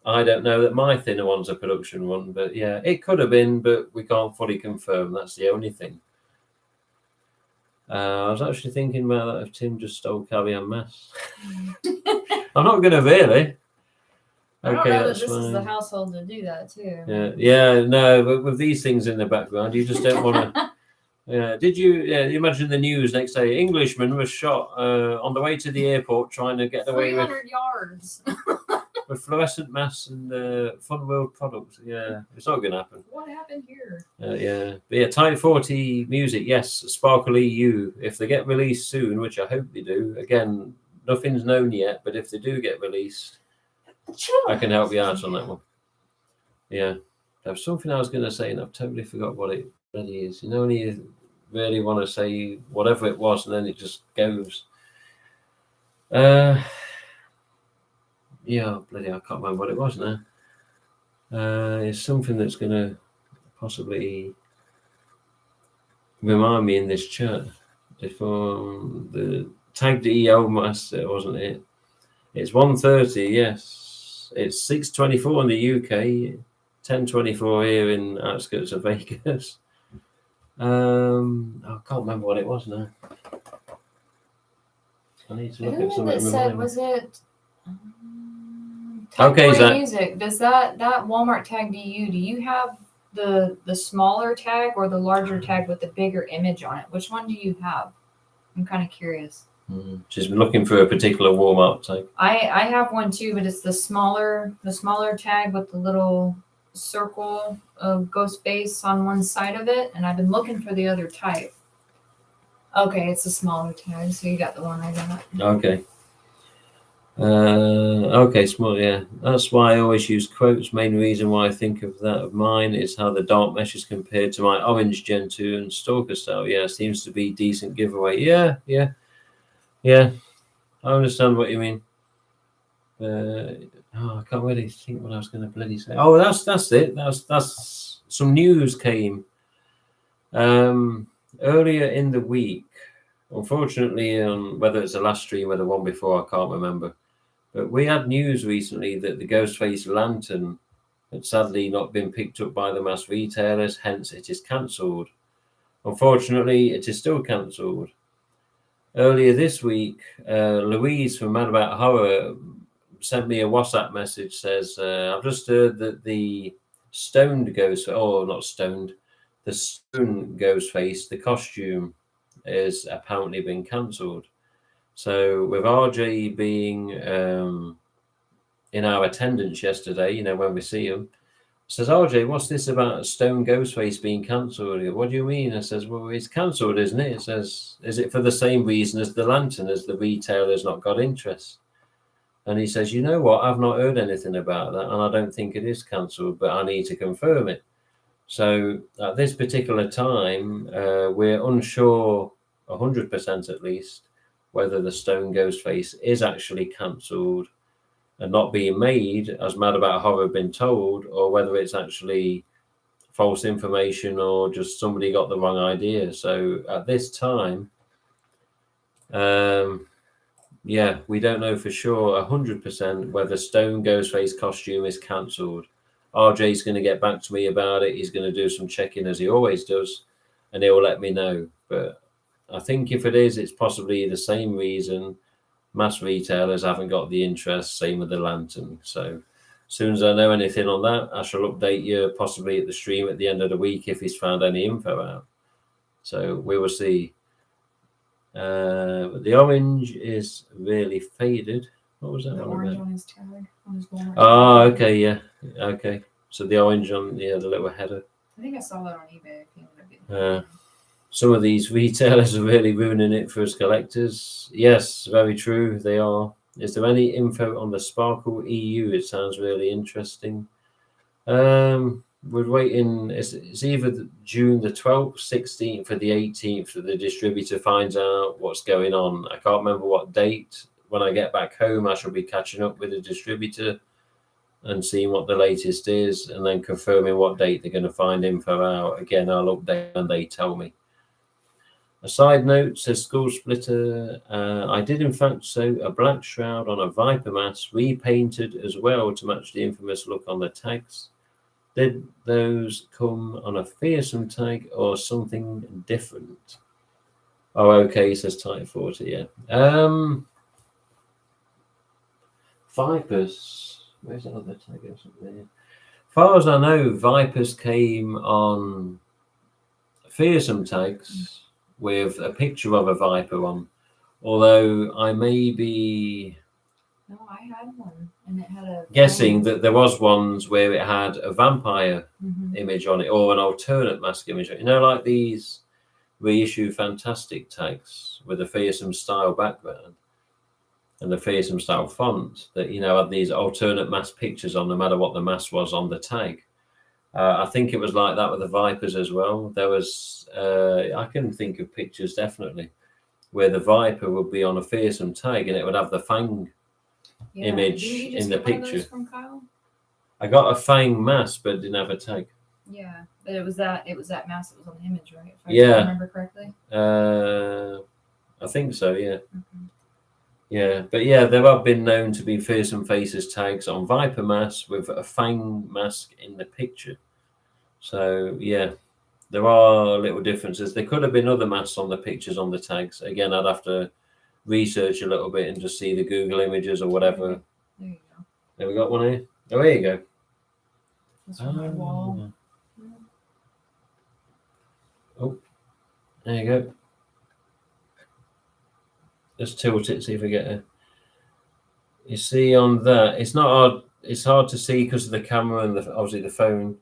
I don't know that my thinner one's a production one, but yeah, it could have been, but we can't fully confirm. That's the only thing. I was actually thinking about that if Tim just stole Carrie-Anne masks. I'm not going to really. I don't know that this is the household to do that too. Yeah, no, but with these things in the background, you just don't want to. Yeah, did you imagine the news next day? Englishman was shot on the way to the airport trying to get away with 300 yards. with fluorescent masks and Fun World products. Yeah, it's not going to happen. What happened here? Yeah, but yeah, Type 40 music, yes, Sparkle EU. If they get released soon, which I hope they do, again, nothing's known yet, but if they do get released, I can help you out on that one. Yeah, there's something I was going to say and I've totally forgot what it really is. You know, when you really want to say whatever it was and then it just goes. Yeah, bloody, I can't remember what it was now. It's something that's going to possibly remind me in this chat. If the tagged EO master, wasn't it? It's 1:30, yes. It's 6:24 in the UK, 10:24 here in outskirts of Vegas. I can't remember what it was now. I need to look at something. That said, was it? Okay, Zach. Music. Does that Walmart tag EU? Do you have the smaller tag or the larger tag with the bigger image on it? Which one do you have? I'm kind of curious. She's been looking for a particular Walmart tag. I have one too, but it's the smaller tag with the little circle of ghost face on one side of it, and I've been looking for the other type. Okay, it's a smaller tag, so you got the one I got. Okay. Okay, small, yeah. That's why I always use quotes. Main reason why I think of that of mine is how the dark mesh is compared to my orange Gen 2 and Stalker style. Yeah, seems to be decent giveaway. Yeah. I understand what you mean. I can't really think what I was going to bloody say. Oh, that's it. That's some news came earlier in the week. Unfortunately, whether it's the last stream or the one before, I can't remember. But we had news recently that the Ghostface lantern had sadly not been picked up by the mass retailers, hence it is cancelled. Unfortunately, it is still cancelled. Earlier this week, Louise from Mad About Horror sent me a WhatsApp message, says, I've just heard that the stoned ghost, or not stoned, the stone Ghostface, the costume, has apparently been cancelled. So with RJ being in our attendance yesterday, you know, when we see him, says, RJ, what's this about Stone Ghostface being cancelled? What do you mean? I says, well, it's cancelled, isn't it? It says, is it for the same reason as the lantern, as the retailer's not got interest? And he says, you know what? I've not heard anything about that, and I don't think it is cancelled, but I need to confirm it. So at this particular time, we're unsure, 100% at least, whether the Stone Ghostface is actually cancelled and not being made, as Mad About Horror have been told, or whether it's actually false information or just somebody got the wrong idea. So at this time, we don't know for sure 100% whether Stone Ghostface costume is cancelled. RJ's going to get back to me about it. He's going to do some checking as he always does, and he'll let me know. But I think if it is, it's possibly the same reason. Mass retailers haven't got the interest, same with the lantern. So soon as I know anything on that, I shall update you possibly at the stream at the end of the week if he's found any info out. So we will see. But the orange is really faded. What was that? The orange on his tag. On his walnut Oh, tag. okay, yeah. Okay. So the orange on the little header. I think I saw that on eBay. Some of these retailers are really ruining it for us collectors. Yes, very true. They are. Is there any info on the Sparkle EU? It sounds really interesting. We're waiting. It's either June the 12th, 16th, or the 18th that the distributor finds out what's going on. I can't remember what date. When I get back home, I shall be catching up with the distributor and seeing what the latest is, and then confirming what date they're going to find info out. Again, I'll update when they tell me. A side note, says Skull Splitter, I did in fact sew a black shroud on a Viper mask, repainted as well to match the infamous look on the tags. Did those come on a fearsome tag or something different? Oh, okay, says Tight 40, yeah. Vipers, where's that other tag? As far as I know, Vipers came on fearsome tags with a picture of a Viper on, although I may be I had one, and it had a guessing that there was ones where it had a vampire image on it or an alternate mask image. You know, like these reissue Fantastic tags with a fearsome style background and the fearsome style font that, you know, had these alternate mask pictures on no matter what the mask was on the tag. I think it was like that with the Vipers as well. There was, I can think of pictures definitely where the Viper would be on a fearsome tag and it would have the fang image in the picture. From Kyle? I got a fang mask, but didn't have a tag. Yeah, but it was that mask that was on the image, right? If I remember correctly. I think so. Yeah. Yeah, but yeah, there have been known to be fearsome faces tags on Viper masks with a fang mask in the picture. So yeah, there are little differences. There could have been other masks on the pictures on the tags. Again, I'd have to research a little bit and just see the Google images or whatever. There you go. There we got one here. Oh, there you go. That's from my wall. Oh, there you go. Just tilt it, see if we get it. You see on that, it's not hard. It's hard to see because of the camera and obviously the phone.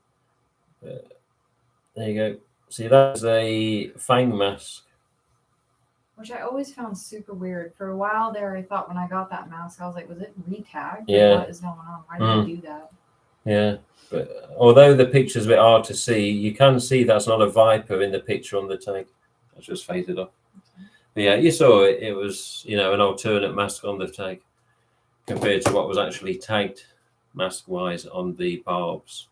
There you go. See, that's a fang mask. Which I always found super weird. For a while there, I thought when I got that mask, I was like, was it retagged? Yeah. What is going on? Why did they do that? Yeah. But although the picture's a bit hard to see, you can see that's not a Viper in the picture on the tag. That's just faded off. But yeah, you saw it. It was, you know, an alternate mask on the tag compared to what was actually tagged mask-wise on the barbs.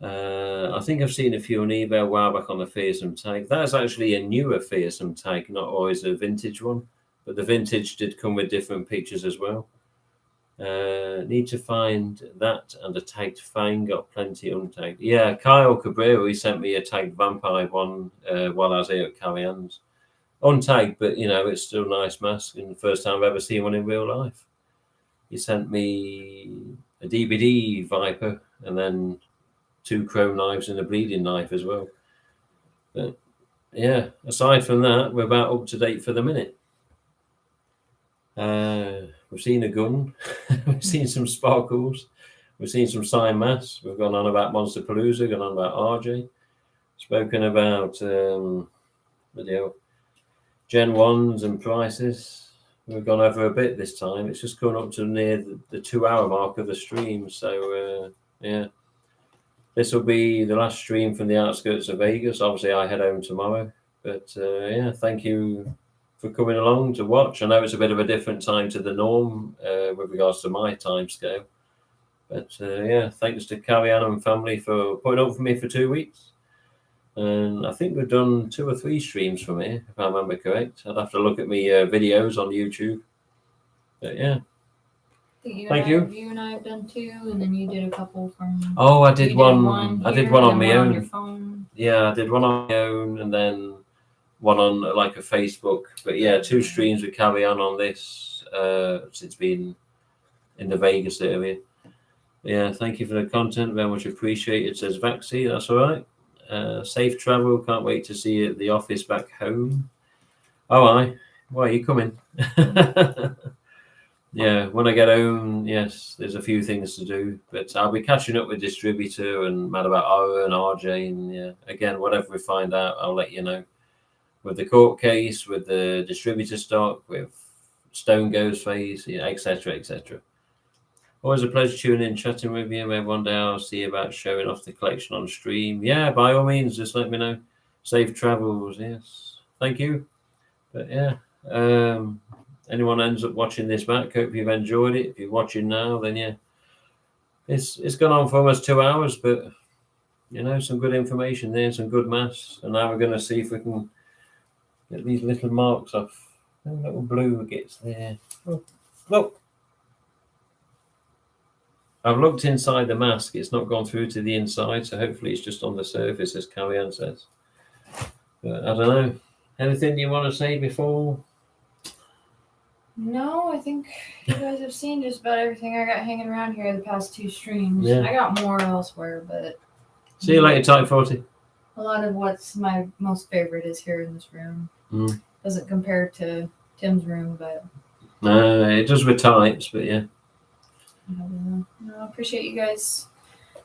I think I've seen a few on eBay a while back on the fearsome tag. That's actually a newer fearsome tag, not always a vintage one. But the vintage did come with different pictures as well. Need to find that and a tagged fang. Got plenty untagged. Yeah, Kyle Cabrera, he sent me a tagged vampire one while I was here at Carrie-Ann's. Untagged, but you know, it's still a nice mask and the first time I've ever seen one in real life. He sent me a DVD Viper and then 2 chrome knives and a bleeding knife as well. But yeah, aside from that, we're about up to date for the minute. We've seen a gun, we've seen some sparkles, we've seen some sign masks, we've gone on about Monster Palooza, gone on about RJ, spoken about Gen 1s and prices. We've gone over a bit this time. It's just gone up to near the 2-hour mark of the stream. So yeah, this will be the last stream from the outskirts of Vegas. Obviously, I head home tomorrow. But yeah, thank you for coming along to watch. I know it's a bit of a different time to the norm with regards to my time scale. But yeah, thanks to Carrie-Ann and family for putting up for me for 2 weeks. And I think we've done 2 or 3 streams from here, if I remember correct. I'd have to look at my videos on YouTube. But yeah. Thank you. You and I have done 2, and then you did a couple from. Oh, I did one. I did one on my own. On your phone. Yeah, I did one on my own, and then one on like a Facebook. But yeah, 2 streams with Carrie-Ann on this since being in the Vegas area. Yeah, thank you for the content. Very much appreciated, says Vaxi. That's all right. Safe travel. Can't wait to see you at the office back home. Oh, why are you coming? Yeah, when I get home, yes, there's a few things to do, but I'll be catching up with distributor and mad about O and RJ, and yeah, again, whatever we find out, I'll let you know. With the court case, with the distributor stock, with Stone Goes phase, yeah, etc., etc. Always a pleasure tuning in, chatting with you. Maybe one day I'll see about showing off the collection on stream. Yeah, by all means, just let me know. Safe travels, yes. Thank you. But yeah, anyone ends up watching this back, hope you've enjoyed it. If you're watching now, then yeah, it's gone on for almost 2 hours, but you know, some good information there, some good maths. And now we're going to see if we can get these little marks off. A little blue gets there. Oh, look. I've looked inside the mask. It's not gone through to the inside, so hopefully it's just on the surface, as Carrie-Anne says. But I don't know. Anything you want to say before? No, I think you guys have seen just about everything I got hanging around here the past 2 streams. Yeah. I got more elsewhere, but See you later, Type 40. a lot of what's my most favorite is here in this room. Doesn't compare to Tim's room, but No, it does with types, but yeah. No, I appreciate you guys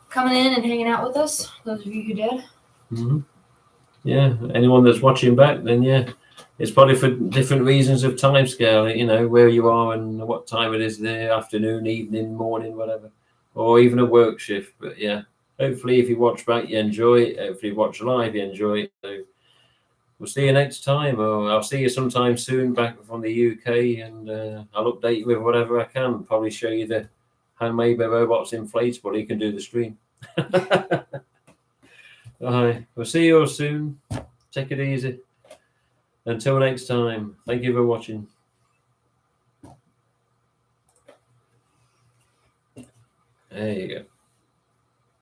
coming in and hanging out with us. Those of you who did. Mm-hmm. Yeah, anyone that's watching back, then yeah, it's probably for different reasons of time scale, you know, where you are and what time it is there, afternoon, evening, morning, whatever, or even a work shift. But yeah, hopefully if you watch back, you enjoy it. Hopefully you watch live, you enjoy it. So we'll see you next time, or I'll see you sometime soon back from the UK, and I'll update you with whatever I can. Probably show you the handmade by robots inflatable. You can do the stream. All right, we'll see you all soon. Take it easy. Until next time, thank you for watching. There you go.